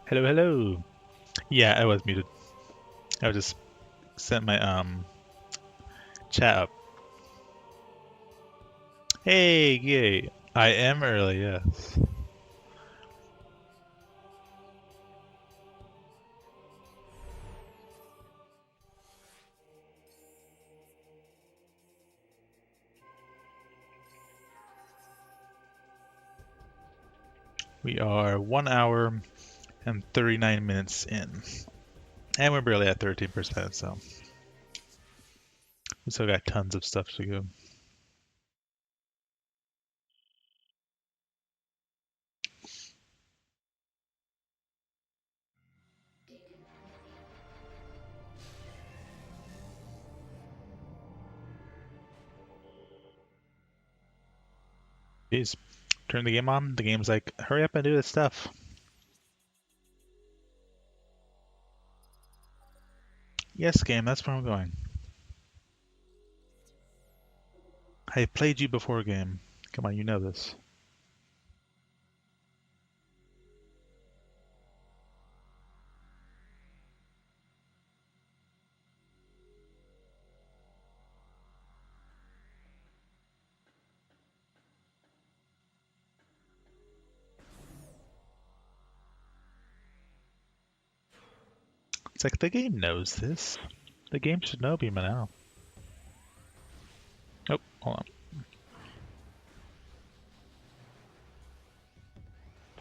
Hello, hello. Yeah, I was muted. I just sent my chat up. Hey, yay. I am early, yes. We are 1 hour and 39 minutes in. And we're barely at 13%, so we still got tons of stuff to go. Jeez. Turn the game on, the game's like, hurry up and do this stuff. Yes, game, that's where I'm going. I played you before, game. Come on, you know this. It's like the game knows this. The game should know me by now. Oh, hold on.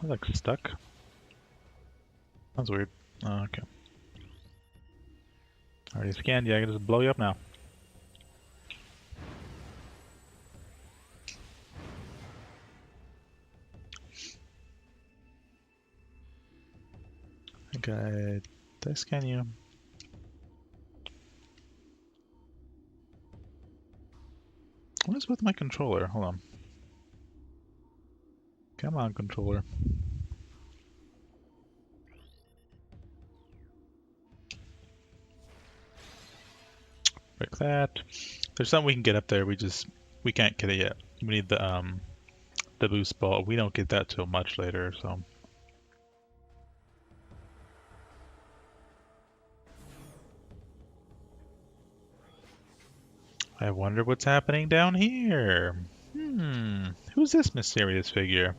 I'm like stuck. That's weird. Oh, okay. Already scanned. Yeah, I can just blow you up now. Okay, did I scan you? What is with my controller? Hold on. Come on, controller. Break that. There's something we can get up there. We can't get it yet. We need the boost ball. We don't get that till much later, so. I wonder what's happening down here. Who's this mysterious figure?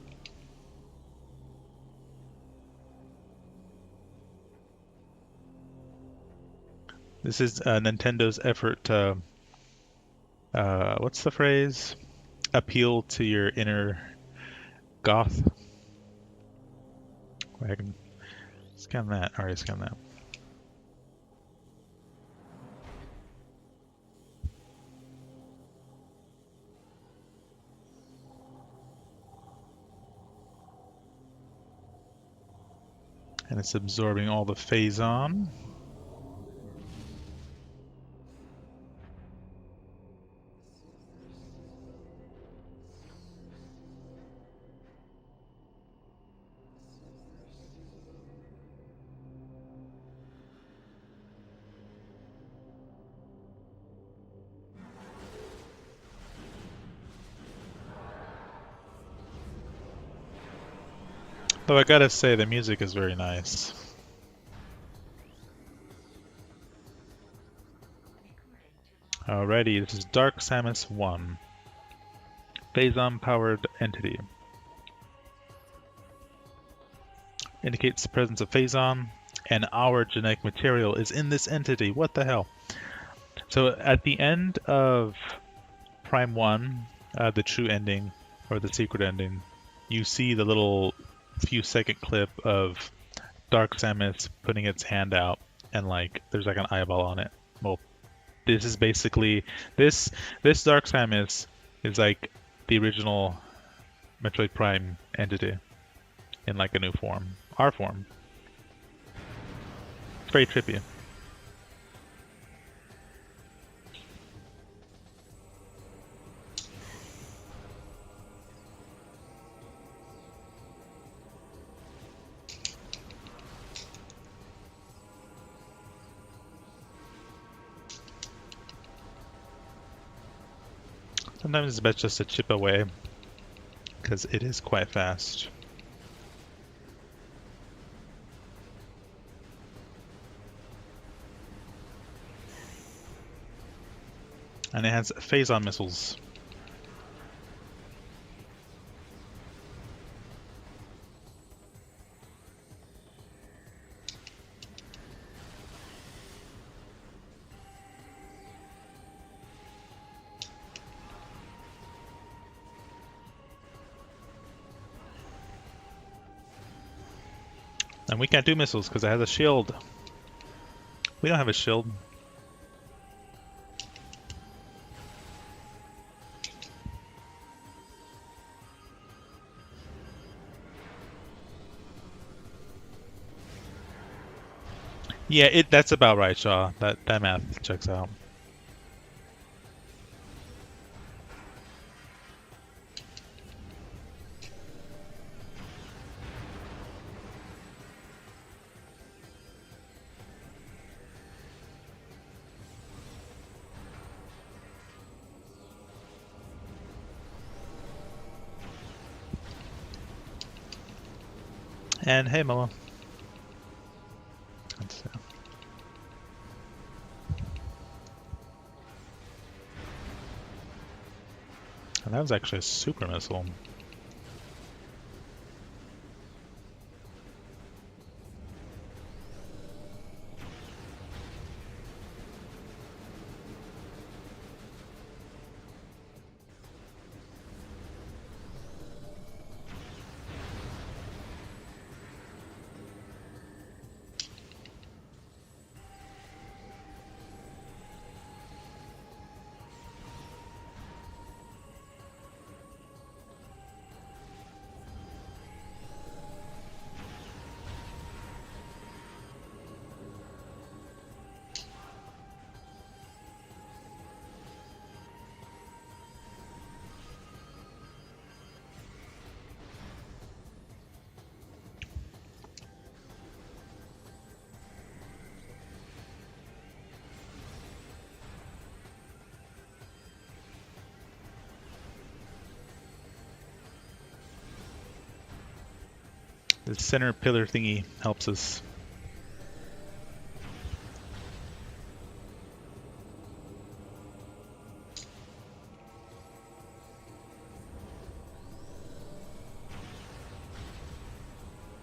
This is Nintendo's effort to, what's the phrase? Appeal to your inner goth. I can scan that. Already scanned that. And it's absorbing all the phazon. Though I gotta say, the music is very nice. Alrighty, this is Dark Samus 1. Phazon-powered entity. Indicates the presence of Phazon, and our genetic material is in this entity. What the hell? So at the end of Prime 1, the true ending, or the secret ending, you see the little few-second clip of Dark Samus putting its hand out, and like there's like an eyeball on it. Well, this is basically this Dark Samus is like the original Metroid Prime entity in like a new form, our form. It's very trippy. Sometimes it's best just to chip away, because it is quite fast. And it has phazon missiles. And we can't do missiles because it has a shield. We don't have a shield. Yeah, that's about right, Shaw. That math checks out. And hey, Moa. And that was actually a super missile. The center pillar thingy helps us.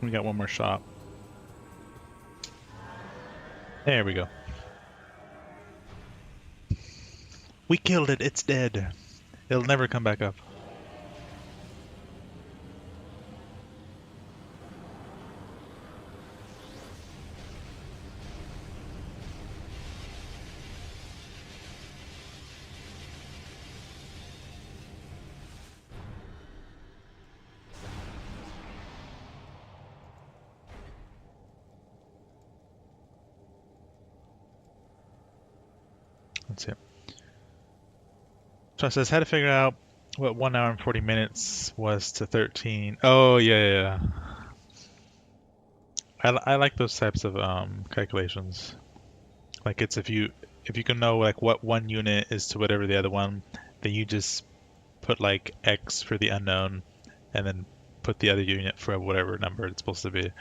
We got one more shot. There we go. We killed it. It's dead. It'll never come back up. That's it. So it says how to figure out what 1 hour and 40 minutes was to 13. Oh yeah. I like those types of calculations. Like it's if you can know like what one unit is to whatever the other one, then you just put like X for the unknown, and then put the other unit for whatever number it's supposed to be.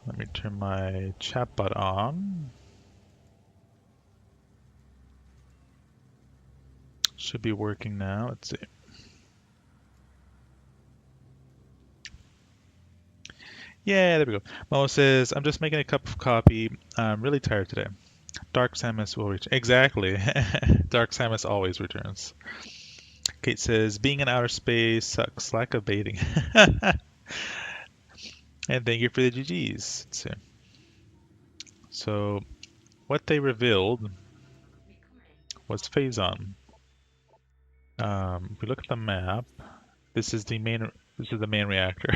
Let me turn my chatbot on. Should be working now. Let's see. Yeah, there we go. Mo says, I'm just making a cup of coffee. I'm really tired today. Dark Samus will return. Exactly. Dark Samus always returns. Kate says, being in outer space sucks. Lack of baiting. And thank you for the GGs. Let's see. So, what they revealed was phazon. If we look at the map, this is the main reactor.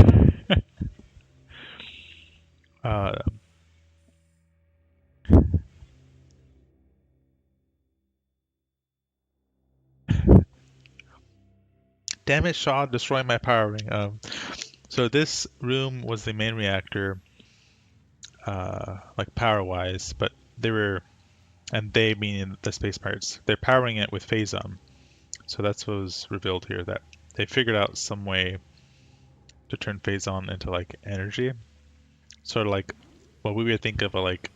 Damn it, Shaw, destroying my power ring. So this room was the main reactor, like power-wise, but they meaning the space pirates, they're powering it with phazon. So that's what was revealed here, that they figured out some way to turn phazon into like energy. Sort of like what we would think of a like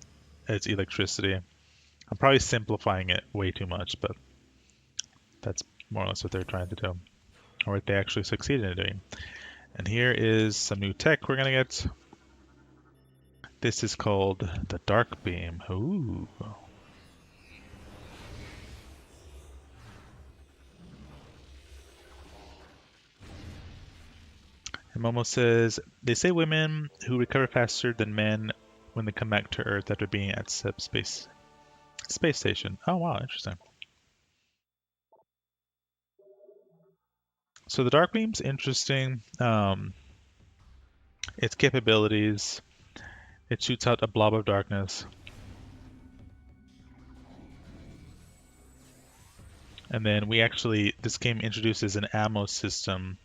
it's electricity. I'm probably simplifying it way too much, but that's more or less what they're trying to do, or what they actually succeeded in doing. And here is some new tech we're gonna get. This is called the Dark Beam. Ooh. And Momo says, they say women who recover faster than men when they come back to Earth after being at subspace space station. Oh wow, interesting. So the Dark Beam's interesting. Its capabilities. It shoots out a blob of darkness. And then this game introduces an ammo system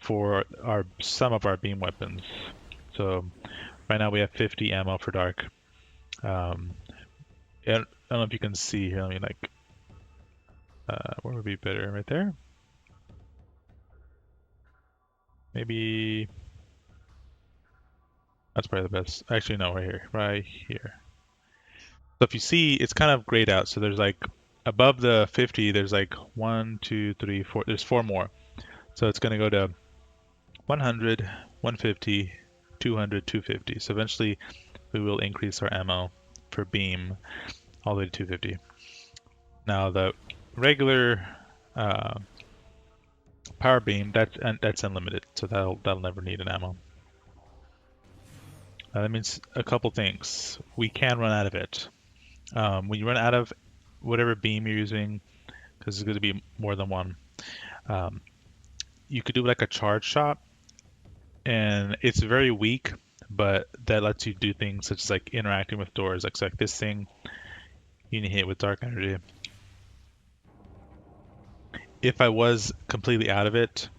for some of our beam weapons. So right now we have 50 ammo for dark. I don't know if you can see here. Let me where would be better? Right there? Maybe that's probably the best. Actually, no, right here. So if you see, it's kind of grayed out. So there's like above the 50, there's like 1, 2, 3, 4. There's 4 more. So it's going to go to 100, 150, 200, 250. So eventually we will increase our ammo for beam all the way to 250. Now the regular power beam, that's unlimited. So that'll never need an ammo. That means a couple things. We can run out of it. When you run out of whatever beam you're using, because it's going to be more than one, you could do like a charge shot, and it's very weak, but that lets you do things such as like interacting with doors. Like this thing, you can hit with dark energy. If I was completely out of it,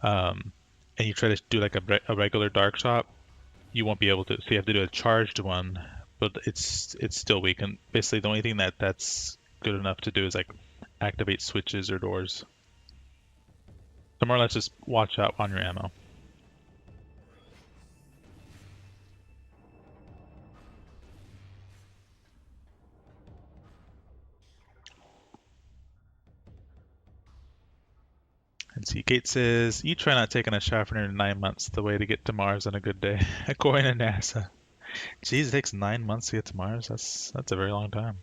and you try to do like a regular dark shot, you won't be able to. So you have to do a charged one, but it's still weak. And basically, the only thing that's good enough to do is like activate switches or doors. So more or less, just watch out on your ammo. And see, Kate says, you try not taking a shower for nearly 9 months, the way to get to Mars on a good day, according to NASA. Jeez, it takes 9 months to get to Mars? That's a very long time.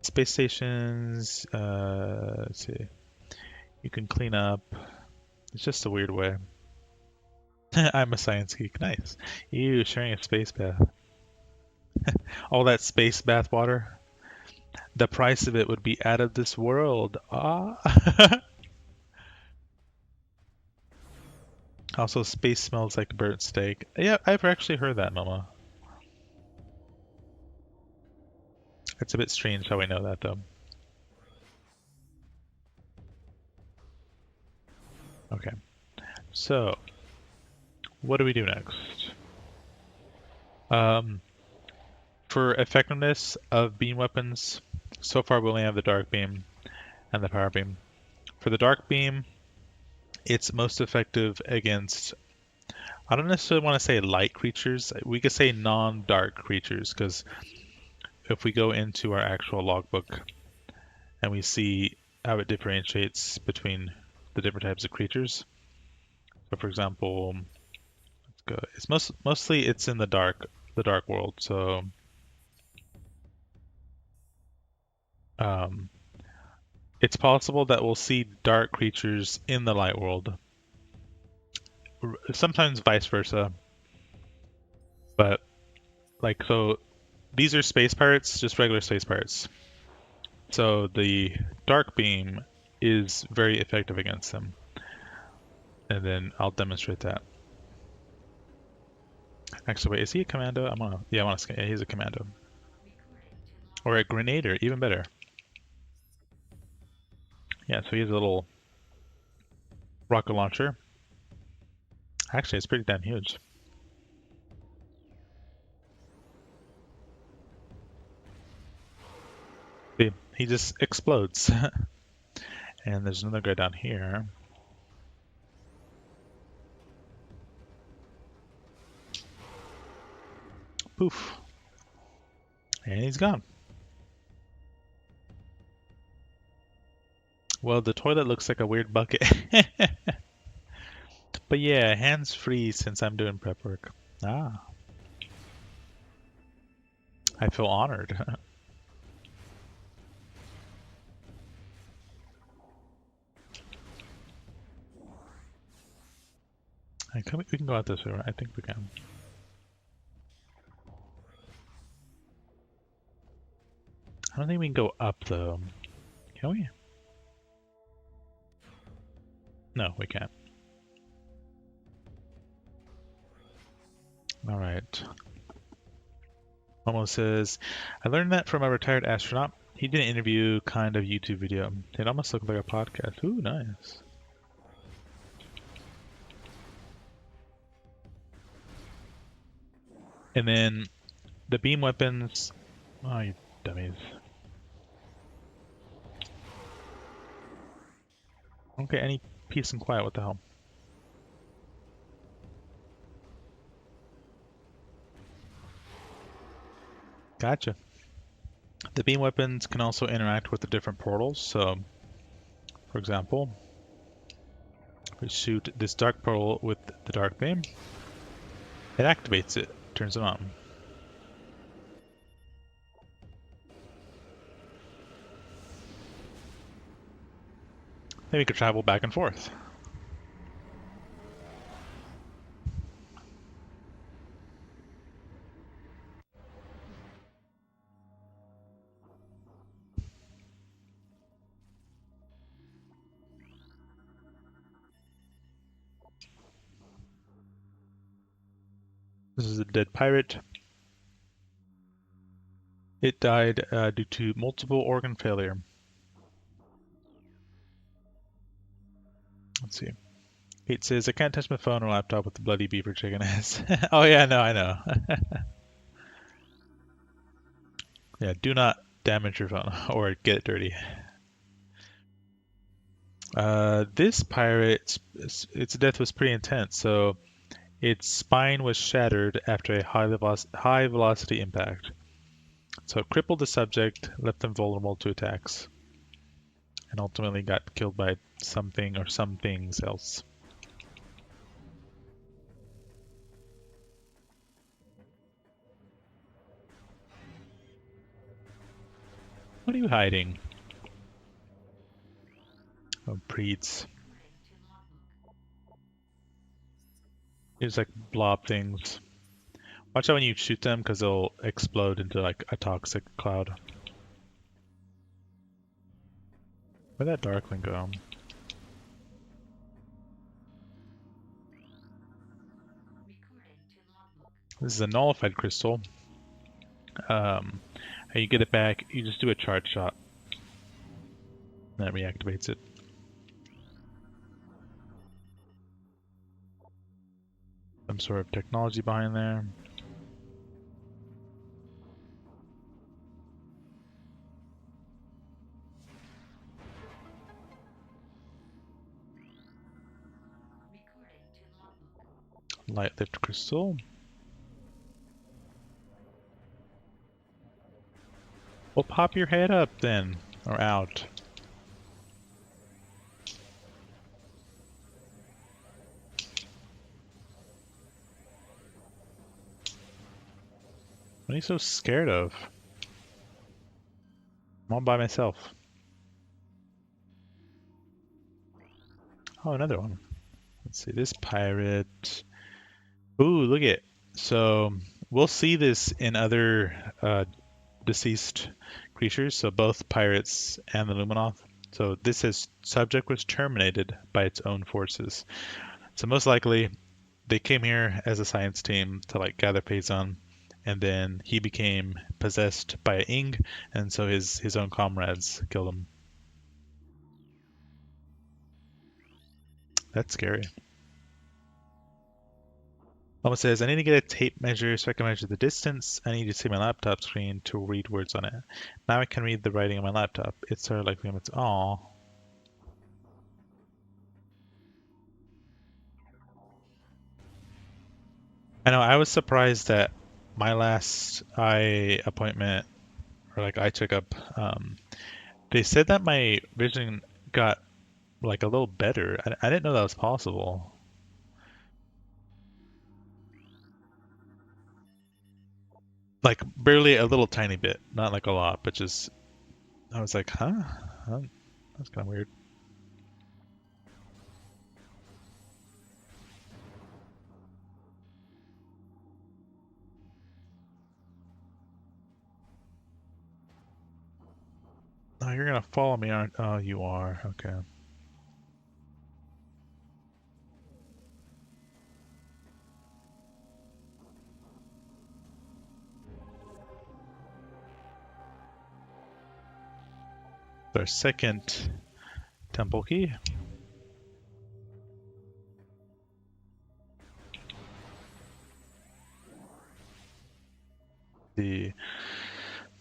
Space stations, let's see. You can clean up. It's just a weird way. I'm a science geek. Nice. You sharing a space bath. All that space bath water. The price of it would be out of this world. Ah. Also, space smells like burnt steak. Yeah, I've actually heard that, Mama. It's a bit strange how we know that, though. Okay. So, what do we do next? For effectiveness of beam weapons, so far we only have the dark beam and the power beam. For the dark beam, it's most effective against, I don't necessarily want to say light creatures. We could say non-dark creatures, because if we go into our actual logbook and we see how it differentiates between the different types of creatures. So for example, let's go. It's mostly it's in the dark world. So it's possible that we'll see dark creatures in the light world. Sometimes vice versa. But like, so these are space pirates, just regular space pirates. So the dark beam is very effective against them. And then I'll demonstrate that. Actually, wait, is he a commando? I want to scan. Yeah, he's a commando. Or a grenader, even better. Yeah, so he has a little rocket launcher. Actually, it's pretty damn huge. See, he just explodes. And there's another guy down here. Poof. And he's gone. Well, the toilet looks like a weird bucket. But yeah, hands free since I'm doing prep work. Ah, I feel honored. We can go out this way, right? I think we can. I don't think we can go up though. Can we? No, we can't. Alright. Momo says, I learned that from a retired astronaut. He did an interview kind of YouTube video. It almost looked like a podcast. Ooh, nice. And then the beam weapons. Oh, you dummies. Okay, any peace and quiet, what the hell? Gotcha. The beam weapons can also interact with the different portals. So, for example, we shoot this dark portal with the dark beam. It activates it, turns it on. Then we could travel back and forth. This is a dead pirate. It died due to multiple organ failure. Let's see. Kate says, I can't touch my phone or laptop with the bloody beaver chicken ass. Oh yeah, no, I know. Yeah, do not damage your phone or get it dirty. This pirate, its death was pretty intense, so its spine was shattered after a high velocity impact. So it crippled the subject, left them vulnerable to attacks, and ultimately got killed by something or some things else. What are you hiding? Oh, Preets. It's like blob things. Watch out when you shoot them because they'll explode into like a toxic cloud. Where'd that darkling go? This is a nullified crystal. How you get it back, you just do a charge shot. And that reactivates it. Some sort of technology behind there. Light lift crystal. Well, pop your head up then, or out. What are you so scared of? I'm all by myself. Oh, another one. Let's see, this pirate. Ooh, look at it. So we'll see this in other deceased creatures, so both pirates and the Luminoth. So this says subject was terminated by its own forces. So most likely they came here as a science team to like gather Payzon, and then he became possessed by Ing, and so his own comrades killed him. That's scary. Mama says, I need to get a tape measure so I can measure the distance. I need to see my laptop screen to read words on it. Now I can read the writing on my laptop. It's sort of like it's aw. I know, I was surprised that my last eye appointment, or like eye checkup, they said that my vision got like a little better. I didn't know that was possible. Like barely a little tiny bit, not like a lot, but just I was like, huh? That's kind of weird. Oh, you're gonna follow me, aren't? Oh, you are. Okay. Our second temple key. The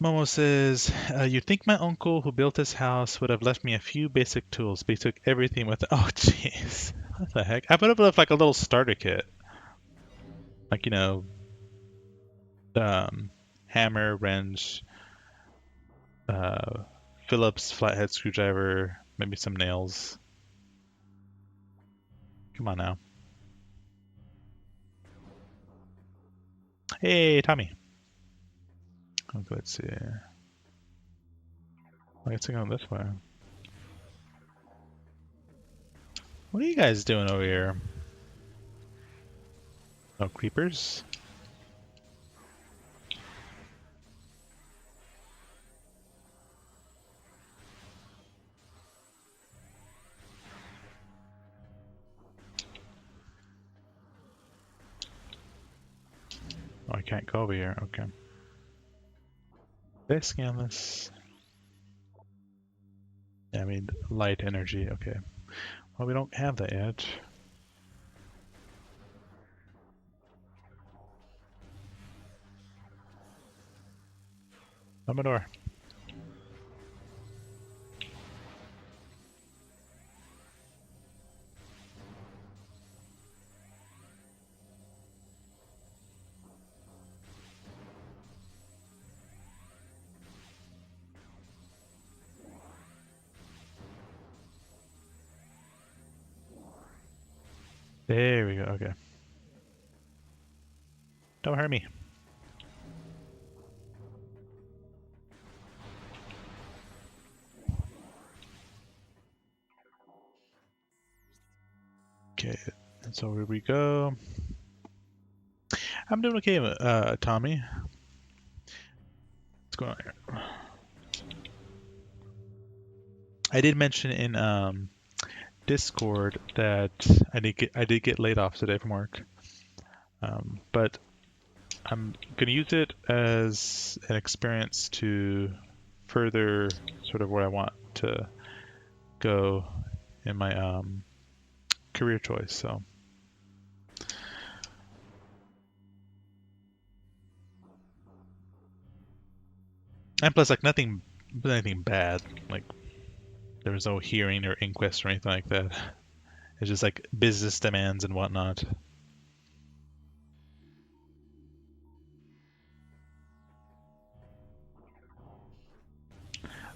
Momo says, "You'd think my uncle who built this house would have left me a few basic tools, but he took everything with." Oh, jeez, what the heck? I would have left like a little starter kit, like um, hammer, wrench, uh, Phillips flathead screwdriver, maybe some nails. Come on now. Hey, Tommy. Okay, let's see. I guess I'm going this way. What are you guys doing over here? No creepers? Oh, I can't go over here. Okay. Did I scan this? Yeah, I mean, light energy. Okay. Well, we don't have that yet. Open the door. There we go. Okay. Don't hurt me. Okay. And so where we go. I'm doing okay, Tommy. What's going on here? I did mention in Discord that I did get laid off today from work, but I'm gonna use it as an experience to further sort of where I want to go in my career choice. So, and plus, like anything bad. Like there was no hearing or inquest or anything like that. It's just like business demands and whatnot.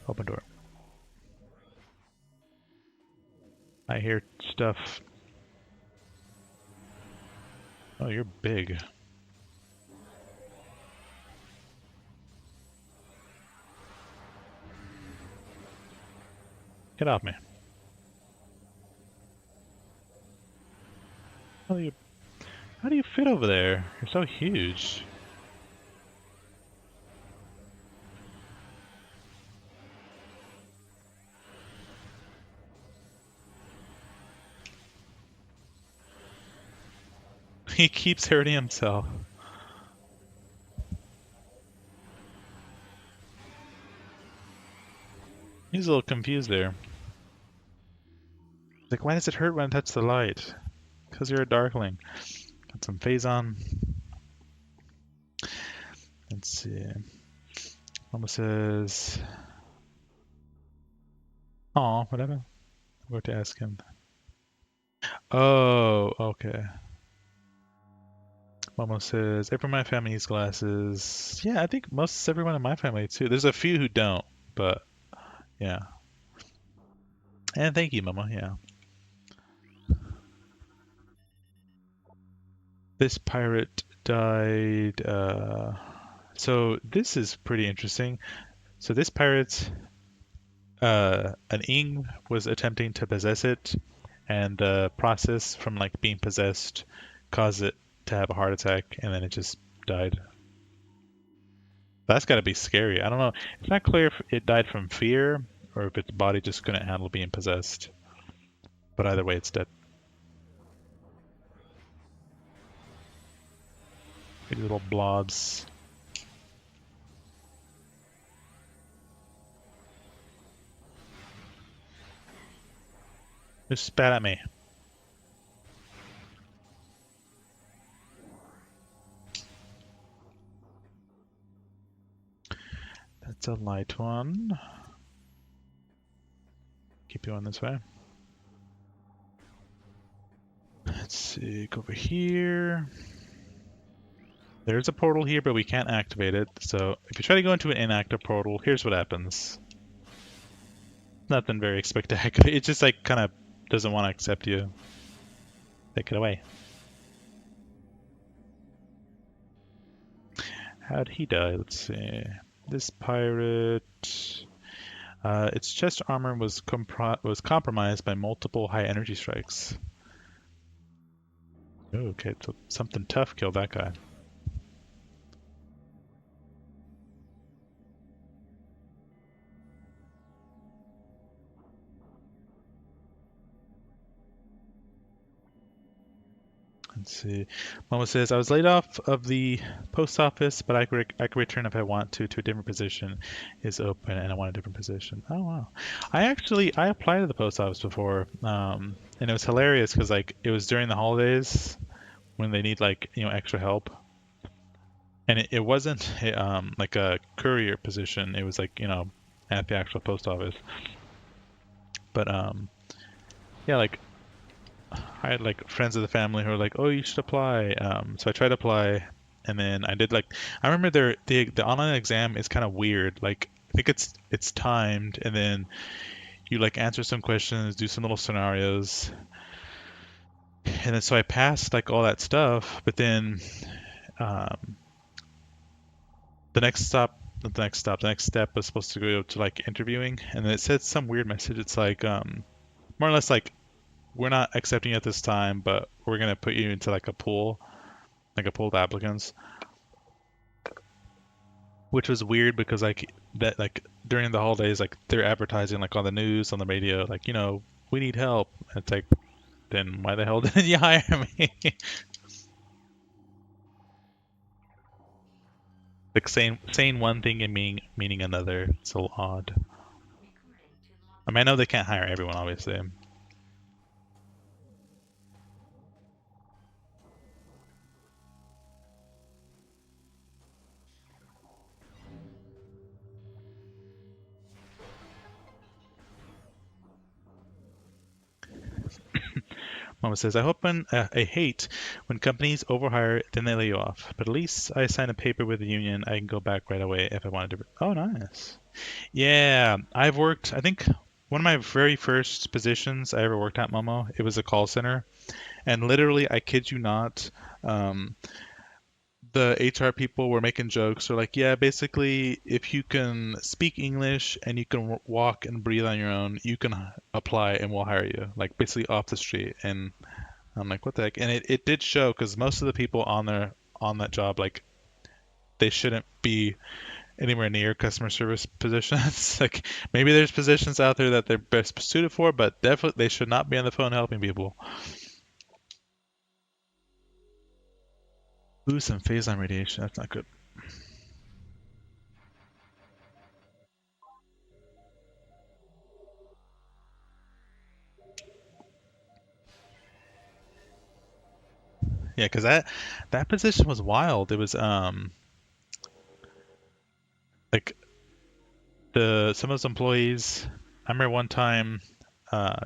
Open door. I hear stuff. Oh, you're big. Get off me. How do you fit over there? You're so huge. He keeps hurting himself. He's a little confused there. Like, why does it hurt when I touch the light? Because you're a darkling. Got some Phazon. Let's see. Mama says, "Aw, whatever." I'm going to ask him. Oh, okay. Momo says, everyone in my family needs glasses. Yeah, I think most everyone in my family too. There's a few who don't, but yeah. And thank you, Momo, yeah. This pirate died. So this is pretty interesting. So this pirate, an Ing was attempting to possess it, and the process from like being possessed caused it to have a heart attack, and then it just died. That's got to be scary. I don't know. It's not clear if it died from fear or if its body just couldn't handle being possessed. But either way, it's dead. These little blobs. Just spat at me. That's a light one. Keep going this way. Let's see, go over here. There's a portal here, but we can't activate it. So if you try to go into an inactive portal, here's what happens. Nothing very spectacular. It just like kind of doesn't want to accept you. Take it away. How'd he die? Let's see. This pirate... its chest armor was compromised by multiple high energy strikes. Ooh, okay, so something tough killed that guy. Let's see. Mama says, I was laid off of the post office, but I can return if I want to a different position is open, and I want a different position. Oh, wow. I applied to the post office before, and it was hilarious because, like, it was during the holidays when they need, like, you know, extra help. And it wasn't like a courier position. It was, like, you know, at the actual post office. But, yeah, like, I had like friends of the family who were like, "Oh, you should apply." So I tried to apply, and then I did like I remember the online exam is kind of weird. Like I think it's timed, and then you like answer some questions, do some little scenarios, and then so I passed like all that stuff. But then um, the next step was supposed to go to like interviewing, and then it said some weird message. It's like more or less like, we're not accepting you at this time, but we're gonna put you into like a pool of applicants, which was weird because like that like during the holidays like they're advertising like on the news, on the radio, like, you know, we need help. And it's like, then why the hell didn't you hire me? Like saying one thing and meaning another. It's so odd. I mean, I know they can't hire everyone, obviously. Mama says, I hate when companies overhire, then they lay you off. But at least I signed a paper with the union. I can go back right away if I wanted to. Oh, nice. Yeah, I think one of my very first positions I ever worked at Momo, it was a call center. And literally, I kid you not, um, the HR people were making jokes. They're like, yeah, basically, if you can speak English and you can walk and breathe on your own, you can apply and we'll hire you. Like, basically off the street. And I'm like, what the heck? And it did show because most of the people on that job, like, they shouldn't be anywhere near customer service positions. Like, maybe there's positions out there that they're best suited for, but definitely they should not be on the phone helping people. Ooh, some phase-on radiation. That's not good. Yeah, because that position was wild. It was like some of those employees. I remember one time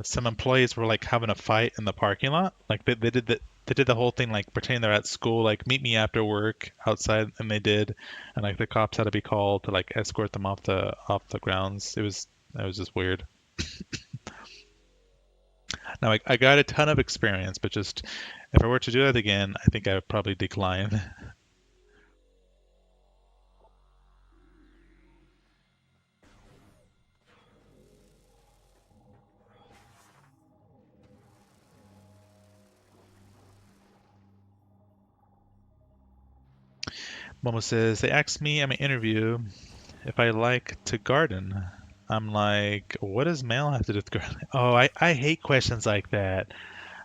some employees were like having a fight in the parking lot. Like they did that. they did the whole thing like pretending they're at school, like meet me after work outside, and they did, and like the cops had to be called to like escort them off the grounds. It was just weird. Now I got a ton of experience, but just if I were to do that again, I think I would probably decline. Momo says they asked me at my interview if I like to garden. I'm like, what does male have to do with gardening? Oh, I hate questions like that.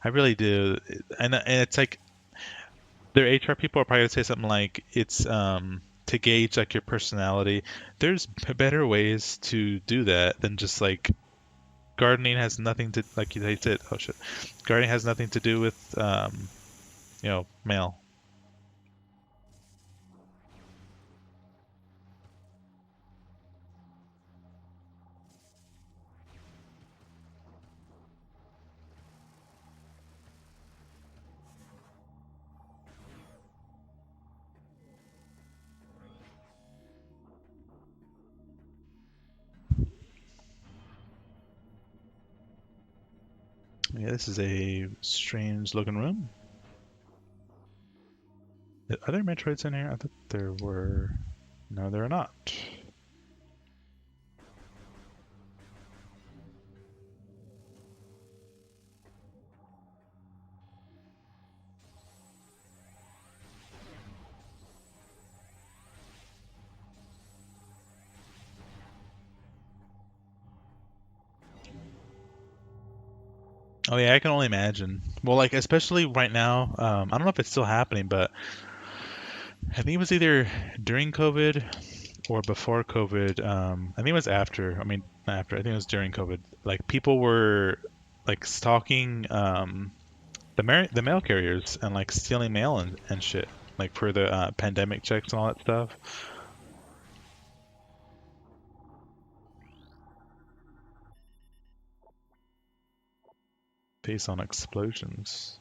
I really do. And it's like their HR people are probably gonna say something like it's to gauge like your personality. There's better ways to do that than just like gardening has nothing to like they said. Oh shit, gardening has nothing to do with male. Yeah, this is a strange looking room. Are there Metroids in here? I thought there were. No, there are not. Oh yeah, I can only imagine. Well, like especially right now, I don't know if it's still happening, but I think it was either during COVID or before COVID. I think it was after. I mean, not after. I think it was during COVID. Like people were like stalking the mail carriers and like stealing mail and shit, like for the pandemic checks and all that stuff. Based on explosions.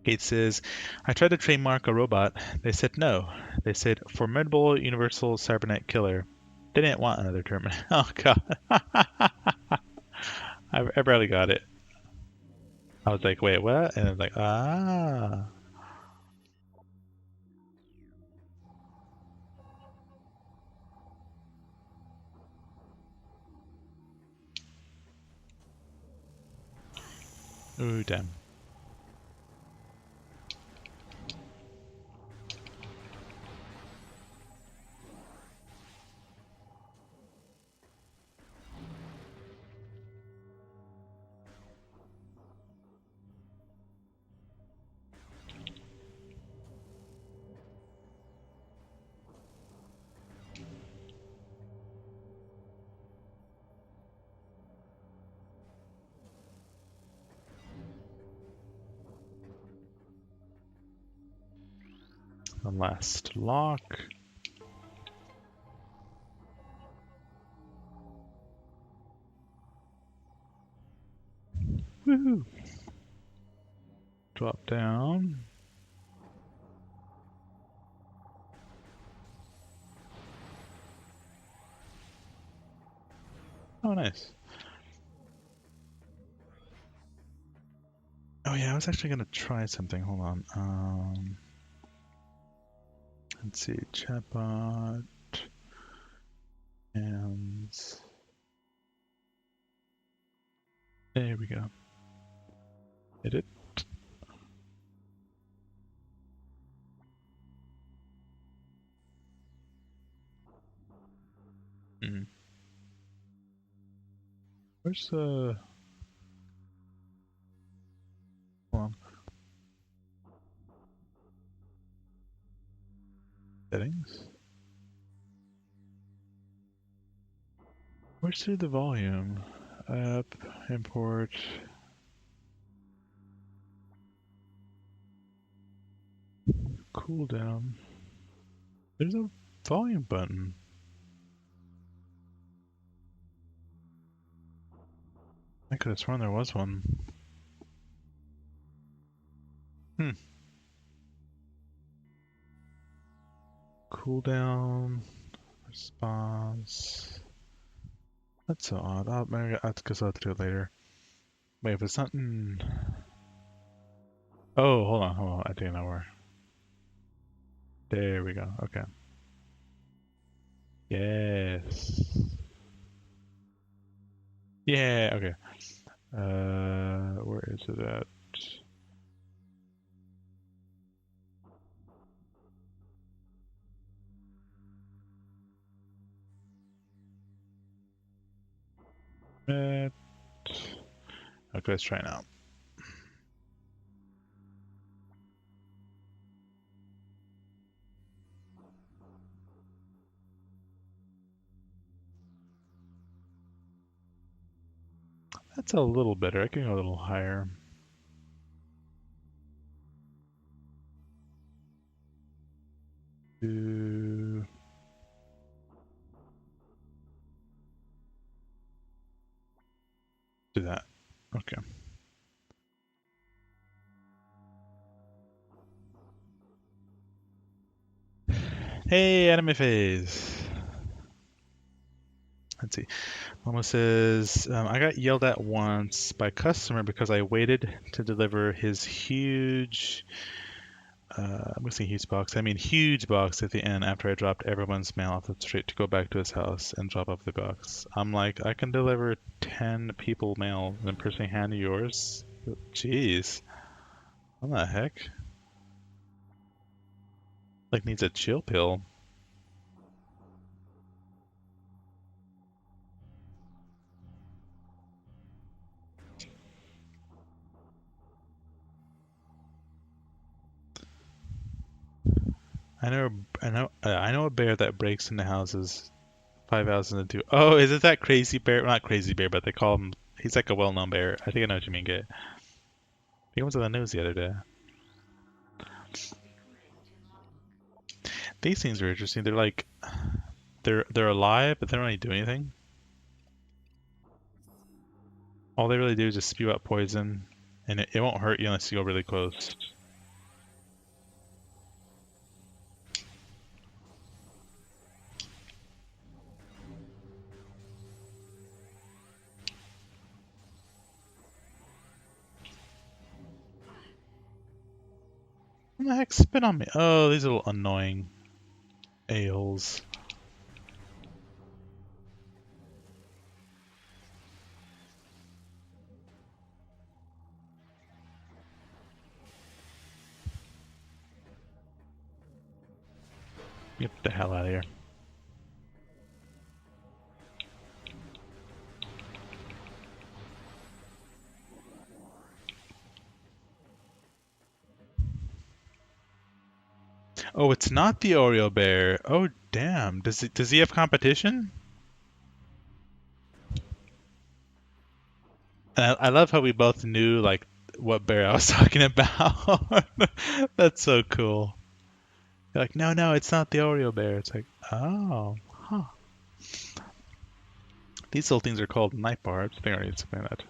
Kate says, I tried to trademark a robot. They said no. They said formidable universal cybernet killer. They didn't want another term. Oh god. I barely got it. I was like, wait, what? And I was like, ah. Ooh, damn. The last lock. Woohoo. Drop down. Oh, nice. Oh yeah, I was actually gonna try something. Hold on. Let's see, chatbot and there we go. Hit it. Hmm. Where's the? Hold on. Settings. Where's through the volume? App, import. Cooldown. There's a volume button. I could have sworn there was one. Cooldown. Response. That's so odd. Maybe I guess I'll have to do it later. Wait, if it's not in... Oh, hold on. I think I know where. There we go. Okay. Yes. Yeah, okay. Where is it at? Met. Okay, let's try now. That's a little better. I can go a little higher. Do that. Okay. Hey, anime phase. Let's see. Mama says, I got yelled at once by a customer because I waited to deliver his huge, I'm gonna say huge box. I mean huge box at the end after I dropped everyone's mail off the street to go back to his house and drop off the box. I'm like, I can deliver 10 people mail and then personally hand you yours? Jeez. What the heck? Like needs a chill pill. I know a bear that breaks into houses 5,002. Oh, is it that crazy bear? Not crazy bear, but they call him. He's like a well-known bear. I think I know what you mean, Git. He was on the news the other day. These things are interesting. They're like, they're alive, but they don't really do anything. All they really do is just spew out poison, and it won't hurt you unless you go really close. What the heck? Spit on me. Oh, these little annoying a-holes. Get the hell out of here. Oh, it's not the Oreo bear. Oh, damn. Does he have competition? And I love how we both knew like what bear I was talking about. That's so cool. You're like, no, it's not the Oreo bear. It's like, oh, huh. These little things are called night barbs. I think I already explained that.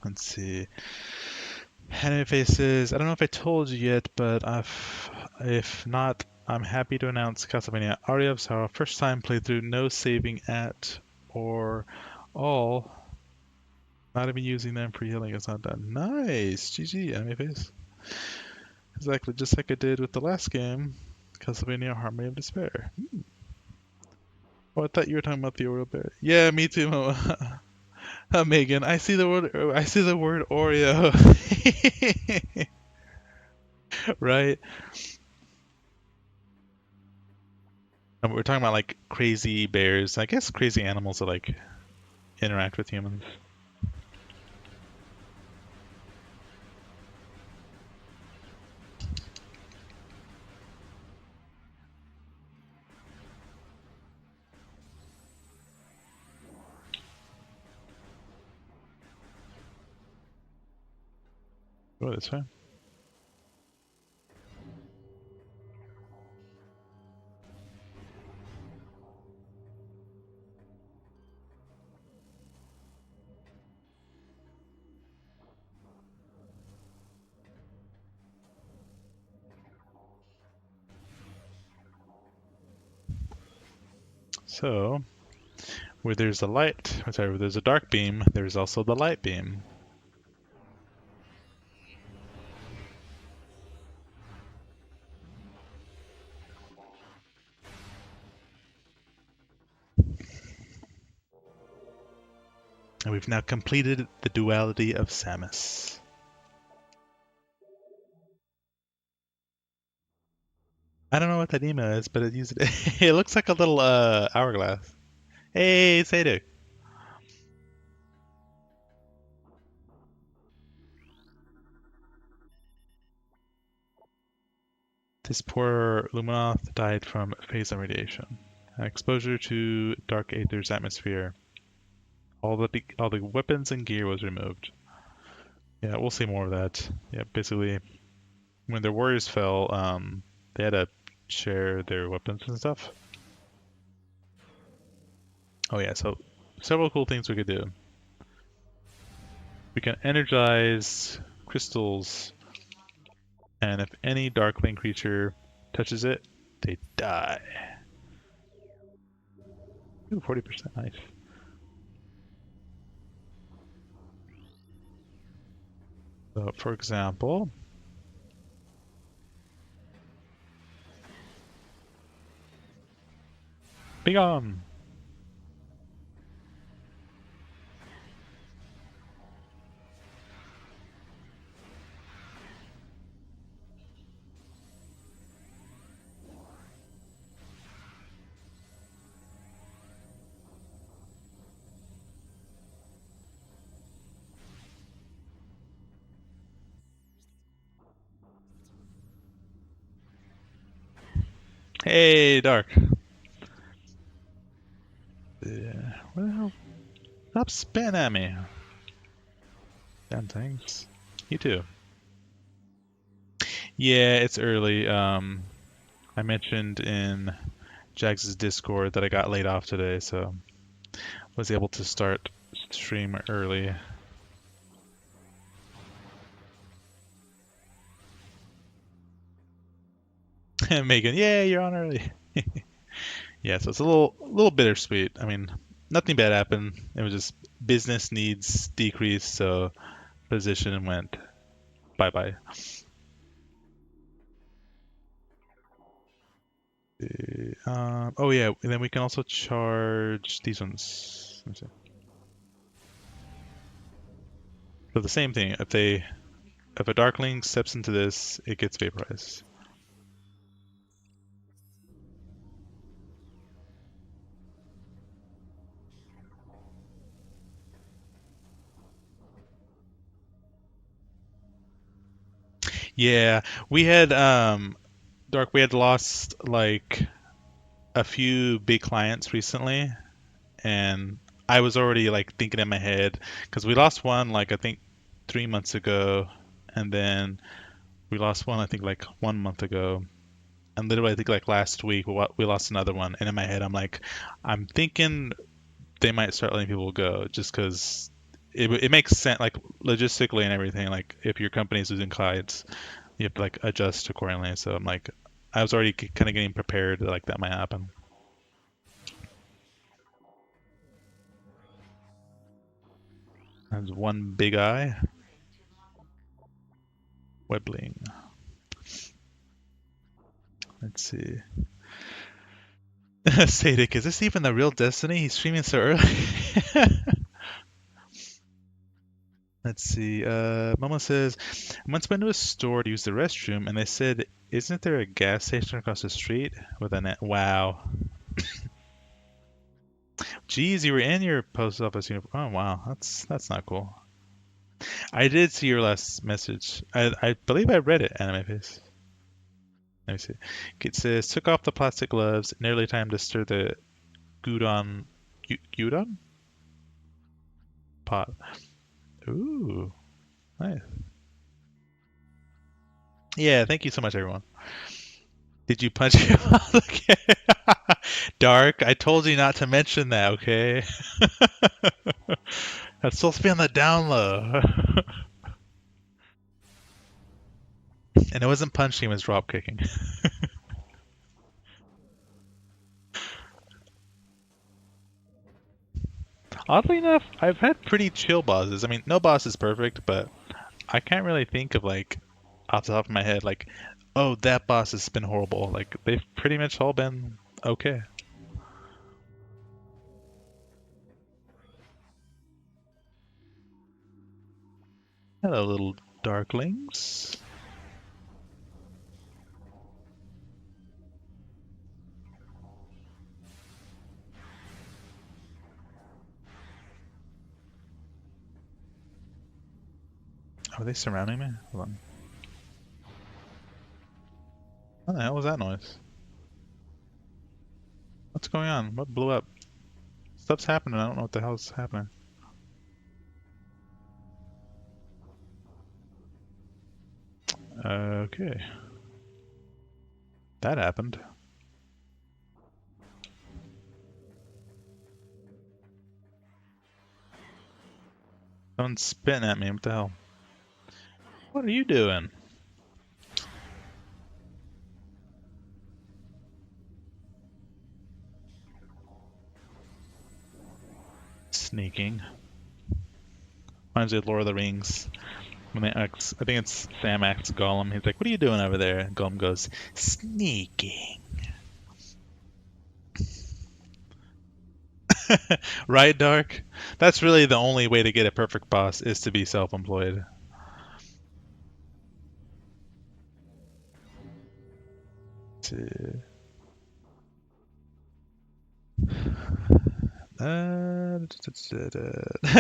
Let's see. Anime faces. I don't know if I told you yet, but if not, I'm happy to announce Castlevania Aria of Sorrow first time playthrough, no saving at or all. Not even using them for healing is not done. Nice! GG, anime face. Exactly, just like I did with the last game, Castlevania Harmony of Despair. Oh, I thought you were talking about the Oreo bear. Yeah, me too, Mama. Megan, I see the word. I see the word Oreo. Right. And we're talking about like crazy bears. I guess crazy animals that like interact with humans. Oh, that's fine. So, where there's a light, sorry, where there's a dark beam, there's also the light beam. And we've now completed the duality of Samus. I don't know what that email is, but it looks like a little hourglass. Hey, Sadek. This poor Luminoth died from phason radiation. Exposure to Dark Aether's atmosphere. All the weapons and gear was removed. Yeah, we'll see more of that. Yeah, basically, when their warriors fell, they had to share their weapons and stuff. Oh yeah, so several cool things we could do. We can energize crystals, and if any Darkling creature touches it, they die. Ooh, 40%, nice. So, for example, Begone! Hey, Dark. Yeah, what the hell? Stop spitting at me. Damn things. You too. Yeah, it's early. I mentioned in Jags' Discord that I got laid off today, so was able to start stream early. Megan, yeah, you're on early. Yeah, so it's a little bittersweet. I mean, nothing bad happened. It was just business needs decreased, so position went bye bye. Oh yeah, and then we can also charge these ones. Let me see. So the same thing. If a Darkling steps into this, it gets vaporized. Yeah, we had Dark. We had lost like a few big clients recently, and I was already like thinking in my head because we lost one like I think 3 months ago, and then we lost one I think like 1 month ago, and literally I think like last week we lost another one. And in my head I'm thinking they might start letting people go just because it makes sense like logistically and everything. Like if your company's losing clients, you have to like adjust accordingly. So I'm like I was already kind of getting prepared that like that might happen. There's one big eye. Webbling. Let's see. Sadek, is this even the real Destiny? He's streaming so early. Let's see. Momo says, I once went to a store to use the restroom, and they said, "Isn't there a gas station across the street?" With a net. Wow. Geez, you were in your post office uniform. Oh wow, that's not cool. I did see your last message. I believe I read it. Anime face. Let me see. It says, "Took off the plastic gloves. Nearly time to stir the gyudon. Gyudon pot." Ooh, nice. Yeah, thank you so much, everyone. Did you punch him? Okay. Dark, I told you not to mention that, okay? That's supposed to be on the down low. And it wasn't punching, it was drop kicking. Oddly enough, I've had pretty chill bosses. I mean, no boss is perfect, but I can't really think of, like, off the top of my head, like, oh, that boss has been horrible. Like, they've pretty much all been okay. Hello, little darklings. Oh, are they surrounding me? Hold on. What the hell was that noise? What's going on? What blew up? Stuff's happening. I don't know what the hell's happening. Okay. That happened. Someone's spitting at me. What the hell? What are you doing? Sneaking. Reminds me of Lord of the Rings. When they ask, I think it's Sam asks Gollum. He's like, "What are you doing over there?" And Gollum goes, "Sneaking." Right, Dark? That's really the only way to get a perfect boss is to be self-employed.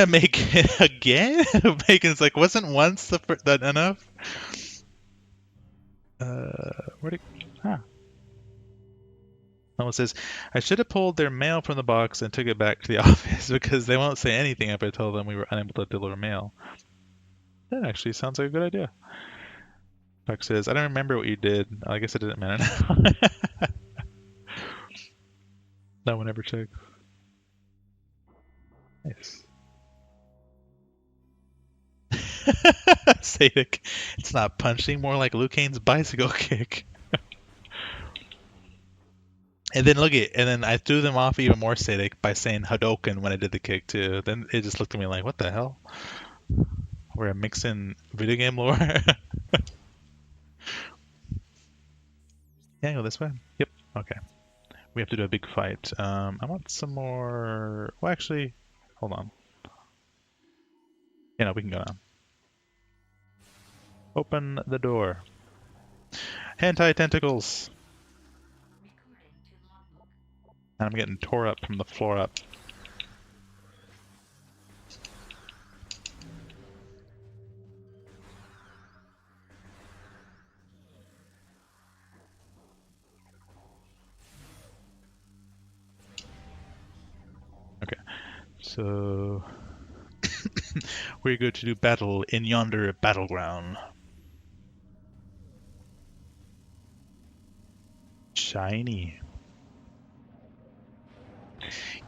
Make it again? Bacon's like, wasn't once that enough? Where'd it? Huh. Someone says, I should have pulled their mail from the box and took it back to the office because they won't say anything if I tell them we were unable to deliver mail. That actually sounds like a good idea. Buck says, I don't remember what you did. I guess it didn't matter now. No one ever checks. Nice. Sadek, it's not punching, more like Liu Kane's bicycle kick. And then and then I threw them off even more Sadek by saying Hadoken when I did the kick too. Then it just looked at me like, what the hell? We're mixing video game lore. Yeah, go this way. Yep. Okay. We have to do a big fight. I want some more. Well, actually, hold on. Yeah, no, we can go now. Open the door. Hentai tentacles. And I'm getting tore up from the floor up. Okay, so we're going to do battle in yonder battleground. Shiny.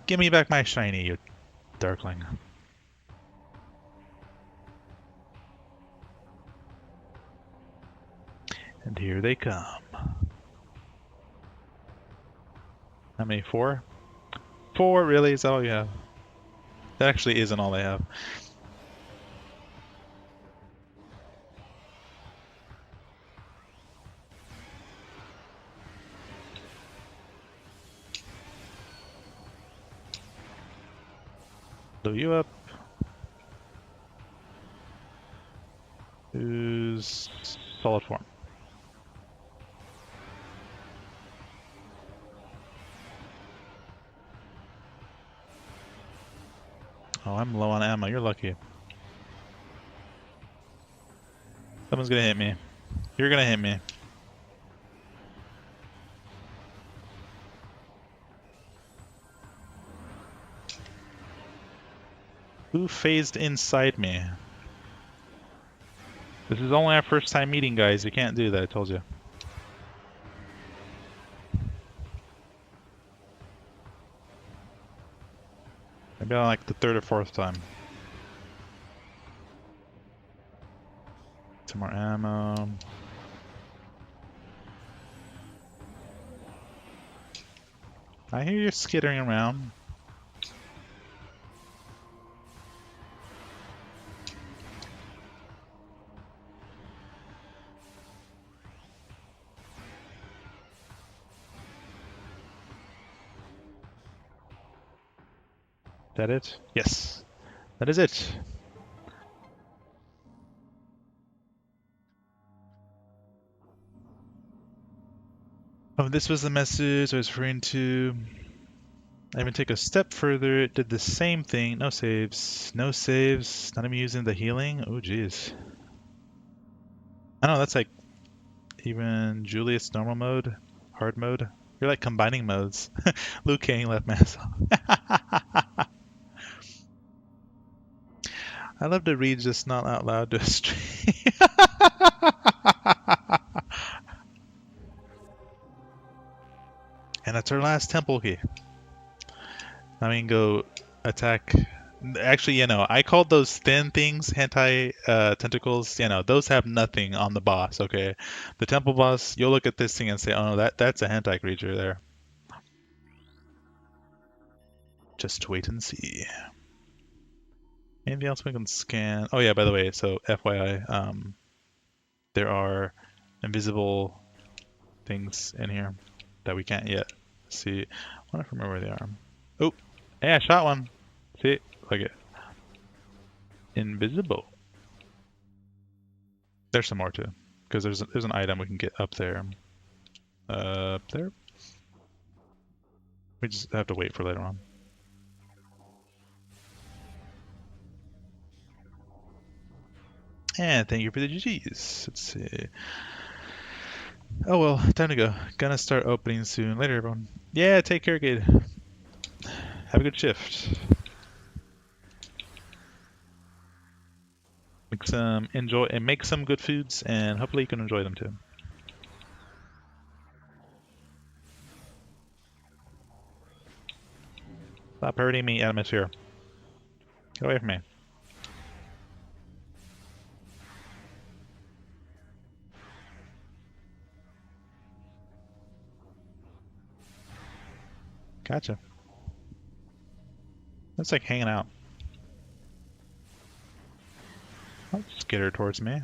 Give me back my shiny, you darkling. And here they come. How many? 4? 4, really? Is that all you have? That actually isn't all they have. Blow you up. Who's solid form? Oh, I'm low on ammo. You're lucky. Someone's gonna hit me. You're gonna hit me. Who phased inside me? This is only our first time meeting, guys. You can't do that, I told you. Maybe on like the third or fourth time. Some more ammo. I hear you skittering around. That it? Yes. That is it. Oh, this was the message I was referring to. I even take a step further. It did the same thing. No saves. No saves. Not even using the healing. Oh, jeez. I don't know. That's like even Julius normal mode, hard mode. You're like combining modes. Liu Kang left mass. I love to read just not out loud to a stream. And that's our last temple key. Now we can go attack. Actually, you know, I called those thin things hentai tentacles. You know, those have nothing on the boss. Okay, the temple boss. You'll look at this thing and say, "Oh no, that's a hentai creature there." Just wait and see. Anything else we can scan? Oh yeah, by the way, so FYI, there are invisible things in here that we can't yet see. I wonder if I remember where they are. Oh, hey, I shot one. See, look it. Invisible. There's some more too, because there's an item we can get up there. Up there. We just have to wait for later on. And thank you for the GGs. Let's see. Oh well, time to go. Gonna start opening soon. Later, everyone. Yeah, take care, kid. Have a good shift. Make some good foods, and hopefully you can enjoy them too. Stop hurting me, atmosphere. Get away from me. Gotcha. That's like hanging out. I'll just get her towards me.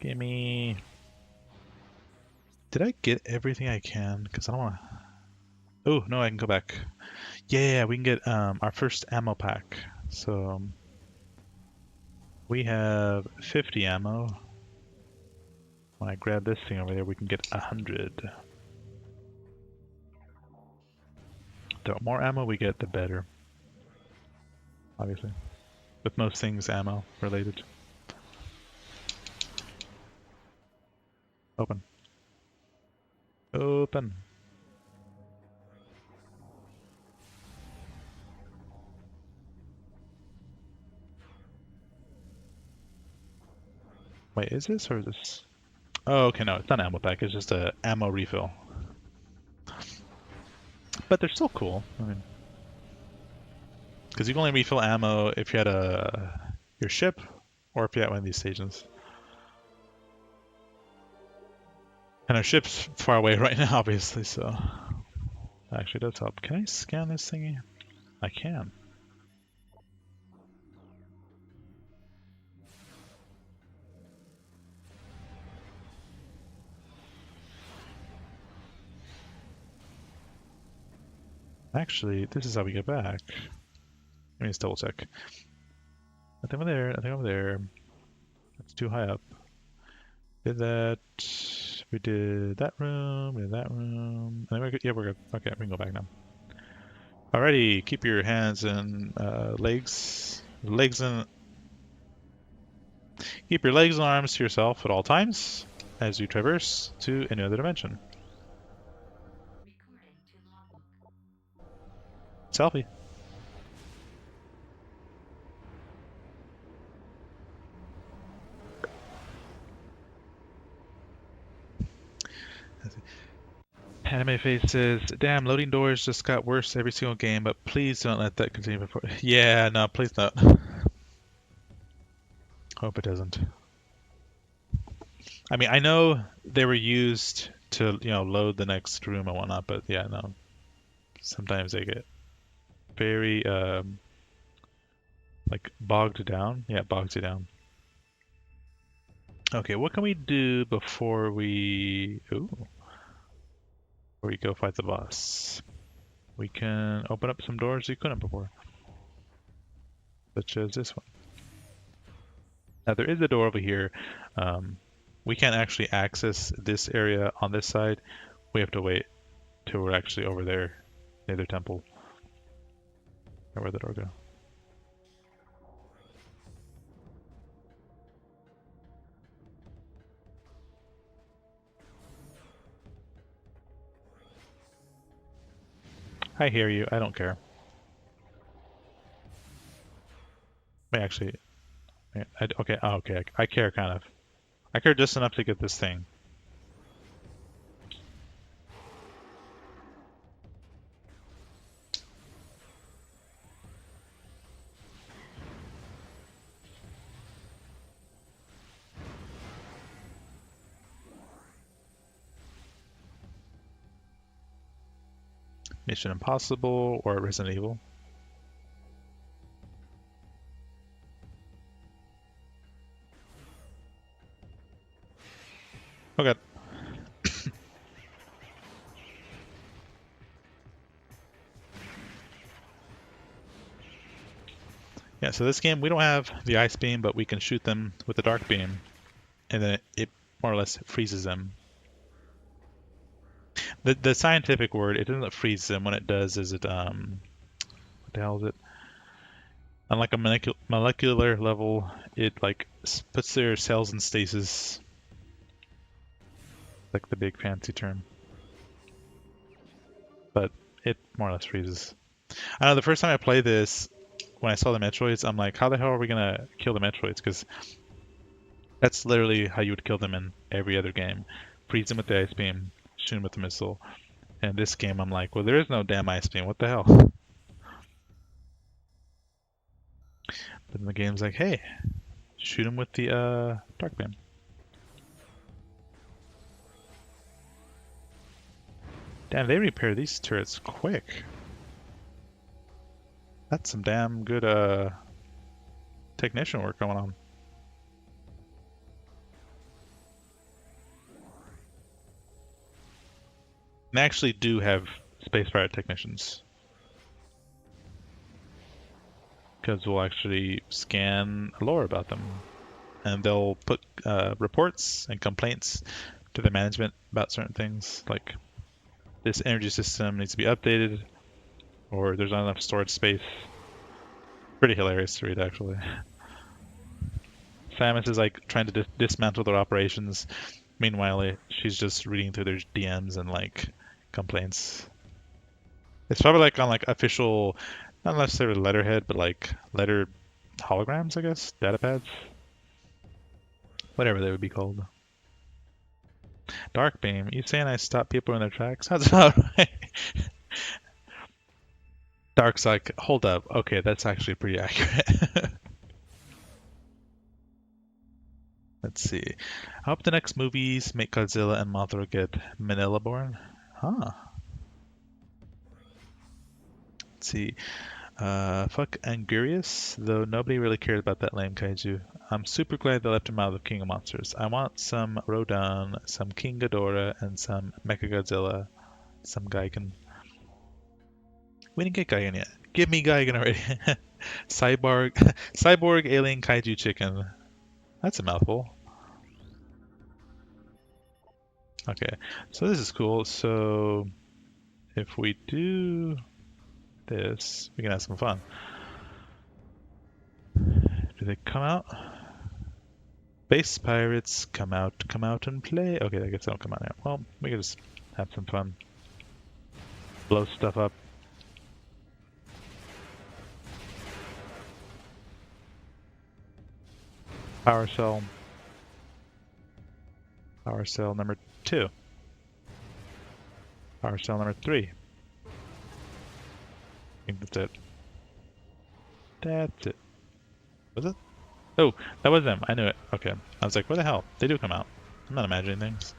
Gimme. Did I get everything I can? Because I don't want to... Oh, no, I can go back. Yeah, we can get our first ammo pack. So we have 50 ammo. When I grab this thing over there, we can get 100. The more ammo we get, the better. Obviously. With most things ammo related. Open. Open. Wait, is this or is this? Oh, okay, no, it's not an ammo pack. It's just a ammo refill. But they're still cool. I mean, because you can only refill ammo if you had your ship, or if you had one of these stations. And our ship's far away right now, obviously, so that actually does help. Can I scan this thingy? I can. Actually, this is how we get back. Let me just double check. Nothing over there, nothing over there. That's too high up. Did that. We did that room, we did that room. And then we're good. Yeah, we're good. Okay, we can go back now. Alrighty, keep your hands and legs and keep your legs and arms to yourself at all times as you traverse to any other dimension. Selfie. Anime Face says, damn, loading doors just got worse every single game, but please don't let that continue before. Yeah, no, please don't. Hope it doesn't. I mean, I know they were used to, load the next room and whatnot, but yeah, no. Sometimes they get very, like, bogged down. Yeah, it bogs you down. Okay, what can we do before we... Ooh. Before we go fight the boss? We can open up some doors you couldn't before. Such as this one. Now there is a door over here. We can't actually access this area on this side. We have to wait till we're actually over there near the temple. Or where'd the door go? I hear you. I don't care. Wait, actually, okay. Oh, okay. I care kind of. I care just enough to get this thing. Mission Impossible or Resident Evil. Okay. Yeah, so this game, we don't have the ice beam, but we can shoot them with the dark beam, and then it more or less freezes them. The scientific word, it doesn't freeze them. When it does is it, what the hell is it? On like a molecular level, it like puts their cells in stasis. Like the big fancy term. But it more or less freezes. I know the first time I played this, when I saw the Metroids, I'm like, how the hell are we gonna kill the Metroids? Because that's literally how you would kill them in every other game. Freeze them with the ice beam, shoot them with the missile. And this game, I'm like, well, there is no damn ice beam. What the hell? But then the game's like, hey, shoot them with the dark beam. Damn, they repair these turrets quick. That's some damn good technician work going on. They actually do have space pirate technicians. Because we'll actually scan lore about them. And they'll put reports and complaints to the management about certain things. Like, this energy system needs to be updated, or there's not enough storage space. Pretty hilarious to read, actually. Samus is like trying to dismantle their operations. Meanwhile, she's just reading through their DMs and like complaints. It's probably like on like official, not necessarily letterhead, but like letter holograms, I guess, data pads, whatever they would be called. Dark beam. You saying I stop people in their tracks? That's about right. Dark's like, hold up. Okay, that's actually pretty accurate. Let's see. I hope the next movies make Godzilla and Mothra get Manila born. Huh. Let's see. Fuck Angurius, though nobody really cared about that lame kaiju. I'm super glad they left him out of King of Monsters. I want some Rodan, some King Ghidorah, and some Mechagodzilla, some Gigan. We didn't get Gaigan yet. Give me Gaigan already. Cyborg, cyborg alien kaiju chicken. That's a mouthful. Okay, so this is cool. So if we do this, we can have some fun. Do they come out? Space pirates, come out and play. Okay, I guess they don't come out yet. Well, we can just have some fun. Blow stuff up. Power cell. Power cell number 2. Power cell number 3. I think that's it. That's it. Was it? Oh, that was them. I knew it. Okay. I was like, where the hell? They do come out. I'm not imagining things.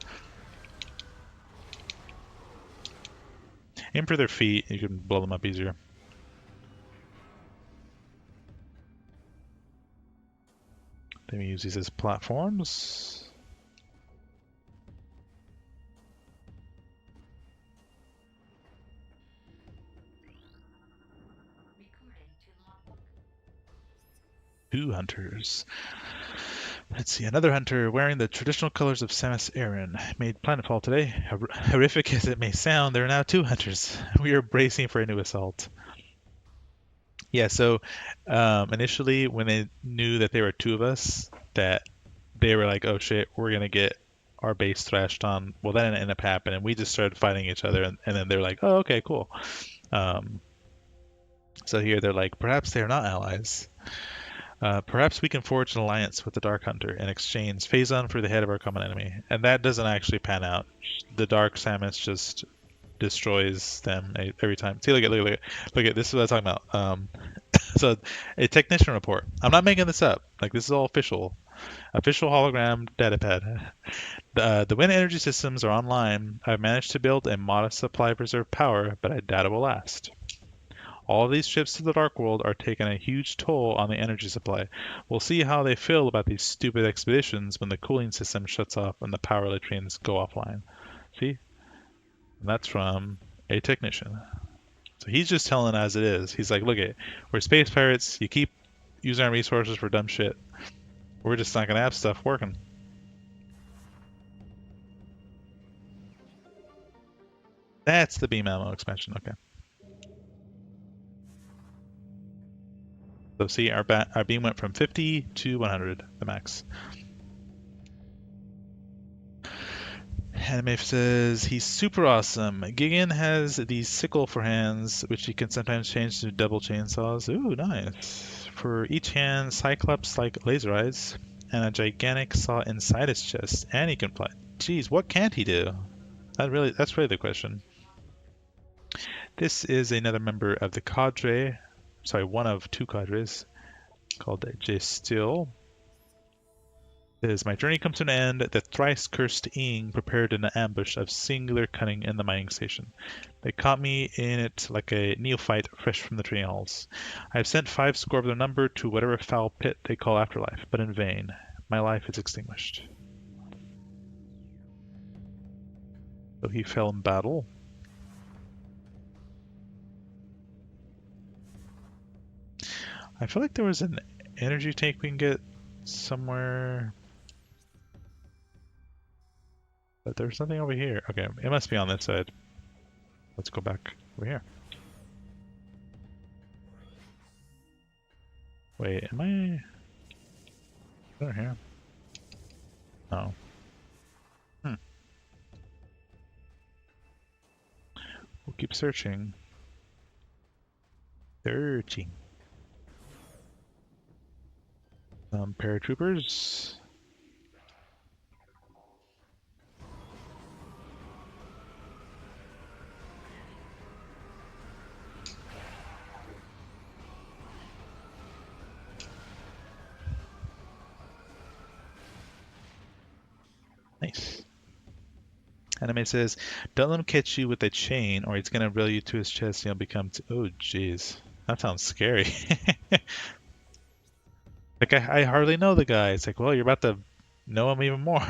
Aim for their feet. You can blow them up easier. Then we use these as platforms. Two hunters. Let's see, another hunter wearing the traditional colors of Samus Aran made planetfall today. Horrific as it may sound, there are now 2 hunters. We are bracing for a new assault. Yeah, so initially when they knew that there were 2 of us, that they were like, oh shit, we're going to get our base thrashed on. Well, that didn't end up happening. We just started fighting each other, and then they're like, oh, okay, cool. So here they're like, perhaps they're not allies. Perhaps we can forge an alliance with the Dark Hunter and exchange Phazon for the head of our common enemy. And that doesn't actually pan out. The Dark Samus just destroys them every time. See, look at this is what I'm talking about. So a technician report. I'm not making this up. Like, this is all official. Official hologram datapad. The wind energy systems are online. I've managed to build a modest supply of reserve power, but I doubt it will last. All of these trips to the Dark World are taking a huge toll on the energy supply. We'll see how they feel about these stupid expeditions when the cooling system shuts off and the power latrines go offline. See? And that's from a technician. So he's just telling as it is. He's like, look it, we're space pirates. You keep using our resources for dumb shit. We're just not going to have stuff working. That's the beam ammo expansion. Okay. So see, our beam went from 50 to 100, the max. Anime says he's super awesome. Gigan has these sickle for hands, which he can sometimes change to double chainsaws. Ooh, nice. For each hand, Cyclops-like laser eyes, and a gigantic saw inside his chest, and he can fly. Jeez, what can't he do? That's really the question. This is another member of the cadre. Sorry, one of 2 cadres called J Still. Says, my journey comes to an end. The thrice cursed Ing prepared an ambush of singular cunning in the mining station. They caught me in it like a neophyte fresh from the training halls. I have sent 5 score of their number to whatever foul pit they call afterlife, but in vain. My life is extinguished. So he fell in battle. I feel like there was an energy tank we can get somewhere. But there's nothing over here. Okay, it must be on this side. Let's go back over here. Wait, am I over here? No. We'll keep searching. Searching. Paratroopers. Nice. Anime says, don't let him catch you with a chain or he's gonna reel you to his chest and you'll become oh jeez. That sounds scary. Like, I hardly know the guy. It's like, well, you're about to know him even more.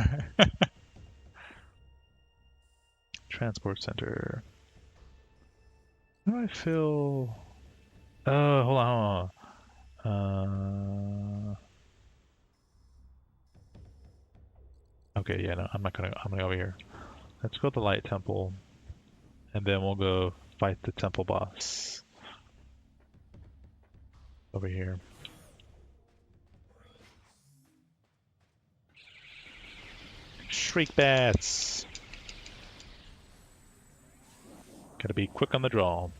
Transport center. How do I feel? Oh, hold on, hold on. Okay, yeah, no, I'm not gonna. I'm gonna go over here. Let's go to the Light Temple, and then we'll go fight the temple boss over here. Shriek bats. Gotta be quick on the draw.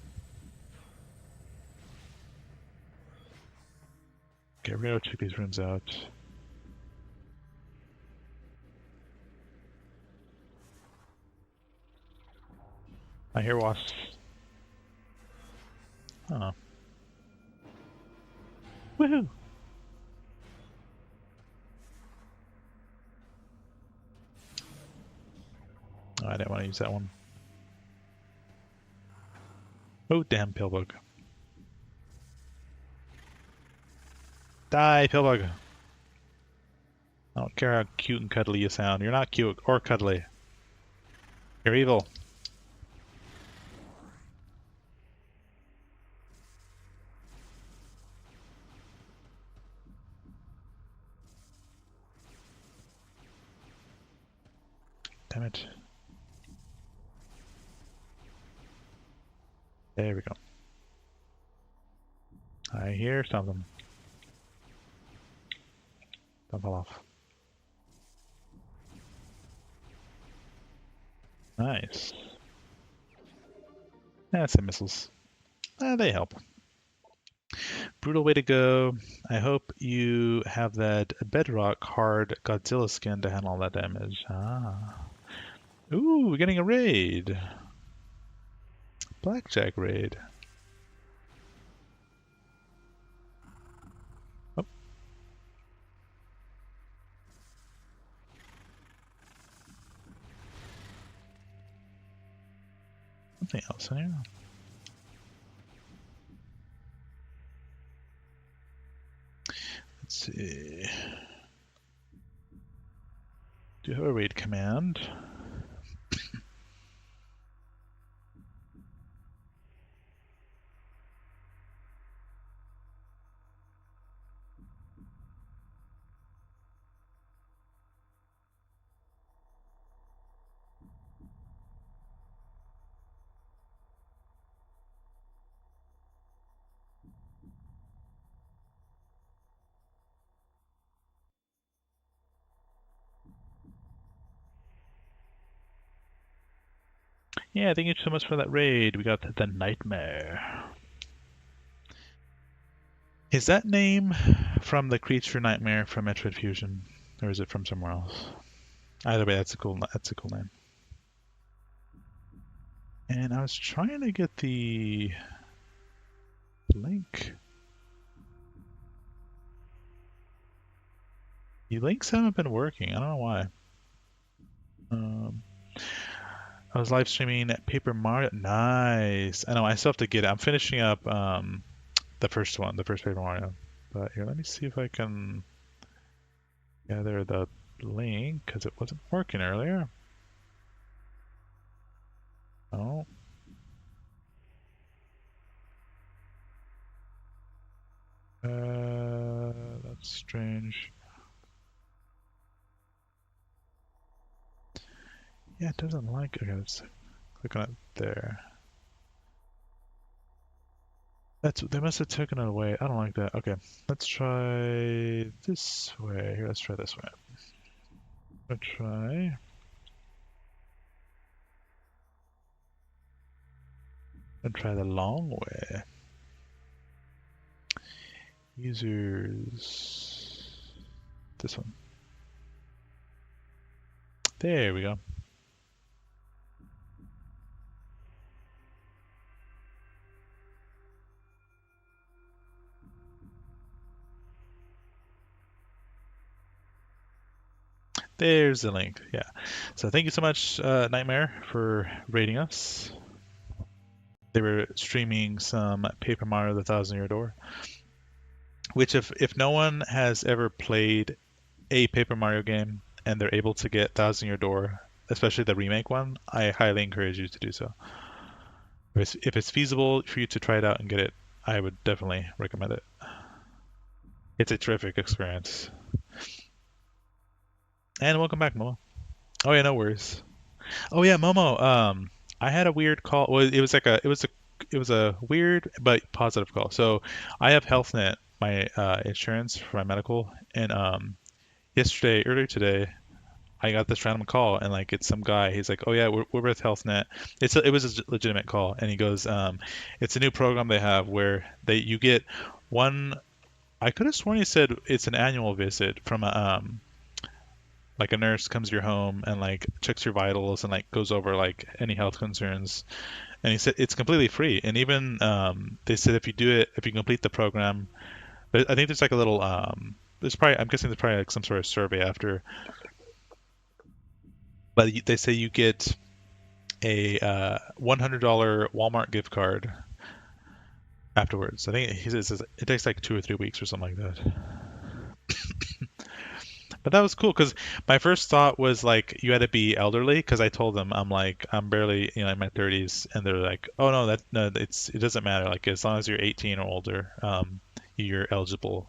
Okay, we're gonna check these rooms out. I hear wasps. Oh. Woohoo! Oh, I didn't want to use that one. Oh, damn, pillbug. Die, pillbug! I don't care how cute and cuddly you sound. You're not cute or cuddly. You're evil. Damn it. There we go. I hear something. Don't fall off. Nice. That's some missiles. They help. Brutal way to go. I hope you have that bedrock hard Godzilla skin to handle all that damage. Ah. Ooh, we're getting a raid. Blackjack raid. Oh. Something else in here. Let's see. Do you have a raid command? Yeah, thank you so much for that raid. We got the Nightmare. Is that name from the creature Nightmare from Metroid Fusion, or is it from somewhere else? Either way, that's a cool name. And I was trying to get the link. The links haven't been working. I don't know why. I was live streaming Paper Mario. Nice. I know. I still have to get it. I'm finishing up the first one, the first Paper Mario. But here, let me see if I can gather the link because it wasn't working earlier. Oh. That's strange. Yeah, it doesn't like it. Okay, let's click on it there. They must have taken it away. I don't like that. Okay, let's try this way. Here, let's try this way. Let's try. And try the long way. Users. This one. There we go. There's the link. Yeah. So thank you so much, Nightmare, for rating us. They were streaming some Paper Mario: The Thousand Year Door, which if no one has ever played a Paper Mario game and they're able to get Thousand Year Door, especially the remake one, I highly encourage you to do so. if it's feasible for you to try it out and get it, I would definitely recommend it. It's a terrific experience. And welcome back, Momo. Oh yeah, no worries. Oh yeah, Momo. I had a weird call. Well, it was a weird but positive call. So I have HealthNet, my insurance for my medical, and earlier today, I got this random call, and like it's some guy. He's like, "Oh yeah, we're with HealthNet." It was a legitimate call, and he goes, "It's a new program they have where you get one." I could have sworn he said it's an annual visit from a like a nurse comes to your home and like checks your vitals and like goes over like any health concerns. And he said it's completely free. And even they said if you complete the program, but I think there's like a little I'm guessing there's probably like some sort of survey after. But they say you get a $100 Walmart gift card afterwards. I think he says it takes like 2 or 3 weeks or something like that. But that was cool because my first thought was like you had to be elderly because I told them I'm barely in my 30s, and they're like, oh no, it doesn't matter, like as long as you're 18 or older, you're eligible.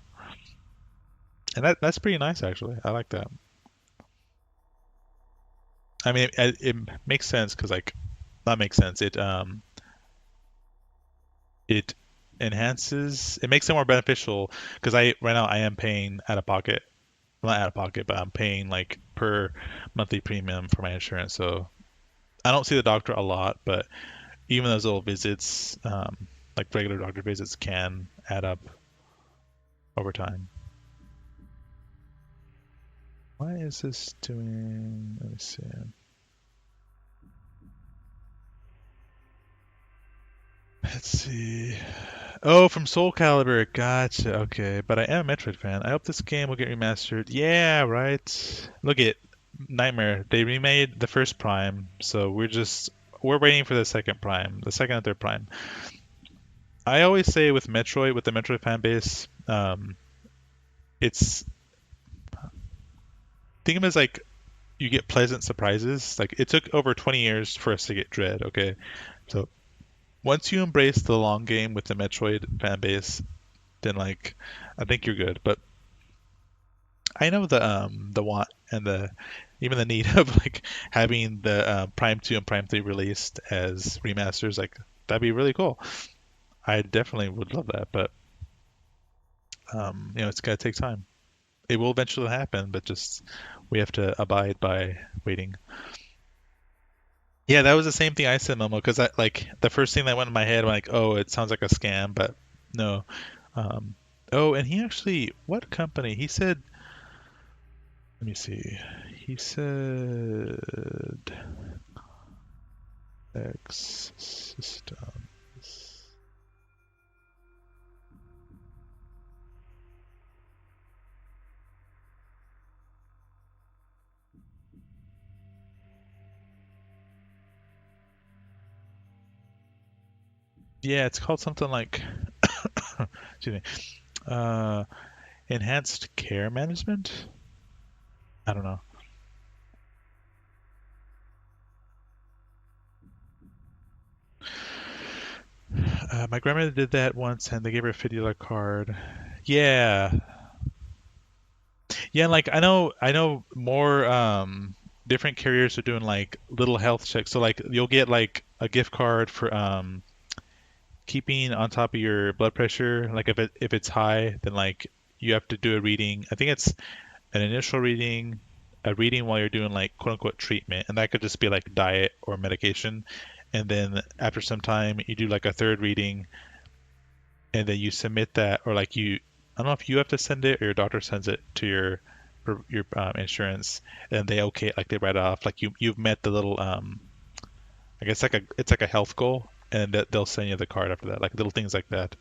And that's pretty nice actually. I like that. I mean it makes sense because like that makes sense. It it makes it more beneficial because right now I am paying out of pocket, well, not out of pocket, but I'm paying like per monthly premium for my insurance. So I don't see the doctor a lot, but even those little visits, like regular doctor visits, can add up over time. Why is this doing? Let me see. Let's see. Oh, from Soul Calibur. Gotcha. Okay, but I am a Metroid fan. I hope this game will get remastered. Yeah, right. Look at Nightmare. They remade the first Prime, so we're waiting for the second Prime, the second and third Prime. I always say with Metroid, with the Metroid fan base, it's think of it as like you get pleasant surprises. Like it took over 20 years for us to get Dread. Okay, so once you embrace the long game with the Metroid fan base, then like I think you're good. But I know the want and the even the need of like having the Prime 2 and Prime 3 released as remasters. Like that'd be really cool. I definitely would love that, but it's gotta take time. It will eventually happen, but just we have to abide by waiting. Yeah, that was the same thing I said, Momo, because I like the first thing that went in my head, I'm like, oh, it sounds like a scam, but no. Um, oh, and he actually, what company? He said, let me see. He said X Systems. Yeah, it's called something like, excuse me, uh, enhanced care management. I don't know. My grandmother did that once, and they gave her a $50 card. Yeah, yeah. Like I know more different carriers are doing like little health checks. So like you'll get like a gift card for keeping on top of your blood pressure. Like if it's high, then like you have to do a reading. I think it's an initial reading, a reading while you're doing like quote unquote treatment, and that could just be like diet or medication. And then after some time, you do like a third reading, and then you submit that, or like I don't know if you have to send it or your doctor sends it to your insurance, and they okay it, like they write it off, like you've met the little I guess like it's like a health goal, and that they'll send you the card after that, like little things like that.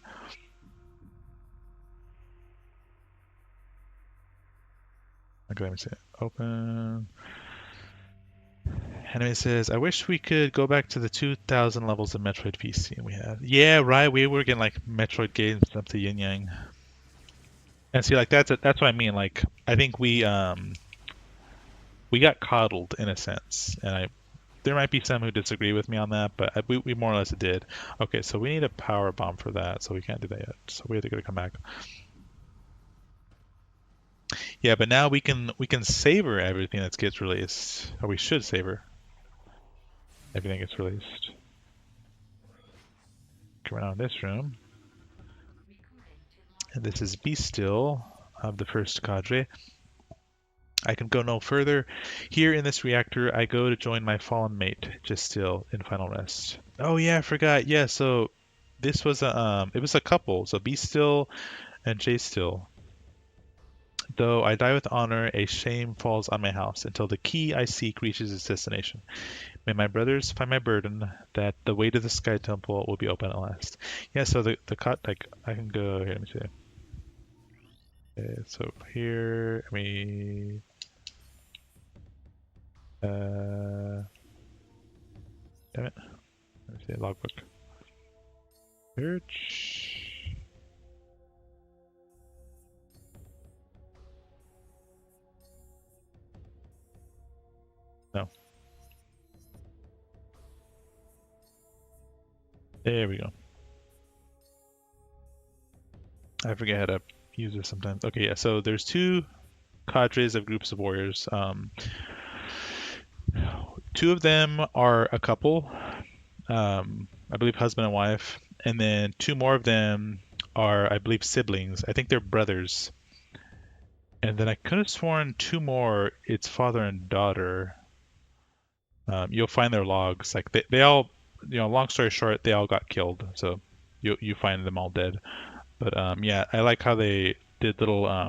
Okay, let me see. Open. Anime says, I wish we could go back to the 2000 levels of Metroid PC we had. Yeah, right. We were getting like Metroid games up to yin yang. And see, like that's what I mean. Like I think we got coddled in a sense, and There might be some who disagree with me on that, but we more or less did. Okay, so we need a power bomb for that, so we can't do that yet. So we have to come back. Yeah, but now we can savor everything that gets released, or we should savor everything gets released. Coming out of this room, and this is Be Still of the first cadre. I can go no further. Here in this reactor, I go to join my fallen mate, just still in final rest. Oh yeah, I forgot. Yeah, so this was a it was a couple. So Be Still and J Still. Though I die with honor, a shame falls on my house until the key I seek reaches its destination. May my brothers find my burden, that the way to the Sky Temple will be open at last. Yeah, so the cut, like, I can go here, let me see. Okay, so here, damn it. Let me see, logbook. Search. No. There we go. I forget how to use this sometimes. Okay, yeah, so there's two cadres of groups of warriors. Two of them are a couple, I believe husband and wife, and then two more of them are, I believe, siblings. I think they're brothers. And then I could have sworn two more, it's father and daughter. You'll find their logs. Like they all, long story short, they all got killed. So you find them all dead. But yeah, I like how they did little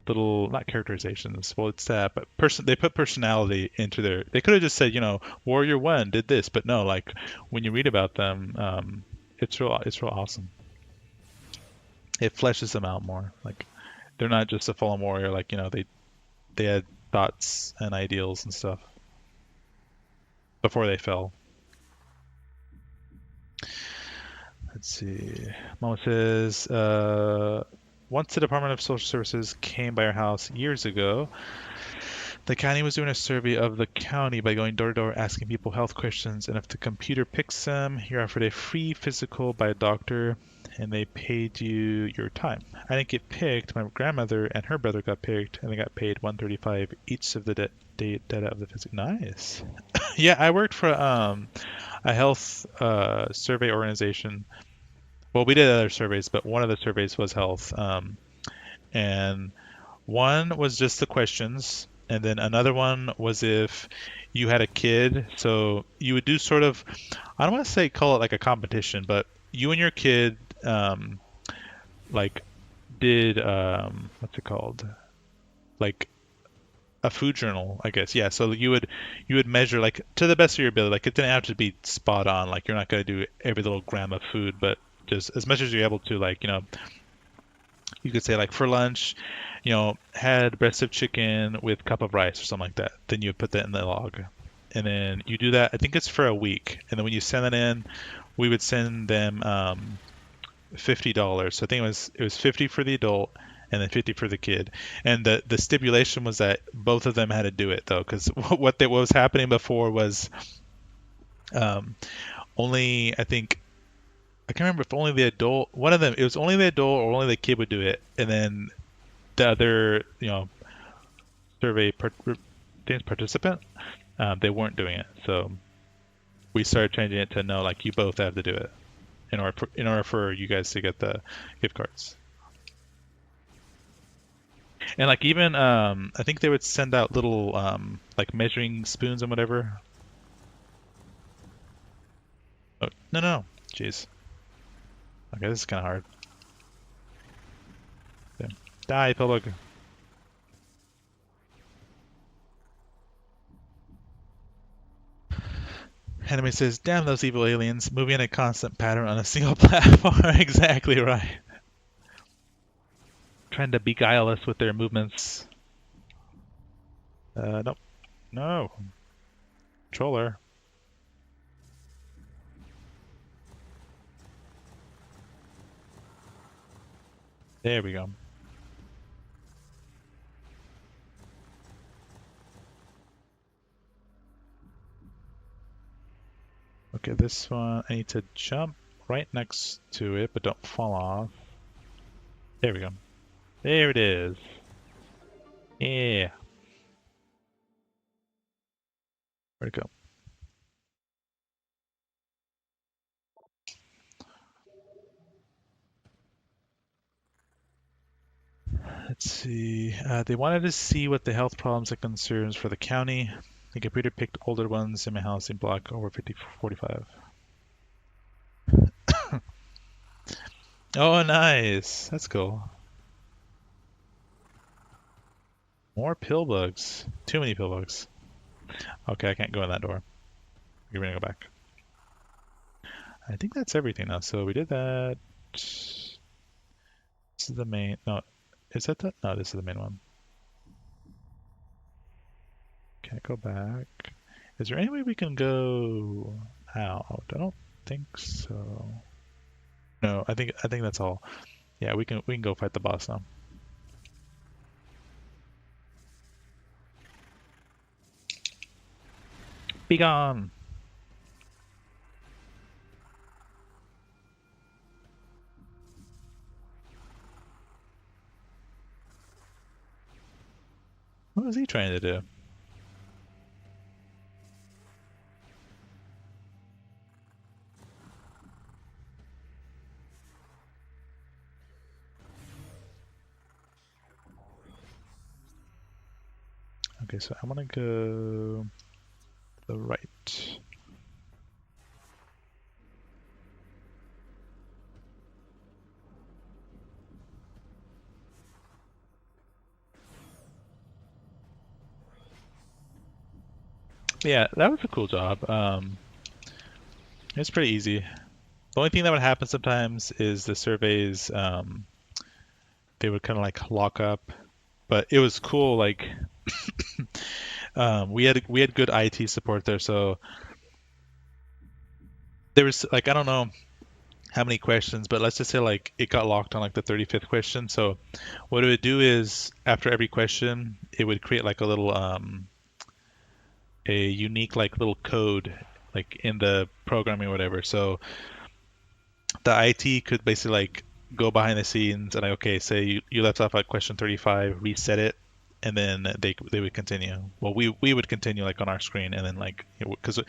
not characterizations. Well, it's that, but they put personality into their. They could have just said, Warrior One did this, but no. Like when you read about them, it's real awesome. It fleshes them out more. Like they're not just a fallen warrior. Like they had thoughts and ideals and stuff before they fell. Let's see. Mama says, once the Department of Social Services came by our house years ago, the county was doing a survey of the county by going door to door asking people health questions, and if the computer picks them, you're offered a free physical by a doctor, and they paid you your time. I didn't get picked. My grandmother and her brother got picked, and they got paid $135 each of the data of the physical. Nice. Yeah, I worked for a health survey organization. Well, we did other surveys, but one of the surveys was health. And one was just the questions, and then another one was if you had a kid. So you would do sort of, I don't want to say call it like a competition, but you and your kid like did what's it called? Like a food journal, I guess. Yeah. So you would measure like to the best of your ability. Like it didn't have to be spot on. Like you're not going to do every little gram of food, but just as much as you're able to. Like you could say like for lunch, had breast of chicken with cup of rice or something like that. Then you would put that in the log, and then you do that. I think it's for a week, and then when you send it in, we would send them $50. So I think it was 50 for the adult and then 50 for the kid. And the stipulation was that both of them had to do it though, because what was happening before was only I think. I can't remember if only the adult, one of them, it was only the adult or only the kid would do it, and then the other, survey participant, they weren't doing it. So we started changing it to no, like you both have to do it in order for you guys to get the gift cards. And like even, I think they would send out little like measuring spoons and whatever. Oh, no, jeez. Okay, this is kind of hard. Okay. Die, public. Enemy says, damn those evil aliens, moving in a constant pattern on a single platform. Exactly right. Trying to beguile us with their movements. Nope. No. Controller. There we go. Okay, this one, I need to jump right next to it, but don't fall off. There we go. There it is. Yeah. Where'd it go? Let's see. They wanted to see what the health problems and concerns for the county. The computer picked older ones in my housing block over 45. Oh, nice. That's cool. More pill bugs. Too many pill bugs. Okay, I can't go in that door. We're gonna go back. I think that's everything now. So we did that. This is the main. No, is that the? No, this is the main one. Can't go back. Is there any way we can go out? I don't think so. No, I think that's all. Yeah, we can go fight the boss now. Be gone! What was he trying to do? Okay, so I'm gonna go the right. Yeah, that was a cool job. It's pretty easy. The only thing that would happen sometimes is the surveys, they would kind of like lock up, but it was cool. Like, we had good IT support there, so there was like I don't know how many questions, but let's just say like it got locked on like the 35th question. So what it would do is after every question, it would create like a little a unique like little code like in the programming or whatever. So the IT could basically like go behind the scenes and like, okay, say you left off at question 35, reset it, and then they would continue. Well, we would continue like on our screen, and then like because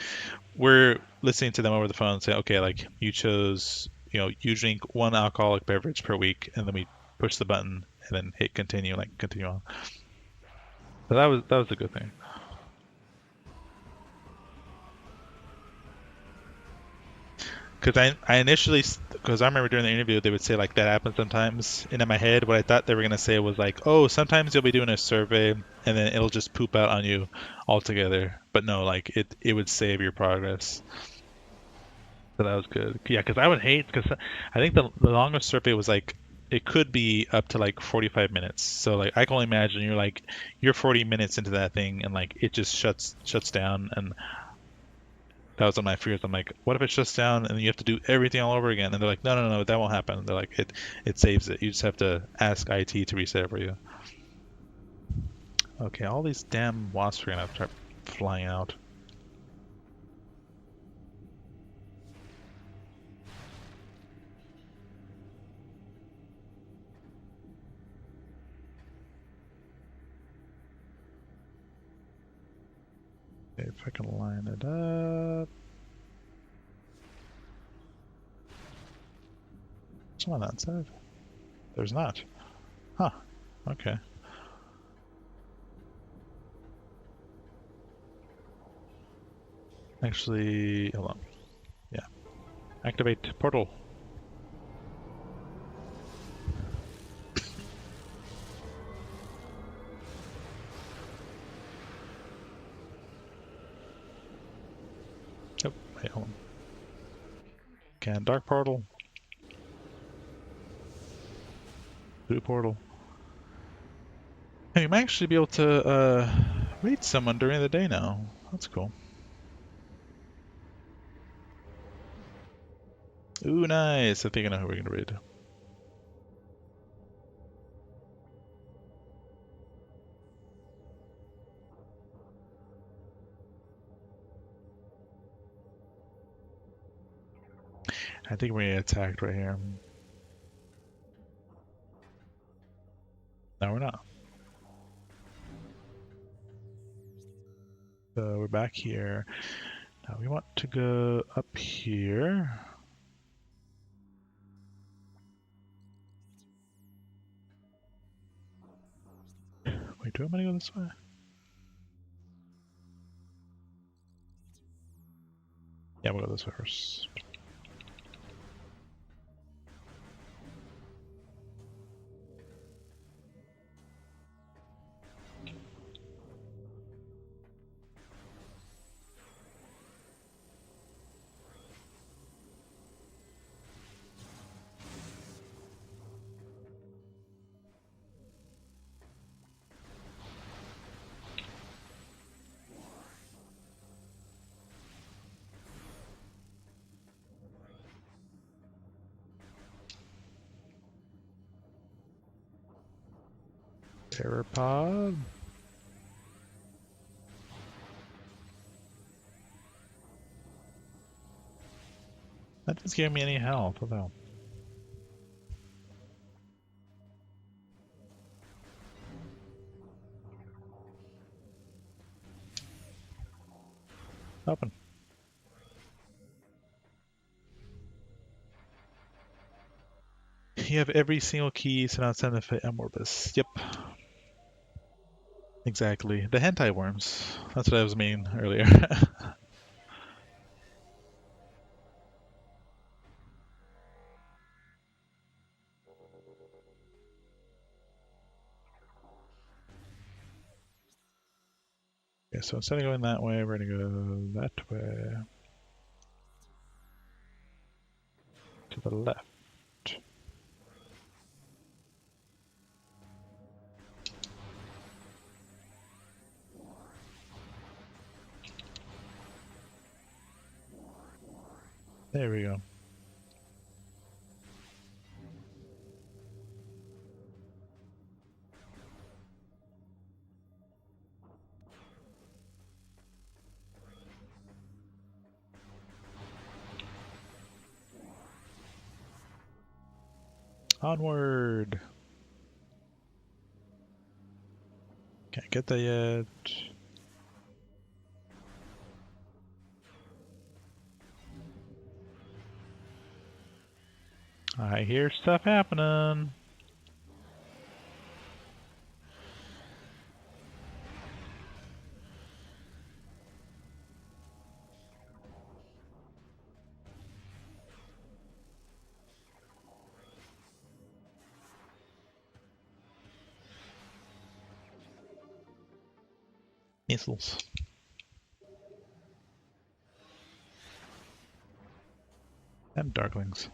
we're listening to them over the phone and say, okay, like you chose, you drink one alcoholic beverage per week, and then we push the button and then hit continue, like continue on. So that was a good thing. Because I initially, because I remember during the interview, they would say like that happens sometimes. And in my head, what I thought they were gonna say was like, oh, sometimes you'll be doing a survey and then it'll just poop out on you altogether. But no, like it would save your progress. So that was good. Yeah, because I would hate because I think the longest survey was like it could be up to like 45 minutes. So like I can only imagine you're 40 minutes into that thing and like it just shuts down and that was one of my fears. I'm like, what if it shuts down and you have to do everything all over again? And they're like, no, no, no, that won't happen. They're like, it saves it. You just have to ask IT to reset it for you. Okay, all these damn wasps are gonna start flying out. Okay, if I can line it up. There's one on that side. There's not. Huh. Okay. Actually, hold on. Yeah. Activate portal. Oh, wait, hold on. Can dark portal. Blue portal. Hey, you might actually be able to read someone during the day now. That's cool. Ooh, nice. I think I know who we're gonna read. I think we attacked right here. No, we're not. So we're back here. Now we want to go up here. Wait, do I want to go this way? Yeah, we'll go this way first. Terrapod. That doesn't give me any health. What the hell? Open. You have every single key, so now send the Amorbus. Yep. Exactly. The hentai worms. That's what I was meaning earlier. Okay, so instead of going that way, we're gonna go that way. To the left. There we go. Onward! Can't get that yet. I hear stuff happening. Missiles. And darklings.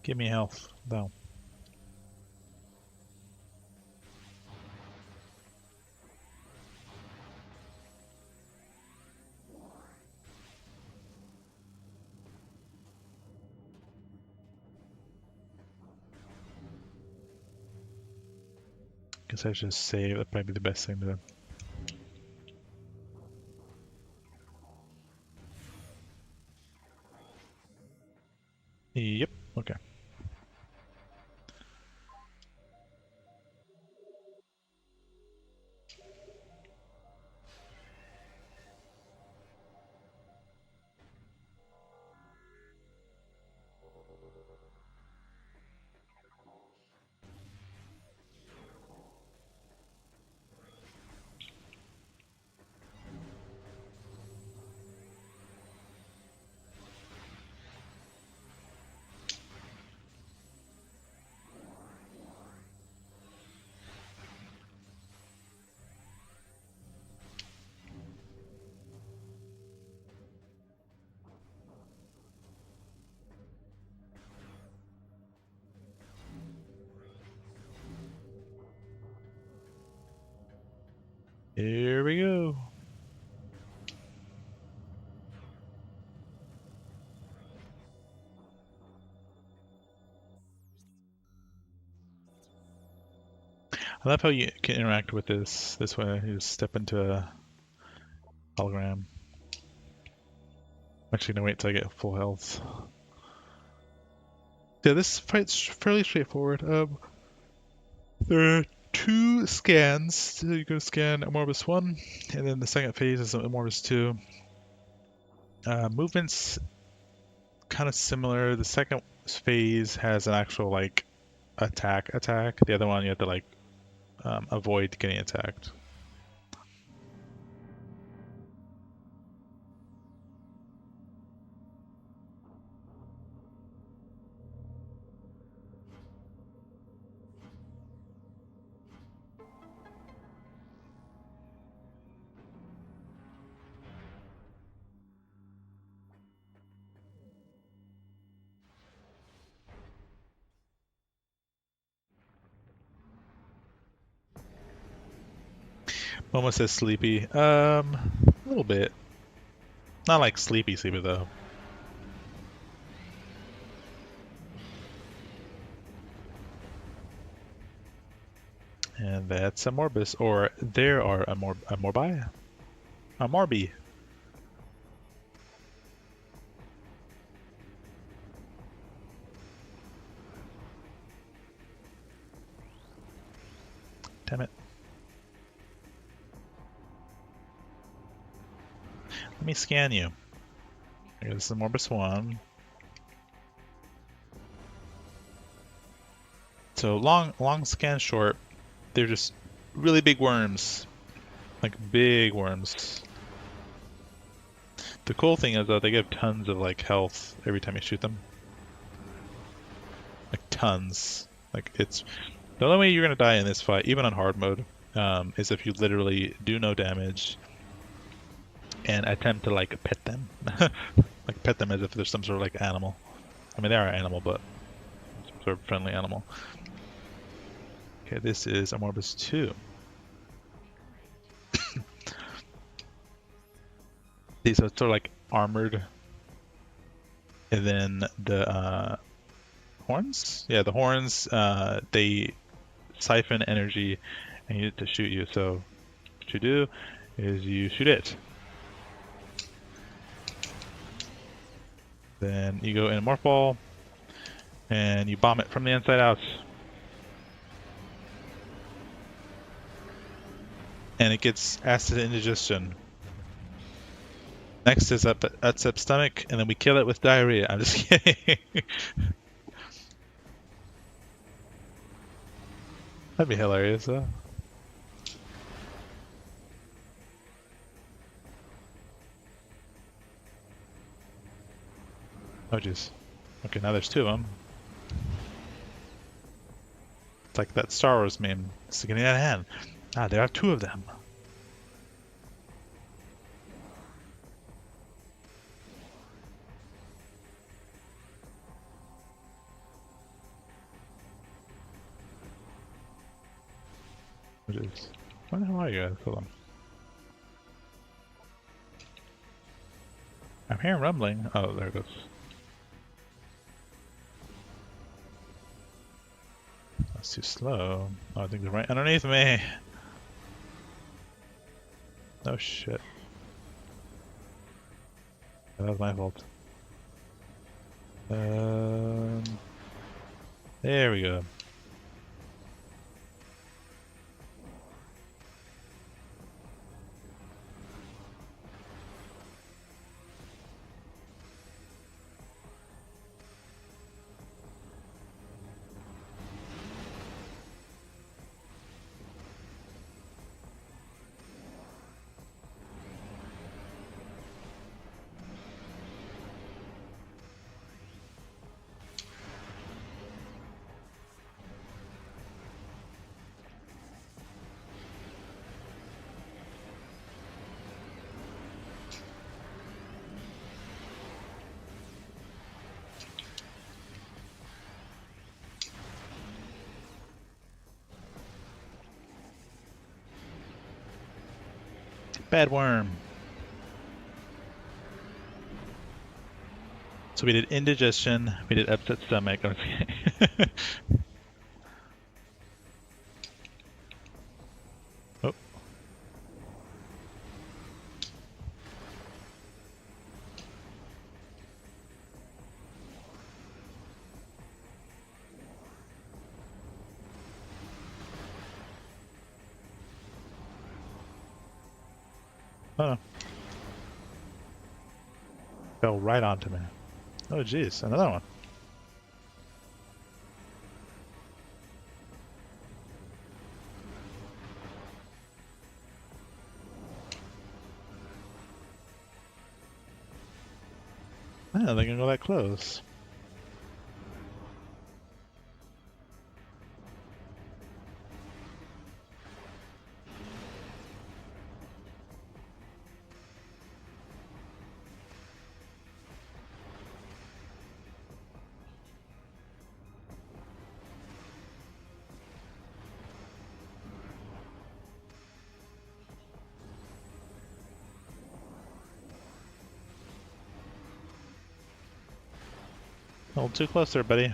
Give me health, though. Guess I should save. That'd probably be the best thing to do. Yep, okay. Here we go. I love how you can interact with this way. You just step into a hologram. I'm actually gonna wait till I get full health. Yeah, this fight's fairly straightforward. There are 2 scans. So you go scan Amorbus 1, and then the second phase is Amorbus 2. Movement's kind of similar. The second phase has an actual like attack. The other one you have to like avoid getting attacked. Momo says sleepy. A little bit. Not like sleepy though. And that's Amorbus, or there are Amorbi. Amorbi. Damn it. Let me scan you. Here's the Amorbus 1. So long scan short, they're just really big worms. Like big worms. The cool thing is that they give tons of like health every time you shoot them. Like tons. Like it's the only way you're gonna die in this fight, even on hard mode, is if you literally do no damage and attempt to like pet them. Like pet them as if they're some sort of like animal. I mean they are an animal, but some sort of friendly animal. Okay, this is Amorbus 2. These are sort of like armored. And then the horns? Yeah, the horns, they siphon energy and use it to shoot you. So what you do is you shoot it. Then you go in a morph ball and you bomb it from the inside out. And it gets acid indigestion. Next is up stomach, and then we kill it with diarrhea. I'm just kidding. That'd be hilarious, though. Oh, jeez. Okay, now there's 2 of them. It's like that Star Wars meme. It's getting out of hand. Ah, there are 2 of them. What is? Where the hell are you guys? Hold on. I'm hearing rumbling. Oh, there it goes. That's too slow. Oh, I think they're right underneath me. Oh shit. That was my fault. There we go. Bad worm. So we did indigestion, we did upset stomach. Okay. Oh. Oh. Fell right onto me. Oh jeez, another one. I don't think I can go that close. A little too close there, buddy.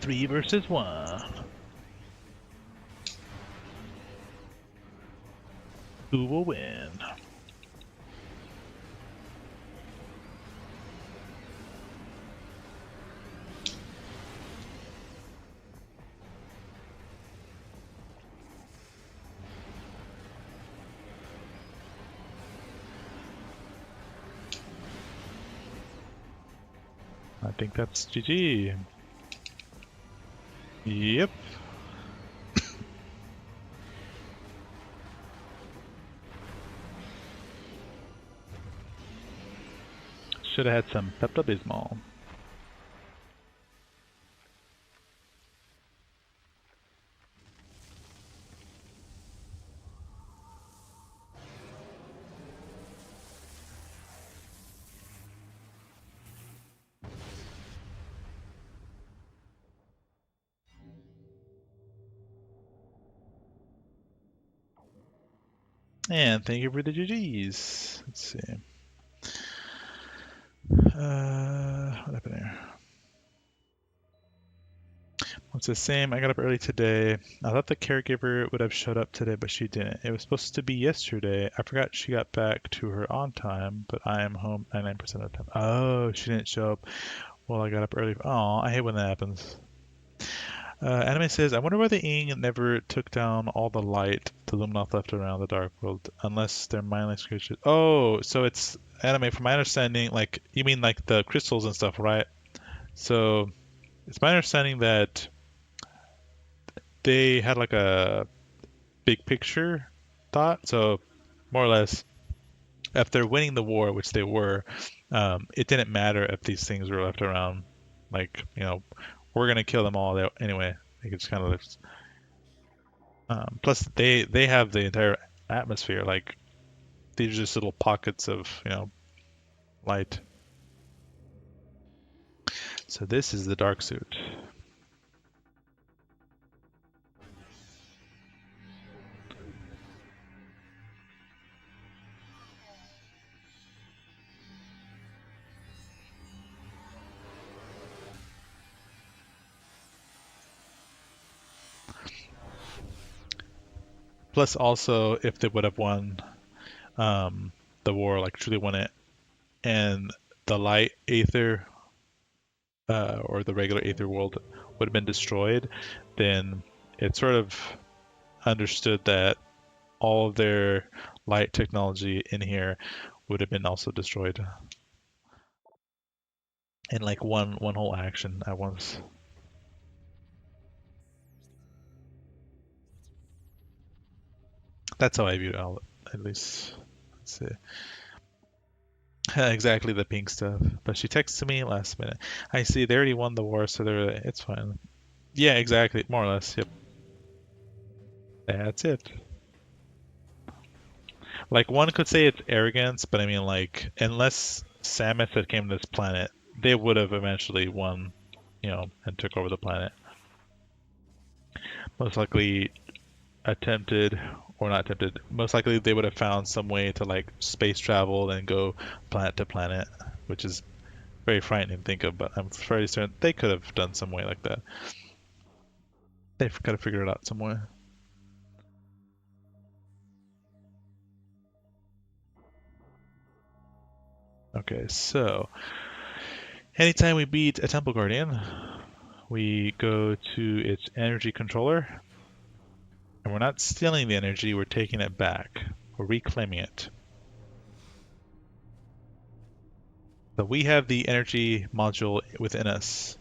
Three versus one. Who will win? I think that's GG. Yep. Should have had some Pepto-Bismol. And thank you for the GGs. Let's see. What happened here? It's the same. I got up early today. I thought the caregiver would have showed up today, but she didn't. It was supposed to be yesterday. I forgot she got back to her on time, but I am home 99% of the time. Oh, she didn't show up. Well, I got up early. Oh, I hate when that happens. Anime says, I wonder why the Ing never took down all the light the Luminoth left around the Dark World, unless they're mindless creatures. Oh, so it's anime, from my understanding, like, you mean like the crystals and stuff, right? So, it's my understanding that they had like a big picture thought. So, more or less, if they're winning the war, which they were, it didn't matter if these things were left around. Like, we're gonna kill them all anyway. Like, it's kind of plus they have the entire atmosphere. Like, these are just little pockets of light. So this is the dark suit. Plus, also, if they would have won the war, like truly won it, and the light Aether or the regular Aether world would have been destroyed, then it's sort of understood that all of their light technology in here would have been also destroyed in like one whole action at once. That's how I view it, at least. Let's see. Exactly the pink stuff. But she texted me last minute. I see they already won the war, so it's fine. Yeah, exactly. More or less. Yep. That's it. Like one could say it's arrogance, but I mean like unless Samus had came to this planet, they would have eventually won, and took over the planet. Most likely attempted or not attempted. Most likely they would have found some way to like space travel and go planet to planet, which is very frightening to think of, but I'm fairly certain they could have done some way like that. They could have figured it out some way. Okay, so anytime we beat a Temple Guardian, we go to its energy controller, and we're not stealing the energy, we're taking it back. We're reclaiming it. So we have the energy module within us,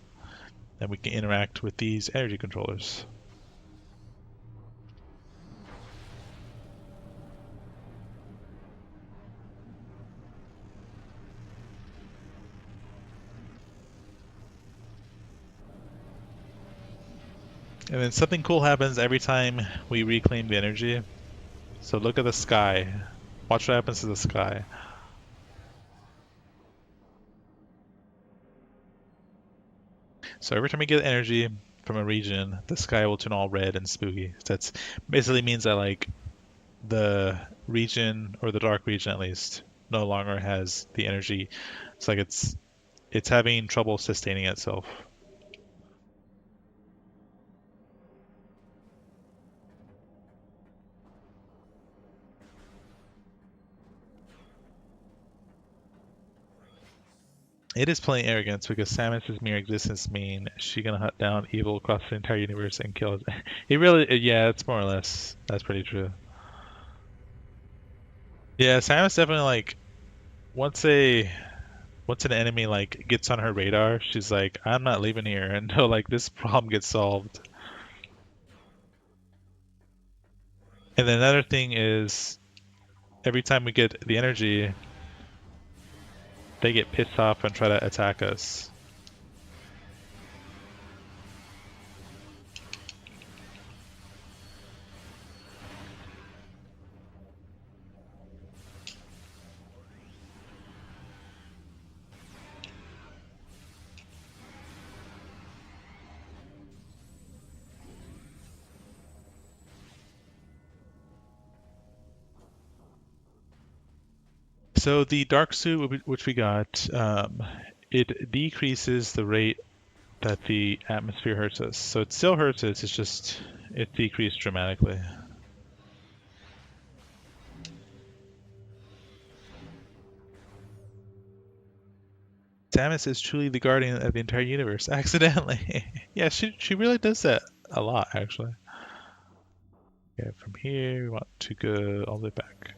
and we can interact with these energy controllers. And then something cool happens every time we reclaim the energy. So look at the sky. Watch what happens to the sky. So every time we get energy from a region, the sky will turn all red and spooky. So that's basically means that like the region, or the dark region at least, no longer has the energy. It's like it's having trouble sustaining itself. It is playing arrogance because Samus's mere existence mean she gonna hunt down evil across the entire universe and kill it. It really, yeah, it's more or less. That's pretty true. Yeah, Samus definitely like once an enemy like gets on her radar, she's like, I'm not leaving here until like this problem gets solved. And then another thing is every time we get the energy, they get pissed off and try to attack us. So the dark suit which we got, it decreases the rate that the atmosphere hurts us. So it still hurts us, it's just it decreased dramatically. Samus is truly the guardian of the entire universe, accidentally. Yeah, she really does that a lot, actually. Okay, from here we want to go all the way back.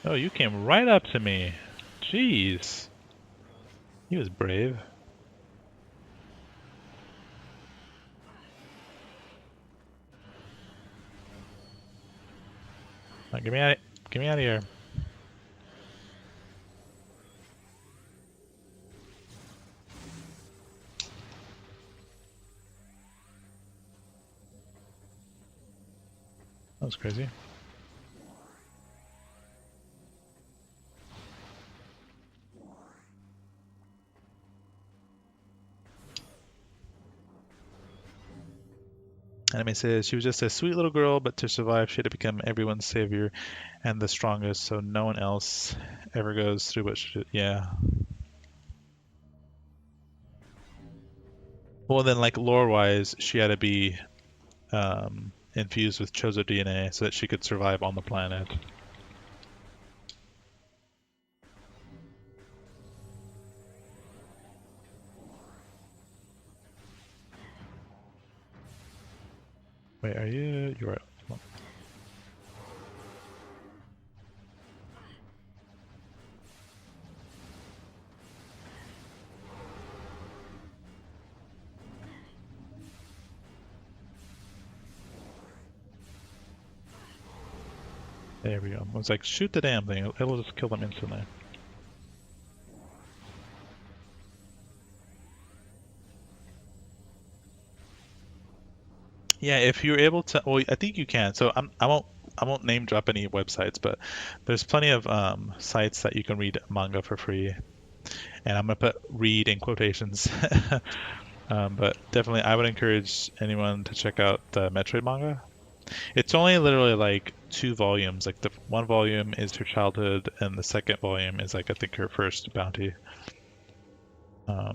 Oh, you came right up to me. Jeez. He was brave. Now, get me out of here. That was crazy. Anime says she was just a sweet little girl, but to survive, she had to become everyone's savior and the strongest, so no one else ever goes through what she did. Yeah. Well, then, like lore-wise, she had to be infused with Chozo DNA so that she could survive on the planet. Wait, are you? You're right. There we go. I was like, shoot the damn thing. It'll just kill them instantly. Yeah, if you're able to, well, I think you can. So I won't name drop any websites, but there's plenty of sites that you can read manga for free. And I'm gonna put "read" in quotations. But definitely, I would encourage anyone to check out the Metroid manga. It's only literally like 2 volumes. Like the one volume is her childhood, and the second volume is like I think her first bounty. But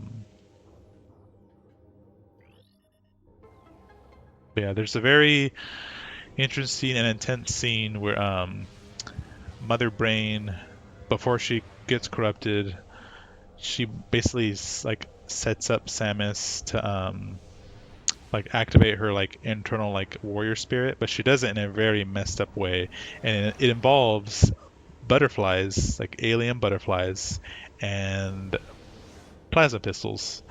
yeah, there's a very interesting and intense scene where Mother Brain, before she gets corrupted, she basically like sets up Samus to like activate her like internal like warrior spirit, but she does it in a very messed up way, and it involves butterflies, like alien butterflies, and plasma pistols.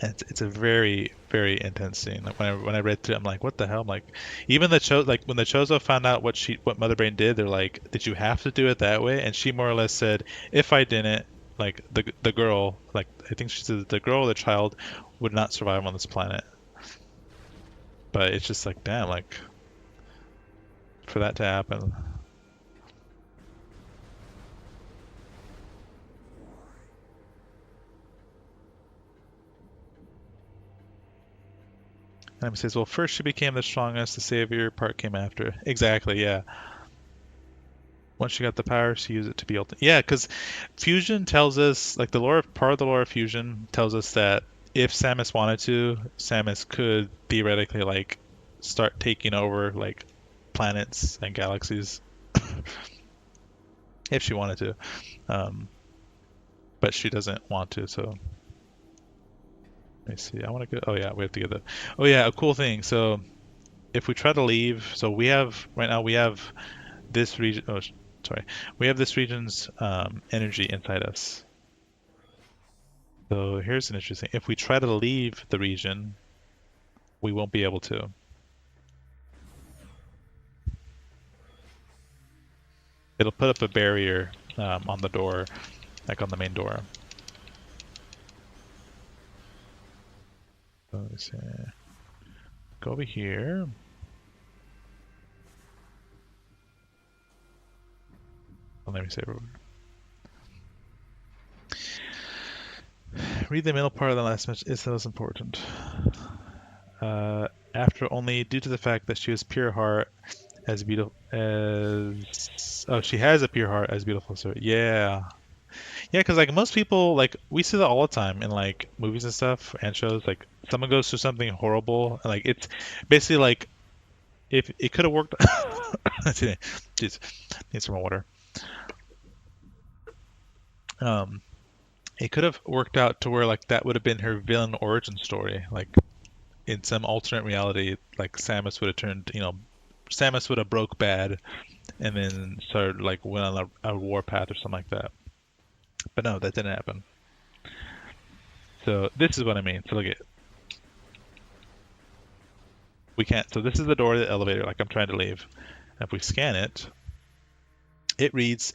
And it's a very very intense scene. Like when I read through it, I'm like, what the hell? I'm like, even like when the Chozo found out what Mother Brain did, they're like, did you have to do it that way? And she more or less said, if I didn't, like the girl, like I think she said the girl or the child would not survive on this planet. But it's just like, damn, like for that to happen. And he says, well, first she became the strongest, the savior part came after. Exactly, yeah. Once she got the power, she used it to be ultimate. Yeah, because fusion tells us, like the lore, part of the lore of fusion tells us that if Samus wanted to, Samus could theoretically like start taking over like planets and galaxies if she wanted to. Um, but she doesn't want to, so let me see. I want to go. Oh yeah, we have to get the. Oh yeah, a cool thing. So if we try to leave, so we have right now we have this region. Oh, sorry, we have this region's energy inside us. So here's an interesting. If we try to leave the region, we won't be able to. It'll put up a barrier on the door, like on the main door. So let's see. Go over here. Oh, let me say. Read the middle part of the last message. It's the most important. After only due to the fact that she was pure heart as beautiful as she has a pure heart as beautiful sir. Yeah, because like most people, like we see that all the time in like movies and stuff and shows. Like someone goes through something horrible, and like it's basically like if it could have worked. Jeez, need some more water. Um, it could have worked out to where like that would have been her villain origin story. Like in some alternate reality, like Samus would have turned, Samus would have broke bad and then started like went on a war path or something like that. But no, that didn't happen. So this is what I mean. So look at, we can't. So this is the door of the elevator. Like I'm trying to leave. And if we scan it, it reads,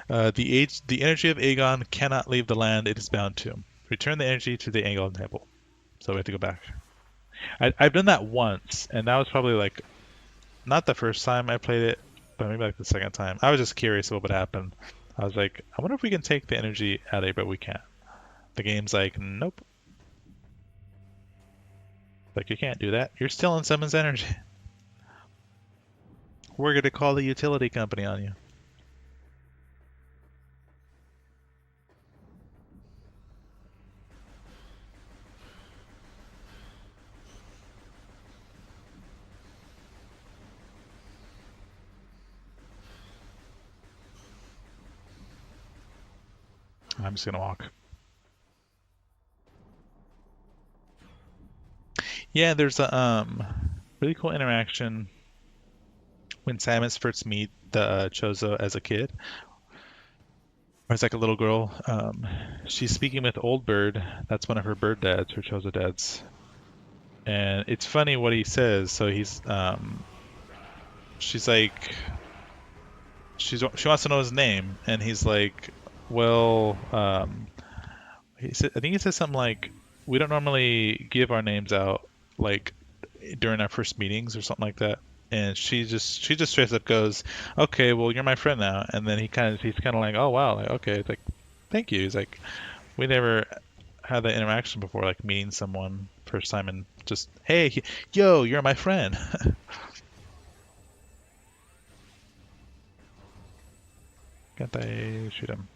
the energy of Agon cannot leave the land it is bound to. Return the energy to the Agon temple. So we have to go back. I've done that once, and that was probably like not the first time I played it, but maybe like the second time. I was just curious what would happen. I was like, I wonder if we can take the energy out of it, but we can't. The game's like, nope. Like, you can't do that. You're stealing someone's energy. We're going to call the utility company on you. I'm just gonna walk. Yeah, there's a really cool interaction when Samus first meet the Chozo as a kid. Or it's like a little girl. She's speaking with Old Bird. That's one of her bird dads, her Chozo dads. And it's funny what he says. So she's like, she wants to know his name, and he's like, well, I think he says something like, we don't normally give our names out like during our first meetings or something like that. And she just straight up goes, okay, well you're my friend now. And then he's kind of like, oh wow, like okay, it's like thank you. He's like, we never had that interaction before, like meeting someone first time and just hey, yo, you're my friend. Can't I shoot him?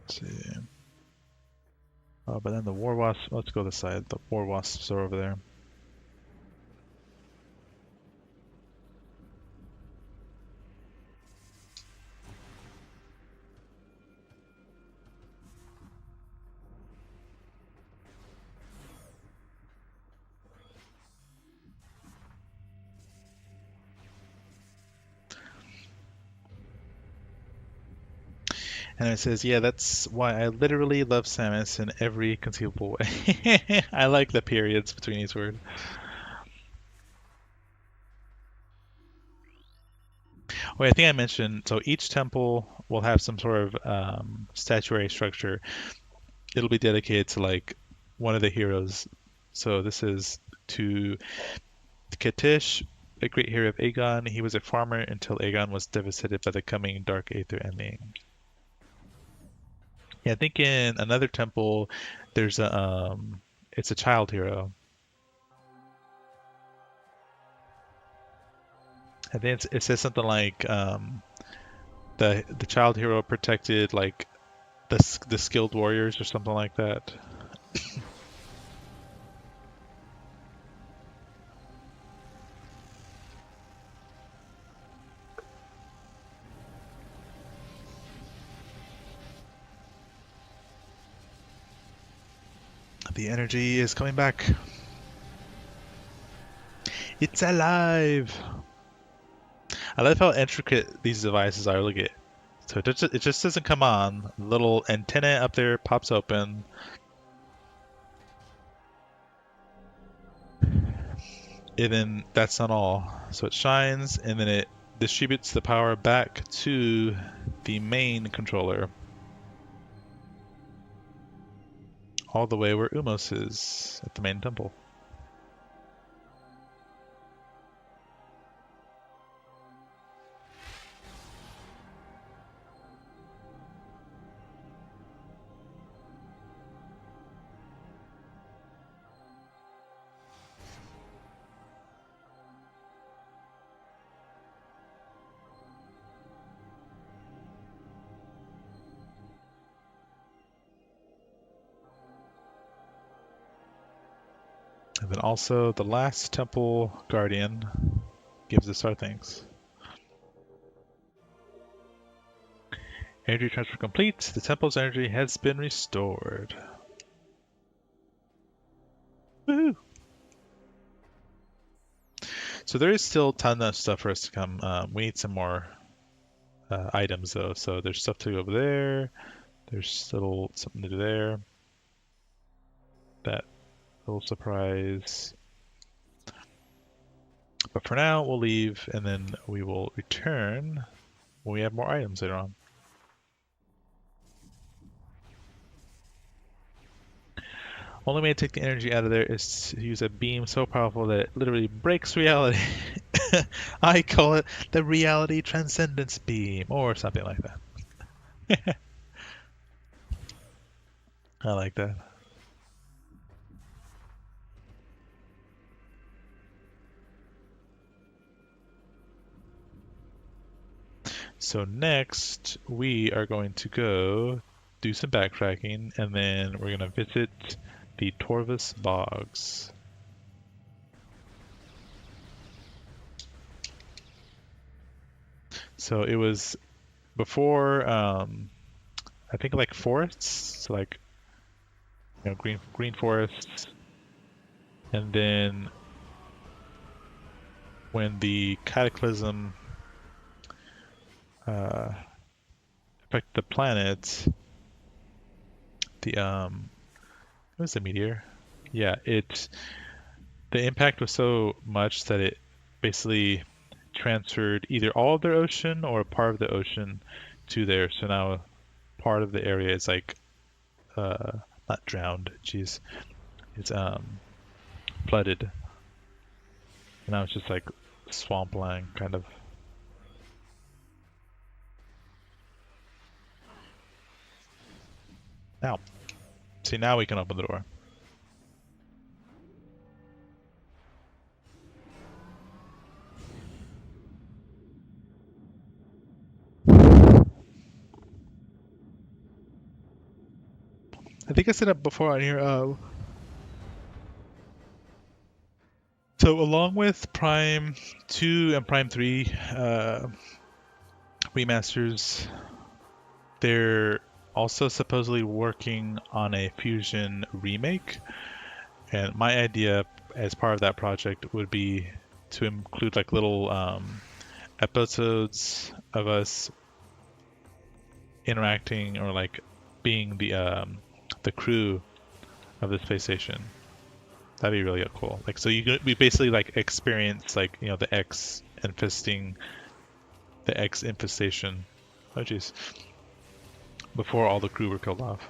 Let's see. Oh, but then the war wasp. Let's go this side. The war wasps are over there. And it says, yeah, that's why I literally love Samus in every conceivable way. I like the periods between each word. Oh, I think I mentioned, so each temple will have some sort of statuary structure. It'll be dedicated to like one of the heroes. So this is to Katish, a great hero of Agon. He was a farmer until Agon was devastated by the coming Dark Aether ending. Yeah, I think in another temple, there's it's a child hero. I think it says something like the child hero protected like the skilled warriors or something like that. The energy is coming back. It's alive. I love how intricate these devices are. Look at it. So it just doesn't come on. Little antenna up there pops open. And then that's not all. So it shines and then it distributes the power back to the main controller. All the way where Umos is at the main temple. And then also the last temple guardian gives us our things. Energy transfer complete. The temple's energy has been restored. Woohoo! So there is still a ton of stuff for us to come. We need some more items though. So there's stuff to go over there. There's still something to do there. That little surprise. But for now, we'll leave and then we will return when we have more items later on. Only way to take the energy out of there is to use a beam so powerful that it literally breaks reality. I call it the reality transcendence beam, or something like that. I like that. So next, we are going to go do some backtracking, and then we're going to visit the Torvus Bogs. So it was before, I think like forests, so like green forests, and then when the cataclysm affected the planet, the what was the meteor? Yeah, the impact was so much that it basically transferred either all of their ocean or a part of the ocean to there. So now part of the area is like not drowned, geez, it's flooded. And now it's just like swampland kind of. Now, see, now we can open the door. I think I said it before on here. So along with Prime 2 and Prime 3 remasters, they're also supposedly working on a Fusion remake. And my idea as part of that project would be to include like little episodes of us interacting or like being the crew of the space station. That'd be really cool. Like, so we basically like experience like the X infestation. Oh jeez. Before all the crew were killed off.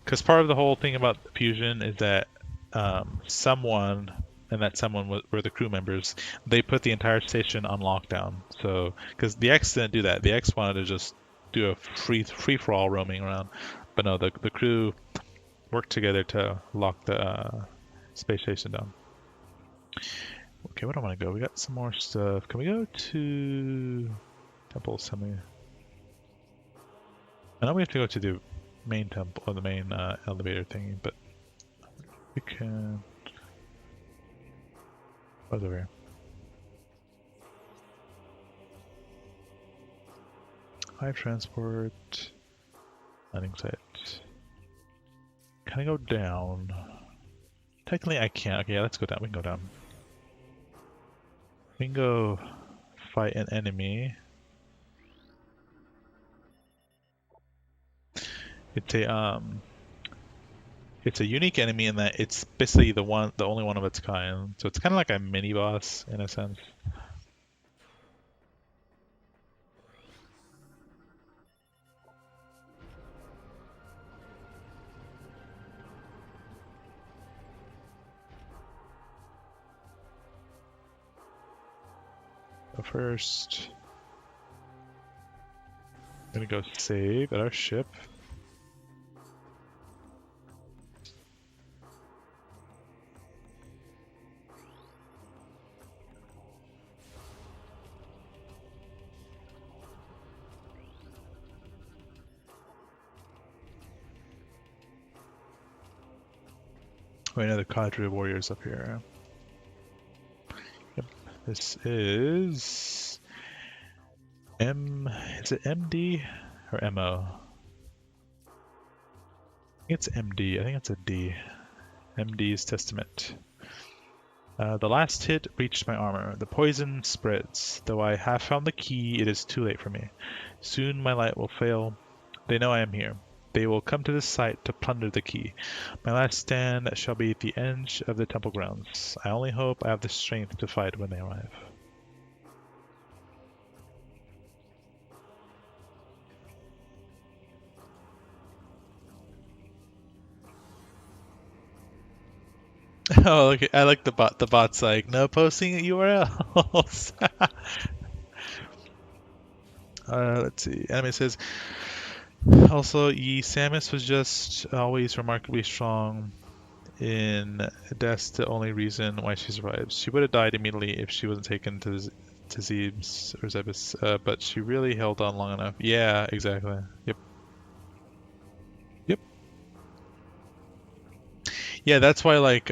Because part of the whole thing about Fusion is that someone, and that someone were the crew members, they put the entire station on lockdown. So, because the X didn't do that. The X wanted to just do a free-for-all roaming around. But no, the crew worked together to lock the space station down. Okay, where do I want to go? We got some more stuff. Can we go to Temple Semi? I know we have to go to the main temple, or the main elevator thingy, but we can... What's over here? High transport, landing site. Can I go down? Technically I can't. Okay, yeah, let's go down. We can go down. We can go fight an enemy. It's a unique enemy in that it's basically the only one of its kind. So it's kind of like a mini boss in a sense. So first, I'm gonna go save at our ship. Wait, another cadre of warriors up here. Yep, this is is it MD or MO? It's MD, I think it's a D. MD's Testament. The last hit reached my armor. The poison spreads. Though I have found the key, it is too late for me. Soon my light will fail. They know I am here. They will come to this site to plunder the key. My last stand shall be at the edge of the temple grounds. I only hope I have the strength to fight when they arrive. Oh, okay. I like the bot. The bot's like, no posting URLs. Let's see. Enemy says, also, Ye Samus was just always remarkably strong in death's the only reason why she survives. She would have died immediately if she wasn't taken to Zebes or Zebes, but she really held on long enough. Yeah, exactly. Yep. Yep. Yeah, that's why, like,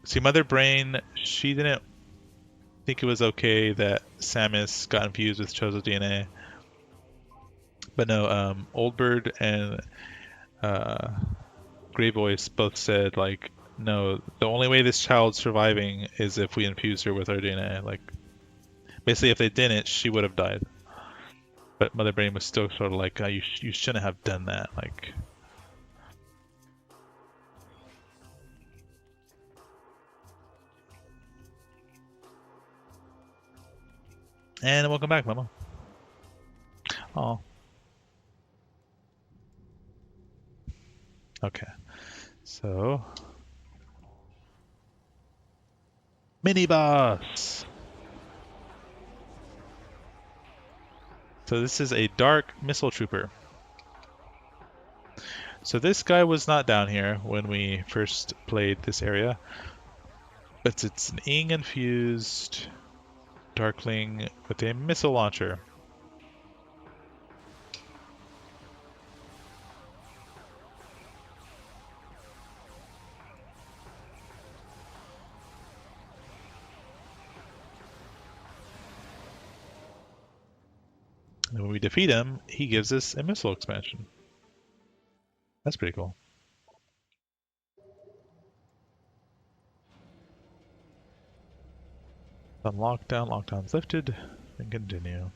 see, Mother Brain, she didn't think it was okay that Samus got infused with Chozo DNA. But no, Old Bird and Grey Voice both said, like, no, the only way this child's surviving is if we infuse her with our DNA. Like, basically, if they didn't, she would have died. But Mother Brain was still sort of like, you shouldn't have done that. Like, and welcome back, Mama. Oh, okay. So, mini boss. So this is a dark missile trooper. So this guy was not down here when we first played this area, but it's an Ing infused Darkling with a missile launcher. And when we defeat him, he gives us a missile expansion. That's pretty cool. On lockdown, lockdown's lifted, and continue.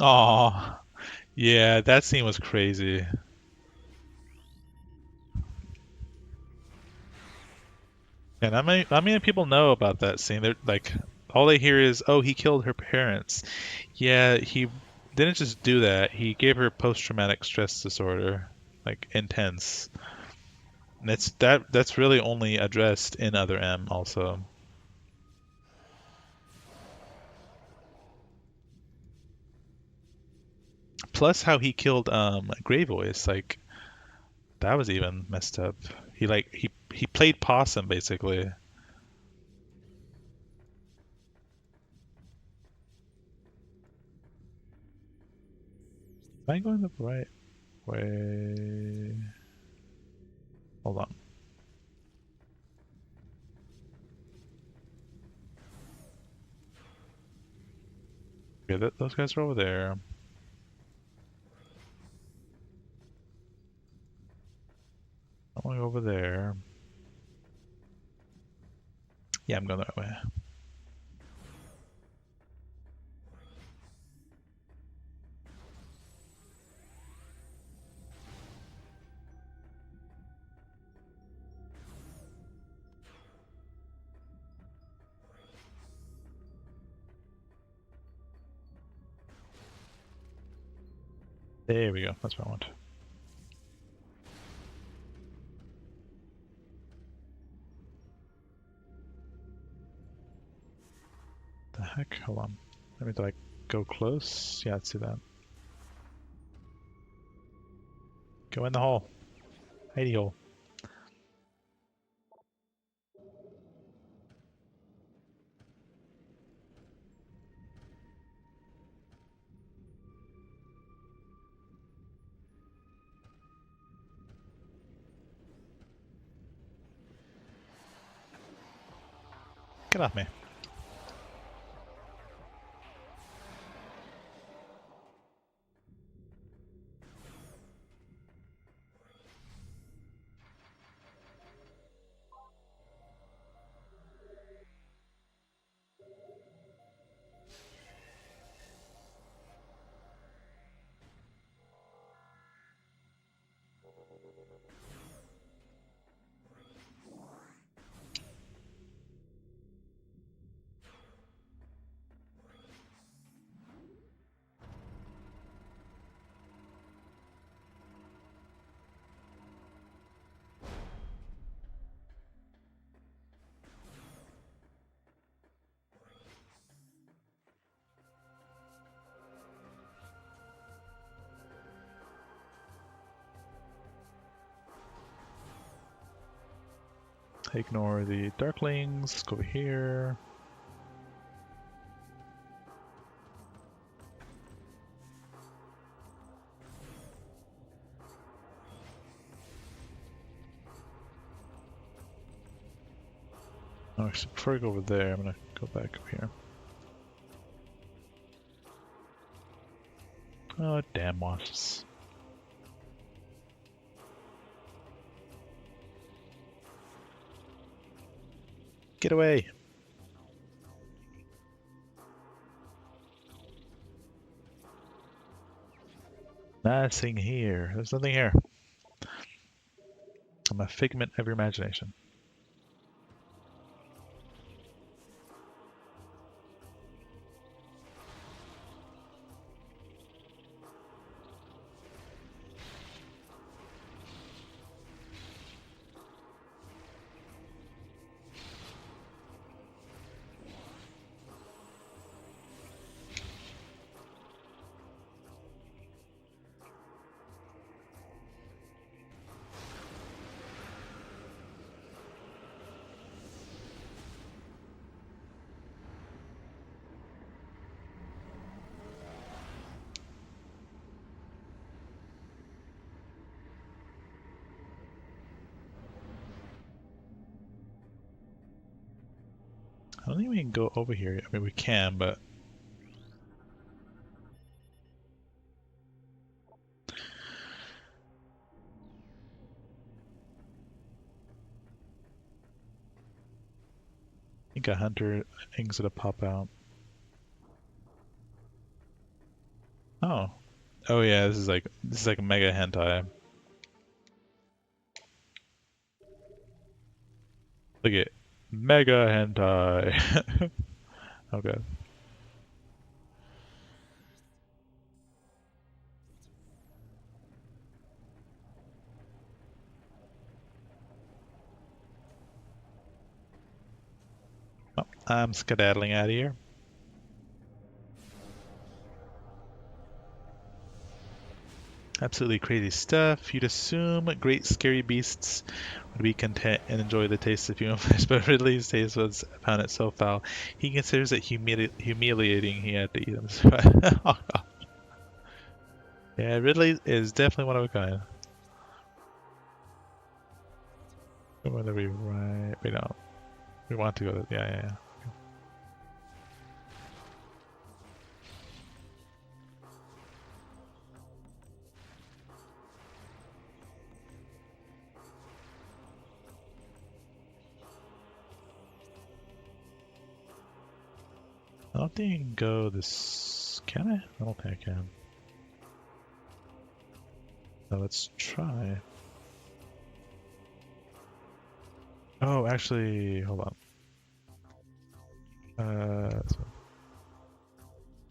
Aw, yeah, that scene was crazy. And not many people know about that scene. They're like, all they hear is, "Oh, he killed her parents." Yeah, he didn't just do that. He gave her post-traumatic stress disorder, like intense. And that's really only addressed in Other M also. Plus how he killed Grey Voice, like that was even messed up. He played possum basically. Am I going the right way? Hold on. Okay, those guys are over there. I'm going over there. Yeah, I'm going that way. There we go. That's what I want. The heck? Hold on. Let me like go close. Yeah, let's see that. Go in the hole. Hidey hole. Get off me. Ignore the darklings. Let's go over here. Oh, actually, before I go over there, I'm gonna go back up here. Oh, damn wasps. Get away! Nothing here. There's nothing here. I'm a figment of your imagination. I don't think we can go over here. I mean, we can, but... I think a hunter things gonna pop out. Oh. Oh yeah, this is like mega hentai. Look at mega hentai. Okay. Oh, I'm skedaddling out of here. Absolutely crazy stuff. You'd assume great scary beasts would be content and enjoy the taste of human flesh, but Ridley's taste buds found it so foul, he considers it humiliating he had to eat them. Oh, God. Yeah, Ridley is definitely one of a kind. Whether we right, we don't. We want to go. Yeah. I don't think I can go this. Can I? I don't think I can. So let's try. Oh, actually, hold on.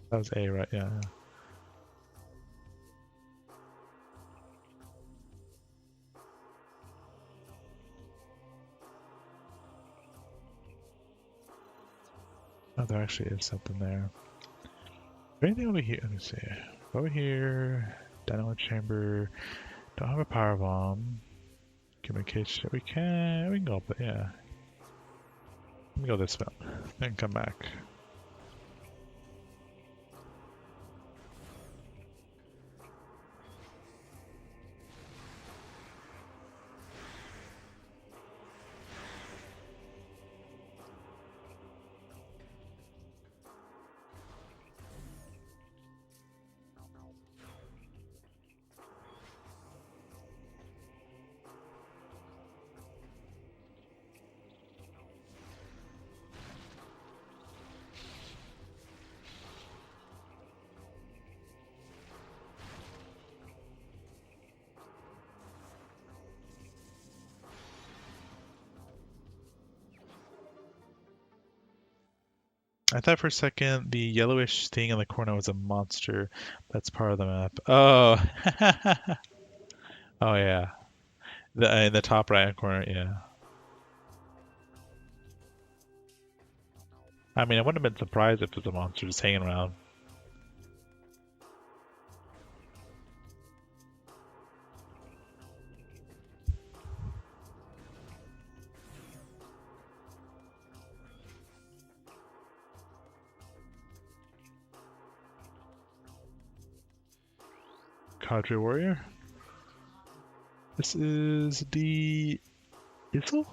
That was A, right? Yeah. Oh, there actually is something there. Is there anything over here? Let me see. Over here, dynamo chamber. Don't have a power bomb. Communication. We can go up, but yeah. Let me go this way and come back. I thought for a second the yellowish thing in the corner was a monster. That's part of the map. Oh, oh yeah. In the top right corner, yeah. I mean, I wouldn't have been surprised if it was a monster just hanging around. Cadre Warrior. This is the Issel?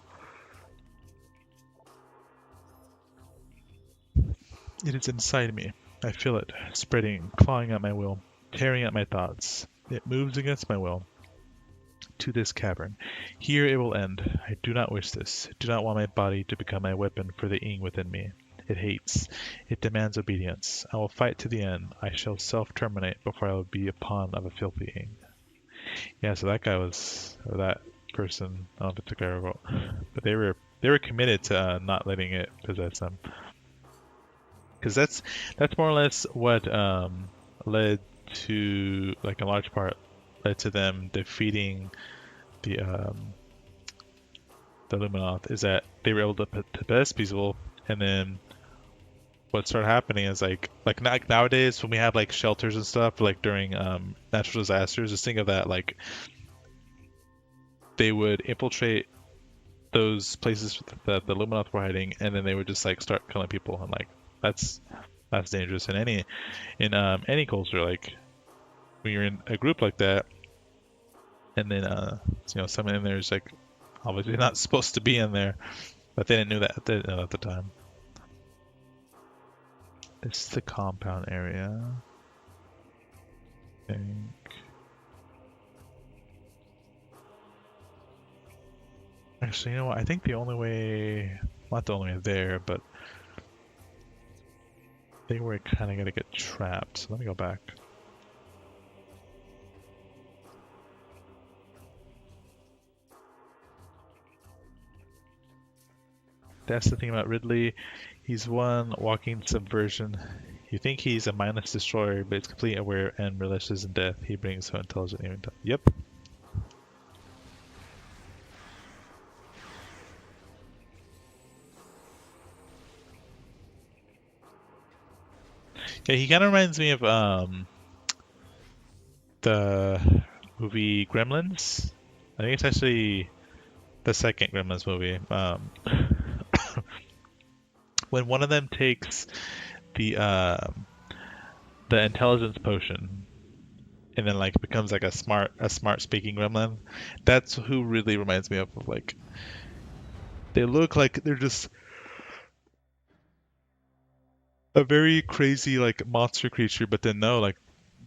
It is inside me. I feel it, spreading, clawing at my will, tearing at my thoughts. It moves against my will. To this cavern. Here it will end. I do not wish this. I do not want my body to become my weapon for the ing within me. It hates. It demands obedience. I will fight to the end. I shall self-terminate before I will be a pawn of a filthy ing. Yeah, so that guy was, or that person, I don't know if it's a guy or what, but they were committed to not letting it possess them. Because that's more or less what led to, like, a large part led to them defeating the Luminoth, is that they were able to possess people, and then what started happening is like nowadays when we have like shelters and stuff, like during natural disasters, just think of that, like they would infiltrate those places that the Luminoth were hiding, and then they would just like start killing people, and like that's dangerous in any culture. Like when you're in a group like that, and then someone in there is like obviously not supposed to be in there, but they didn't know that at the time. This is the compound area, I think. Actually, you know what? I think the only way, not the only way there, but they were kind of gonna get trapped. So let me go back. That's the thing about Ridley. He's one walking subversion. You think he's a mindless destroyer, but he's completely aware and relishes in death. He brings so intelligent even to... Yep. Yeah, he kind of reminds me of the movie Gremlins. I think it's actually the second Gremlins movie. When one of them takes the intelligence potion and then like becomes like a smart speaking gremlin, that's who really reminds me of like, they look like they're just a very crazy like monster creature, but then no, like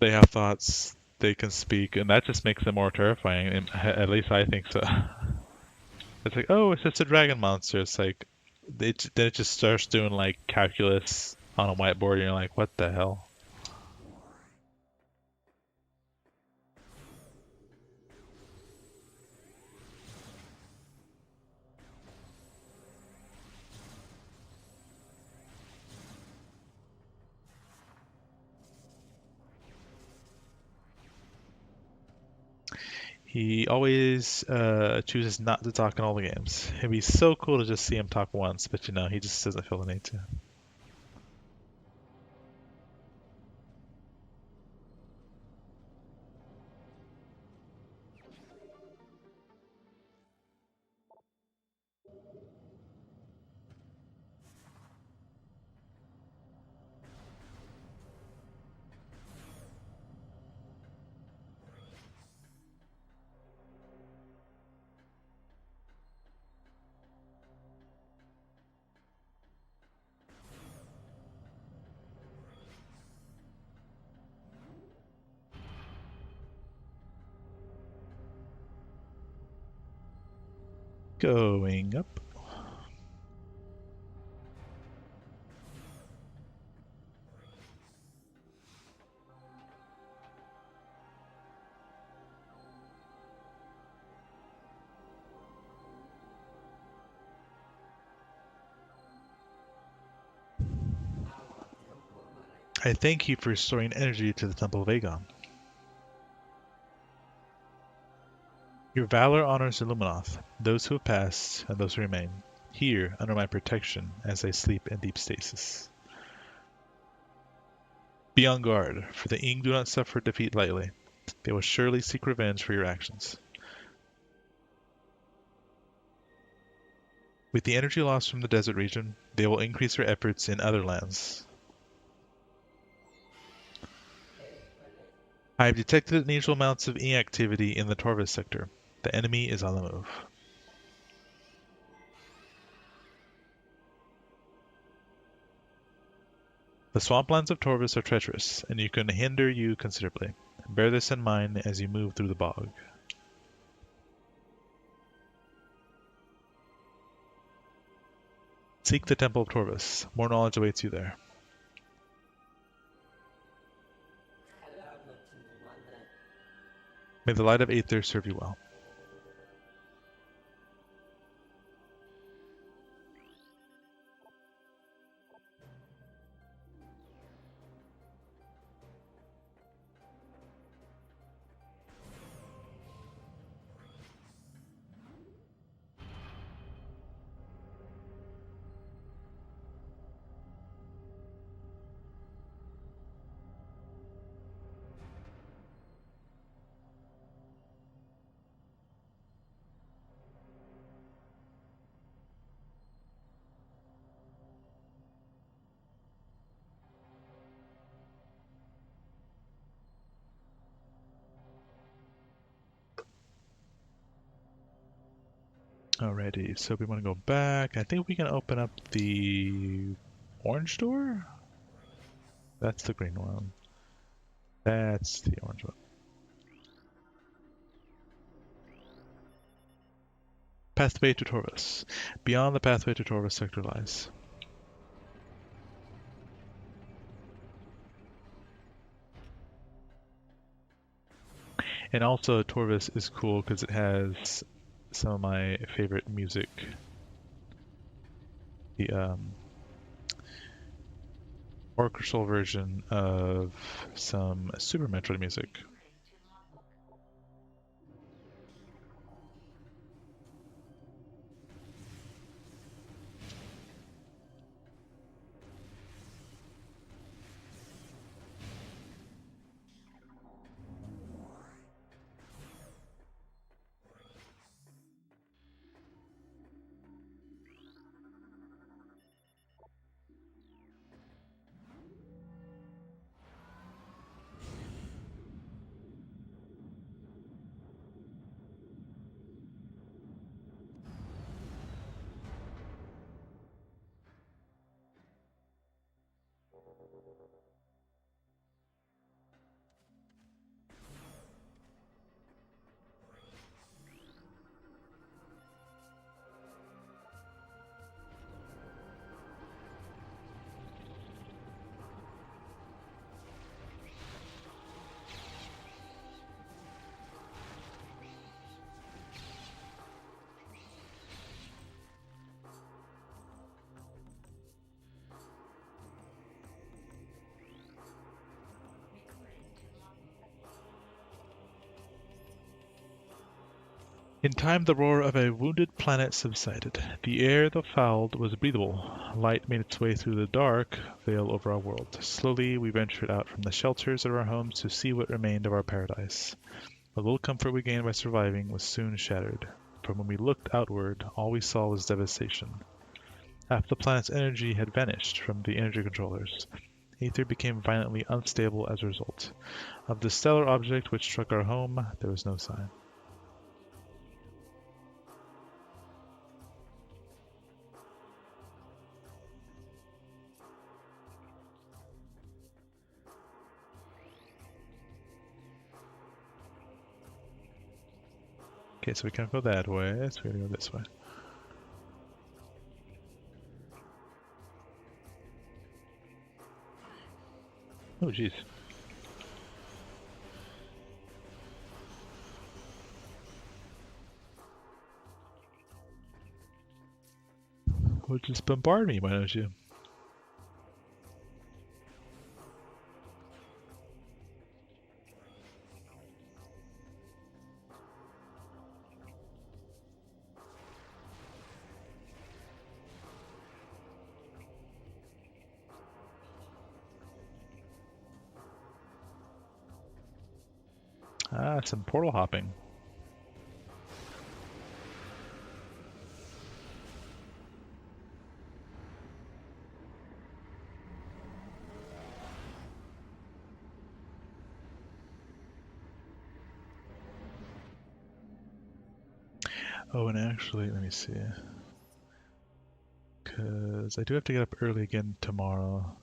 they have thoughts, they can speak, and that just makes them more terrifying, and at least I think so. It's like, oh, it's just a dragon monster. It's like then it just starts doing like calculus on a whiteboard, and you're like, what the hell? He always chooses not to talk in all the games. It'd be so cool to just see him talk once, but he just doesn't feel the need to. Going up. I thank you for restoring energy to the Temple of Agon. Your valor honors Illuminoth, those who have passed and those who remain, here under my protection as they sleep in deep stasis. Be on guard, for the Ing do not suffer defeat lightly. They will surely seek revenge for your actions. With the energy lost from the desert region, they will increase their efforts in other lands. I have detected unusual amounts of E activity in the Torvis sector. The enemy is on the move. The swamplands of Torvis are treacherous, and you can hinder you considerably. Bear this in mind as you move through the bog. Seek the Temple of Torvis. More knowledge awaits you there. May the light of Aether serve you well. Alrighty, so we want to go back. I think we can open up the orange door? That's the green one. That's the orange one. Pathway to Torvis. Beyond the pathway to Torvis sector lies. And also Torvis is cool because it has some of my favorite music. The orchestral version of some Super Metroid music. In time, the roar of a wounded planet subsided. The air, though fouled, was breathable. Light made its way through the dark veil over our world. Slowly, we ventured out from the shelters of our homes to see what remained of our paradise. The little comfort we gained by surviving was soon shattered. From when we looked outward, all we saw was devastation. Half the planet's energy had vanished from the energy controllers. Aether became violently unstable as a result. Of the stellar object which struck our home, there was no sign. Okay, so we can't go that way, so we're gonna go this way. Oh, jeez. Well, just bombard me, why don't you? Ah, some portal hopping. Oh, and actually, let me see. Because I do have to get up early again tomorrow.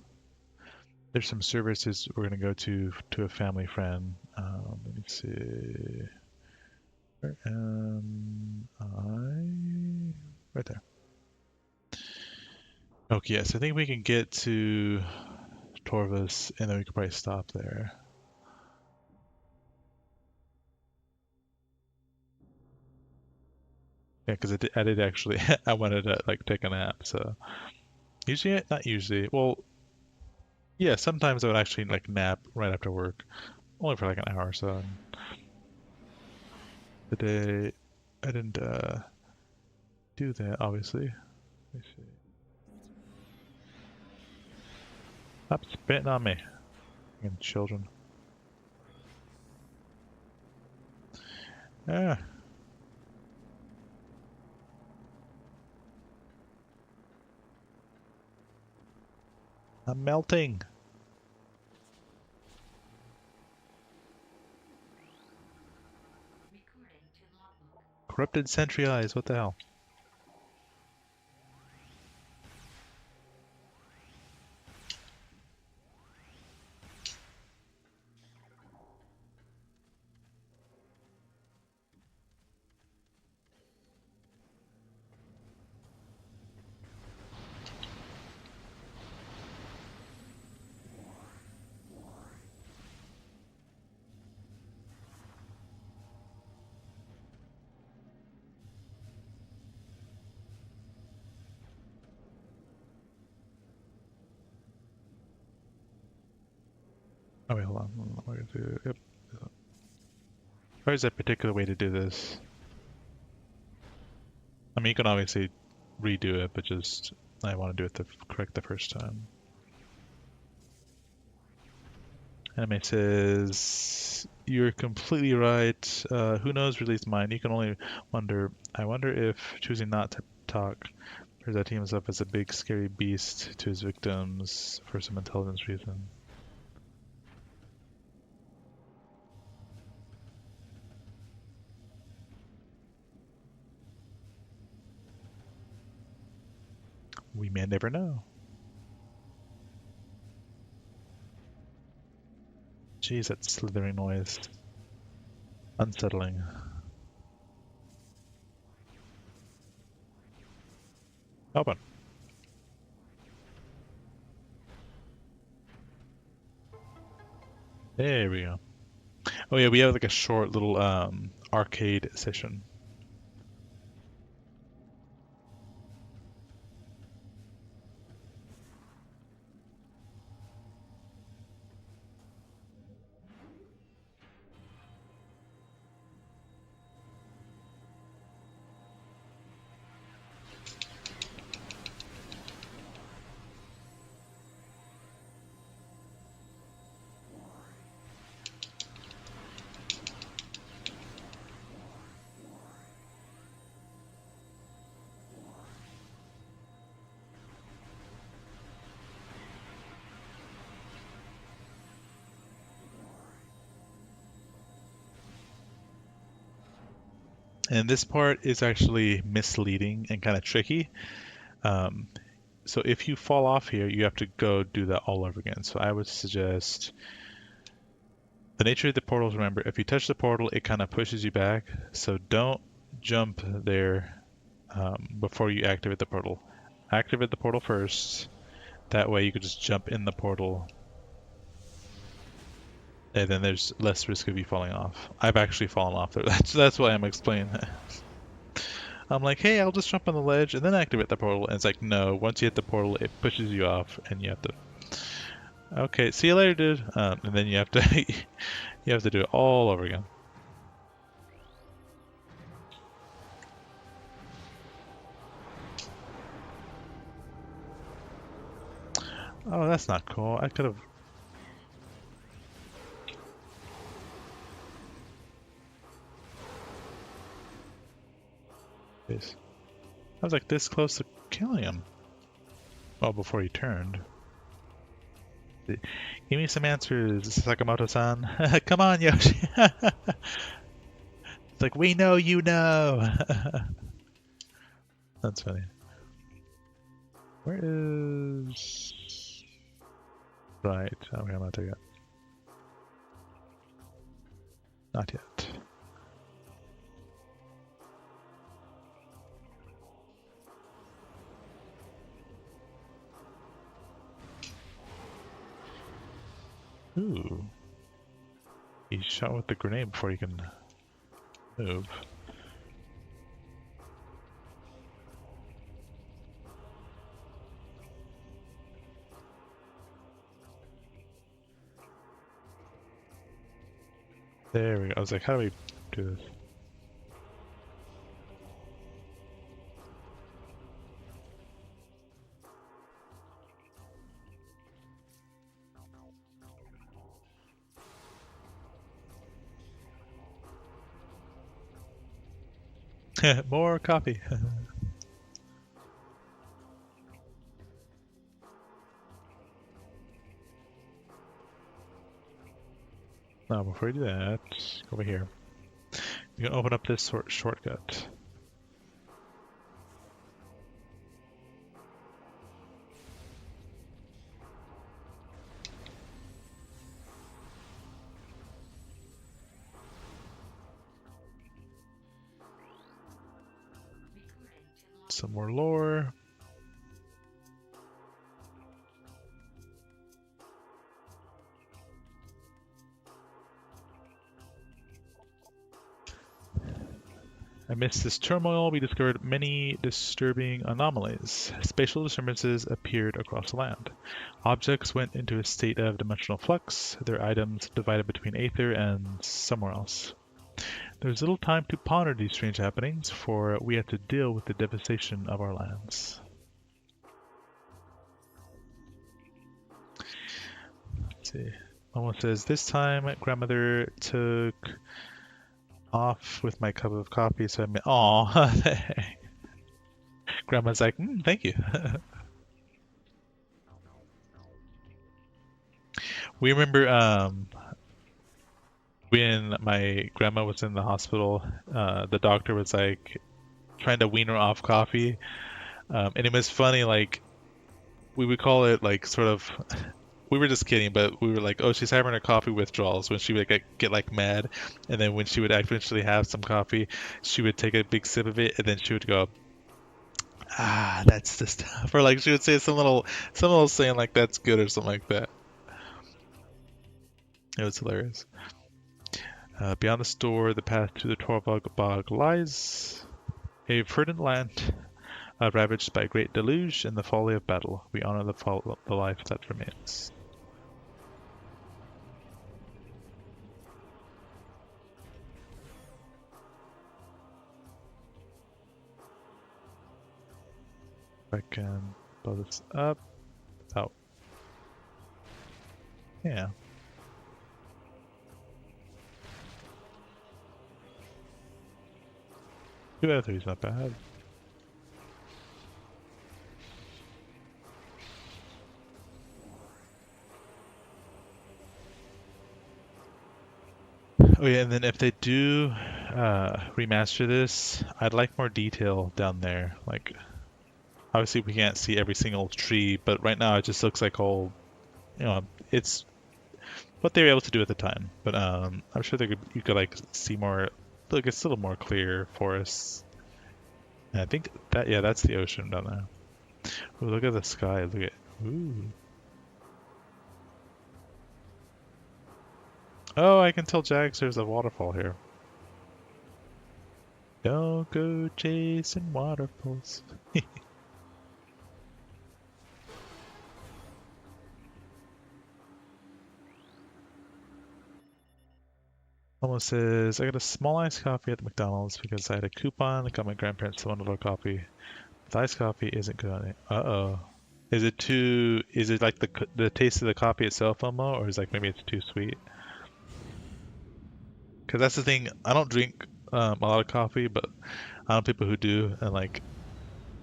There's some services we're going to go to a family friend. Let me see. Where am I? Right there. Okay, yes, I think we can get to Torvus, and then we could probably stop there. Yeah, because I did actually, I wanted to like take a nap, so usually, not usually, well, yeah, sometimes I would actually like nap right after work, only for like an hour or so. Today, I didn't do that, obviously. Let me see. Stop spitting on me, fucking children. Ah, I'm melting. Corrupted sentry eyes, what the hell? Oh wait, hold on. What am I gonna do? Yep. There's a particular way to do this. I mean, you can obviously redo it, but just I want to do it correct the first time. Anime says, "You're completely right. Who knows release mine? You can only wonder. I wonder if choosing not to talk or that teams up as a big scary beast to his victims for some intelligence reason." We may never know. Jeez, that slithering noise. Unsettling. Open. There we go. Oh yeah, we have like a short little arcade session. And this part is actually misleading and kind of tricky. Um, so if you fall off here, you have to go do that all over again. So I would suggest the nature of the portals. Remember, if you touch the portal, it kind of pushes you back. So don't jump there before you activate the portal. Activate the portal first. That way you could just jump in the portal. And then there's less risk of you falling off. I've actually fallen off there. That's why I'm explaining that. I'm like, hey, I'll just jump on the ledge and then activate the portal. And it's like, no, once you hit the portal, it pushes you off and you have to... Okay, see you later, dude. And then you have to you have to do it all over again. Oh, that's not cool. I could have... I was like this close to killing him. Well, before he turned. Give me some answers, Sakamoto-san. Come on, Yoshi. It's like, we know you know. That's funny. Where is... Right, okay, I'm not there yet. Not yet. Ooh. He shot with the grenade before he can move. There we go. I was like, how do we do this? More coffee. Now, before we do that, go over here. You can open up this shortcut. Some more lore. Amidst this turmoil, we discovered many disturbing anomalies. Spatial disturbances appeared across the land. Objects went into a state of dimensional flux, their items divided between Aether and somewhere else. There was little time to ponder these strange happenings, for we had to deal with the devastation of our lands. Let's see. Mama says, this time grandmother took off with my cup of coffee, so I meant, aw. Grandma's like, thank you. We remember when my grandma was in the hospital, the doctor was like trying to wean her off coffee. And it was funny, like, we would call it like sort of, we were just kidding, but we were like, oh, she's having her coffee withdrawals when she would get like mad. And then when she would eventually have some coffee, she would take a big sip of it and then she would go, ah, that's the stuff. Or like she would say some little saying like that's good or something like that. It was hilarious. Beyond the store, the path to the Torvog Bog lies. A verdant land ravaged by a great deluge and the folly of battle. We honor the life that remains. If I can blow this up. Oh. Yeah. 2 out of 3 is not bad. Oh yeah, and then if they do remaster this, I'd like more detail down there. Like, obviously we can't see every single tree, but right now it just looks like all, it's what they were able to do at the time. But I'm sure you could like see more. Look, it's still more clear forests. And I think that, yeah, that's the ocean down there. Ooh, look at the sky. Look at, ooh. Oh, I can tell Jax there's a waterfall here. Don't go chasing waterfalls. Almost says, I got a small iced coffee at the McDonald's because I had a coupon that got my grandparents $1 coffee. The iced coffee isn't good on it. Uh-oh. Is it like the taste of the coffee itself, Elmo, or is like maybe it's too sweet? Because that's the thing, I don't drink a lot of coffee, but I know people who do, and like,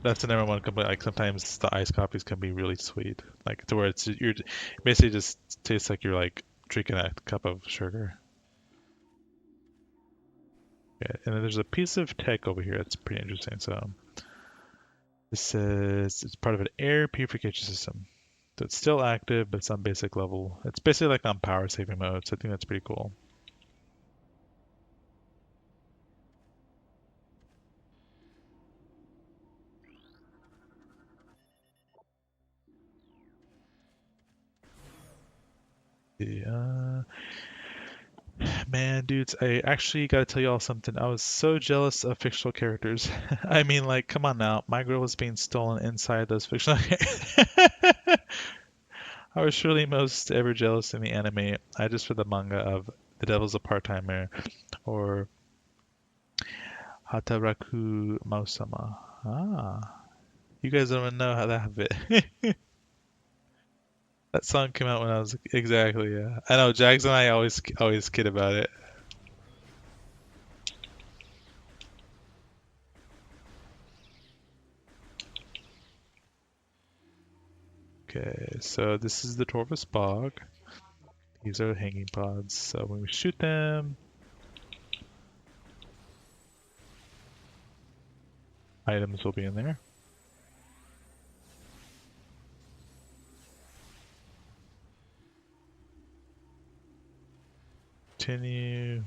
that's the number one complaint. Like sometimes the iced coffees can be really sweet, like to where you're basically just tastes like you're like drinking a cup of sugar. Yeah, and then there's a piece of tech over here that's pretty interesting. So This says it's part of an air purification system. So it's still active, but it's on basic level. It's basically like on power saving mode, so I think that's pretty cool. Yeah. Man, dudes, I actually gotta tell y'all something. I was so jealous of fictional characters. I mean, like, come on now. My girl was being stolen inside those fictional characters. I was surely most ever jealous in the anime. I just read the manga of The Devil's a Part-Timer or Hataraku Mausama. Ah, you guys don't even know how that bit. That song came out when I was exactly, yeah. I know Jags and I always kid about it. Okay, so this is the Torvus Bog. These are hanging pods. So when we shoot them, items will be in there. Continue.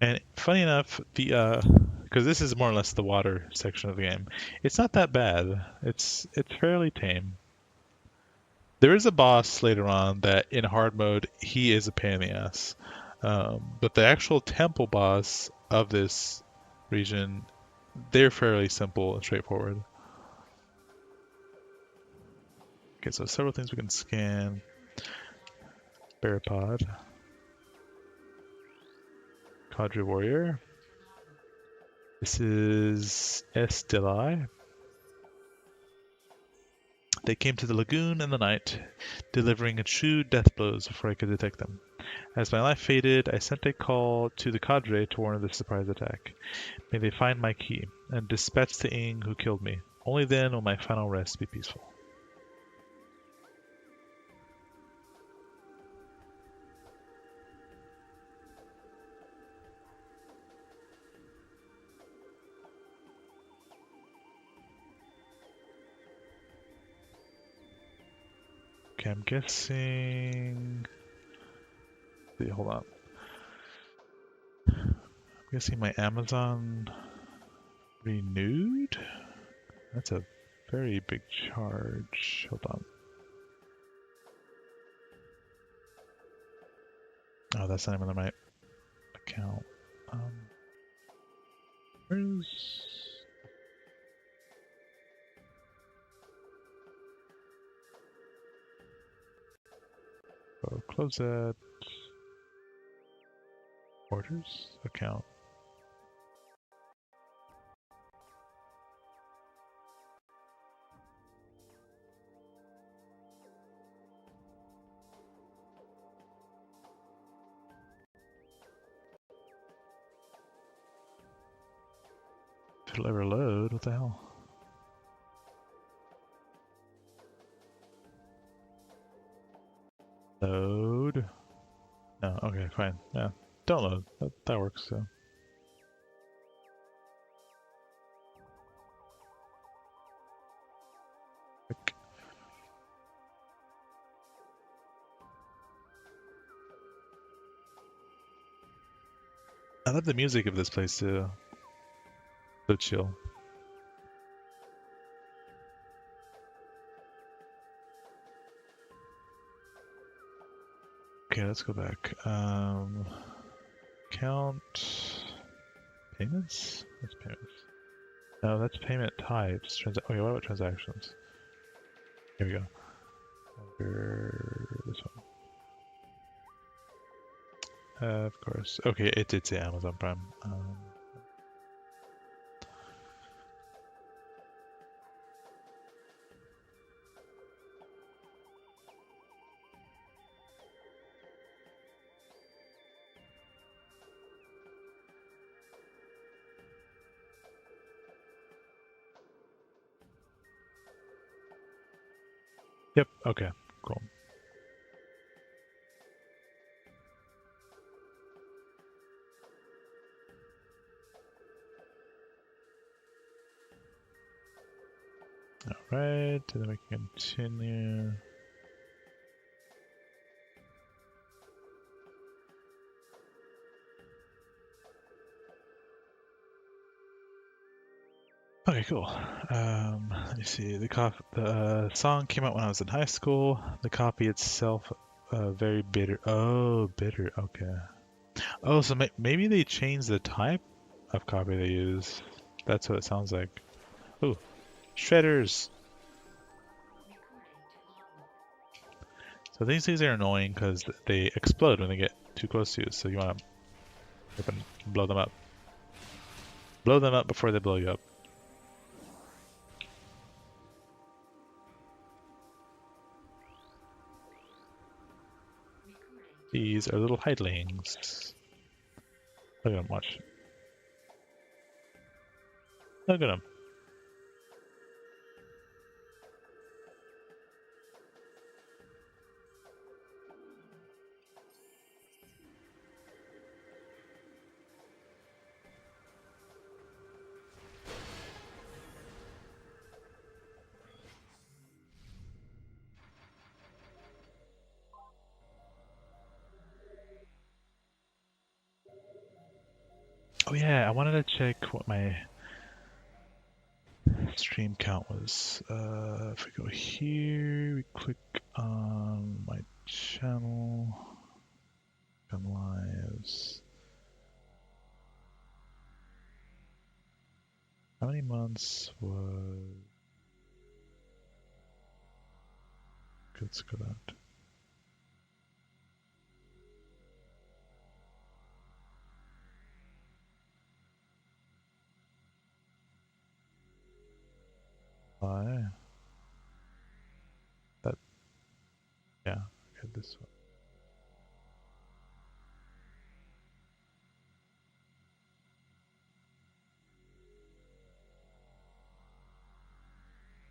And funny enough, the because this is more or less the water section of the game, it's not that bad. It's fairly tame. There is a boss later on that in hard mode he is a pain in the ass, but the actual temple boss of this region, they're fairly simple and straightforward. Okay, so several things we can scan. Barapod, Cadre Warrior. This is Estelai. They came to the lagoon in the night, delivering true death blows before I could detect them. As my life faded, I sent a call to the cadre to warn of the surprise attack. May they find my key, and dispatch the Ing who killed me. Only then will my final rest be peaceful. Okay, I'm guessing... Wait, hold on. I'm guessing my Amazon renewed? That's a very big charge. Hold on. Oh, that's not even on my account. Where's... Oh, close that. Orders? Account. If it'll ever load, what the hell? Load. No, okay, fine. Yeah, don't load. That works, so. Click. I love the music of this place too. So chill. Okay, let's go back. Count payments? That's payments. No, that's payment types. Okay, what about transactions? Here we go. Under this one. Of course. Okay, it's Amazon Prime. Yep, okay, cool. Alright, and then we can continue. Okay, cool. Let me see. The song came out when I was in high school. The copy itself, very bitter. Oh, bitter. Okay. Oh, so maybe they changed the type of copy they use. That's what it sounds like. Oh, shredders. So these things are annoying because they explode when they get too close to you. So you want to blow them up. Blow them up before they blow you up. These are little hidelings. Look at them, watch. Look at them. Oh yeah, I wanted to check what my stream count was. If we go here, we click on my channel, on lives. How many months was... Let's go that. Why? That, yeah, okay, this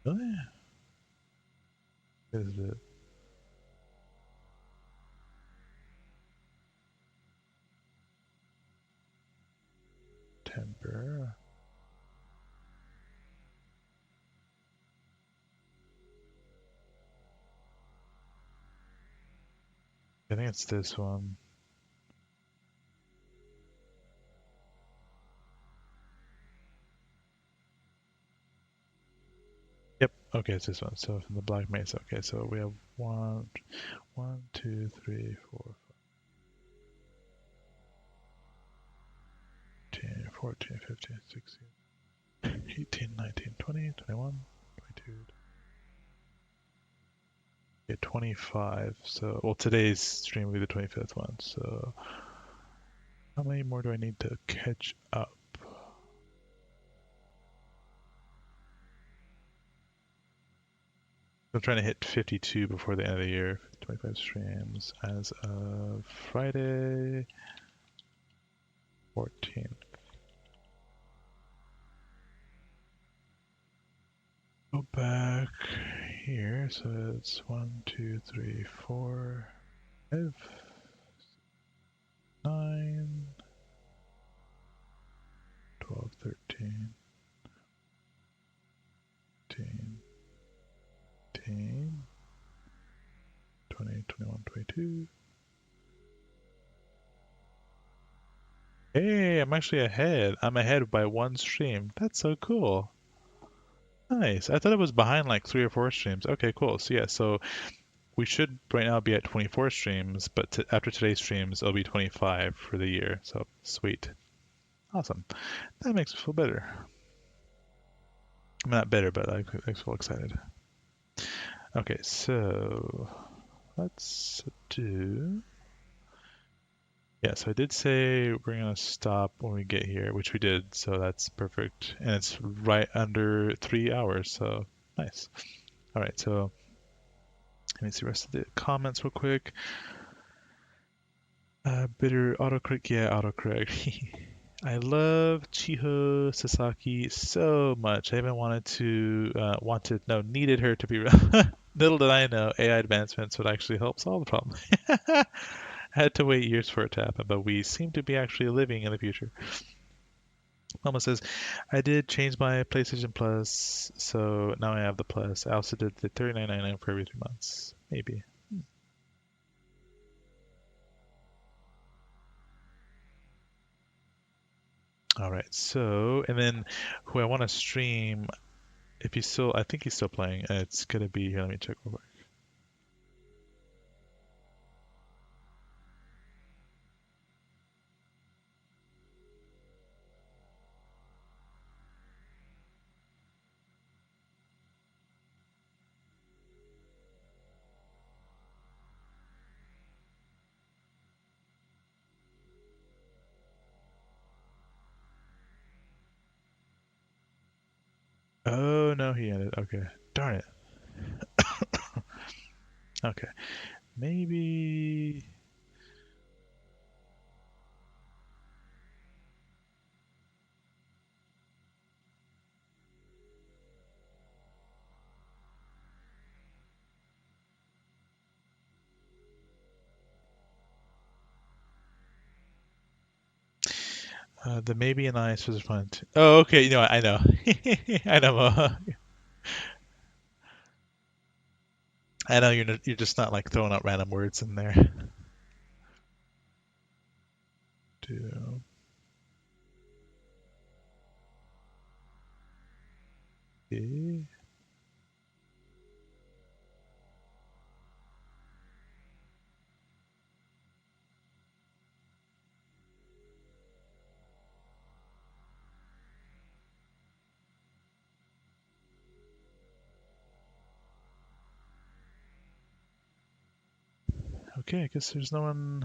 one. Really? Is it? September. I think it's this one. Yep, okay, it's this one. So from the Black Mesa. Okay, so we have 1, 2, 3, 4, 15, 14, 15, 16, 18, 19, 20, 21, 22. Okay, 25. So, well, today's stream will be the 25th one. So, how many more do I need to catch up? I'm trying to hit 52 before the end of the year. 25 streams as of Friday 14th. Go back here. So it's 1, 2, 3, 4, 5, 9, 12, 13, 14, 18, 20, 21, 22. Hey, I'm actually ahead. I'm ahead by 1 stream. That's so cool. Nice. I thought it was behind like 3 or 4 streams. Okay, cool. So yeah, so we should right now be at 24 streams, but after today's streams, it'll be 25 for the year. So sweet. Awesome. That makes me feel better. I'm not better, but I feel excited. Okay, so let's do... Yeah, so I did say we're going to stop when we get here, which we did, so that's perfect. And it's right under 3 hours, so nice. All right, so let me see the rest of the comments real quick. Bitter autocorrect, yeah, autocorrect. I love Chiho Sasaki so much. I even needed her to be. Little did I know, AI advancements would actually help solve the problem. Had to wait years for it to happen, but we seem to be actually living in the future. Mama says, I did change my PlayStation Plus, so now I have the Plus. I also did the $39.99 for every 3 months. Maybe. All right, so, and then who I want to stream, if he's still, I think he's still playing. It's going to be, here, let me check real quick. Oh, no, he ended. Okay. Darn it. Okay. Maybe. The maybe and I was fun. Oh, okay. You know what? I know. I know. I know you're just not like throwing out random words in there. Do. Okay. Okay, I guess there's no one.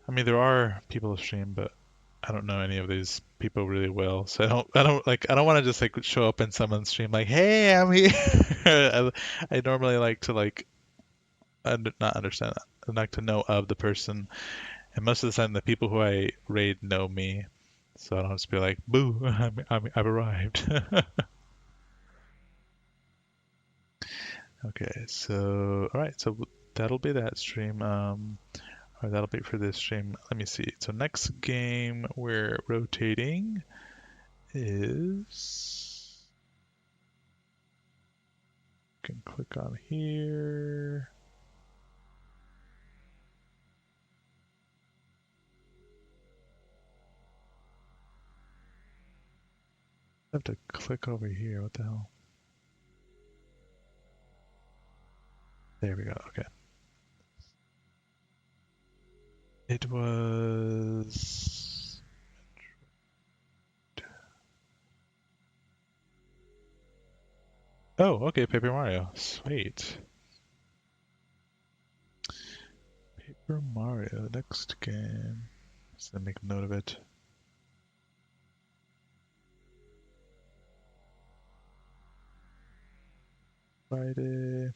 I mean, there are people to stream, but I don't know any of these people really well, so I don't want to just like show up in someone's stream like, hey, I'm here. I normally like to like not understand. I like to know of the person, and most of the time the people who I raid know me, so I don't have to be like, boo, I've arrived. Okay, so all right, so that'll be that stream. Or that'll be for this stream. Let me see. So next game we're rotating is. Can click on here. I have to click over here. What the hell? There we go. Okay. It was. Oh, okay. Paper Mario. Sweet. Paper Mario. Next game. Just gonna make a note of it. Friday.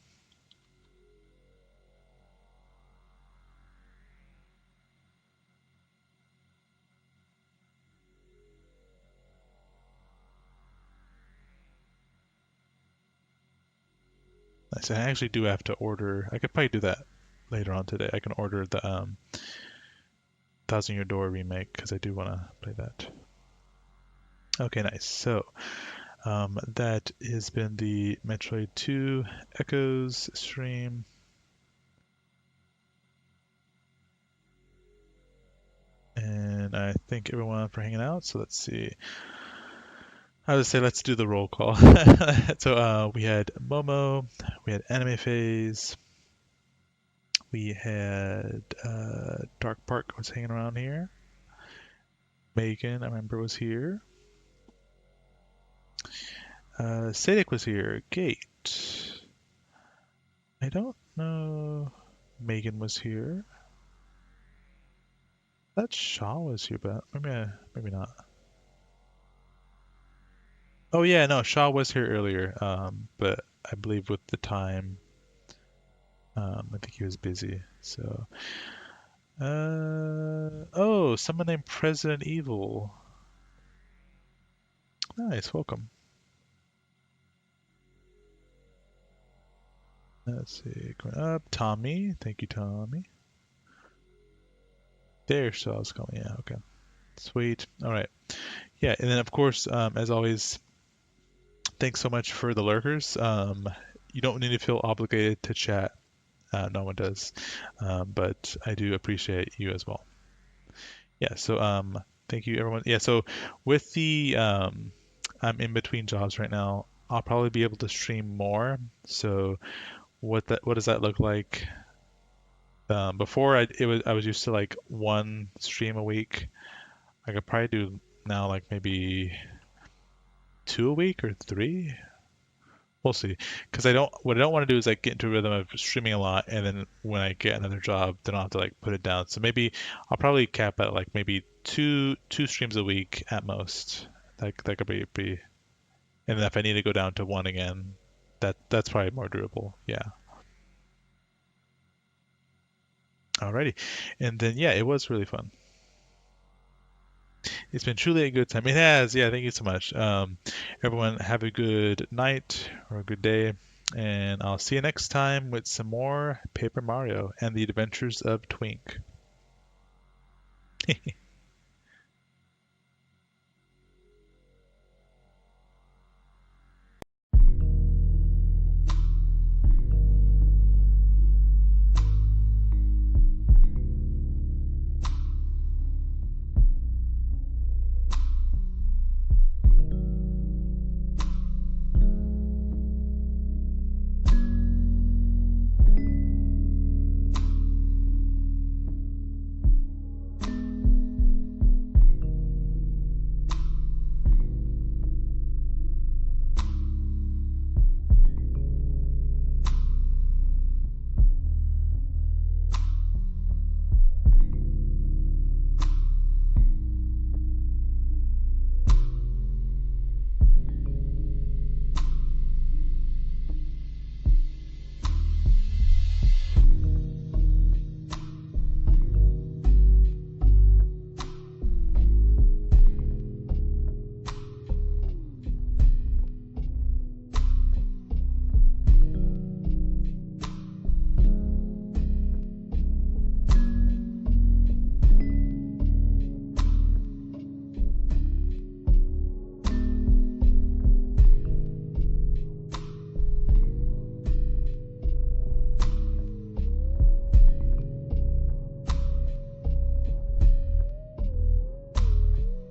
Nice. I actually do have to order. I could probably do that later on today. I can order the Thousand Year Door remake because I do want to play that. Okay, nice. So that has been the Metroid 2 Echoes stream. And I thank everyone for hanging out. So let's see. I would say let's do the roll call. So we had Momo, we had Anime Phase, we had Dark Park was hanging around here. Megan, I remember, was here. Sadek was here. Gate. I don't know. Megan was here. That Shaw was here, but maybe not. Oh yeah, no, Shaw was here earlier, but I believe with the time, I think he was busy. So, oh, someone named President Evil. Nice, welcome. Let's see, going up, Tommy. Thank you, Tommy. There, Shaw's coming. Yeah, okay, sweet. All right, Yeah, and then of course, as always, thanks so much for the lurkers. You don't need to feel obligated to chat. No one does, but I do appreciate you as well. Yeah, so thank you everyone. Yeah, so with the I'm in between jobs right now. I'll probably be able to stream more. So what does that look like? Before I was used to like one stream a week. I could probably do now like maybe two a week or three. We'll see. Because what I don't want to do is like get into a rhythm of streaming a lot, and then when I get another job, then I'll have to like put it down. So maybe I'll probably cap at like maybe two streams a week at most. That could be, and then if I need to go down to one again, that's probably more durable. Yeah. Alrighty. And then yeah, it was really fun. It's been truly a good time. It has. Yeah, thank you so much. Everyone have a good night or a good day. And I'll see you next time with some more Paper Mario and the Adventures of Twink.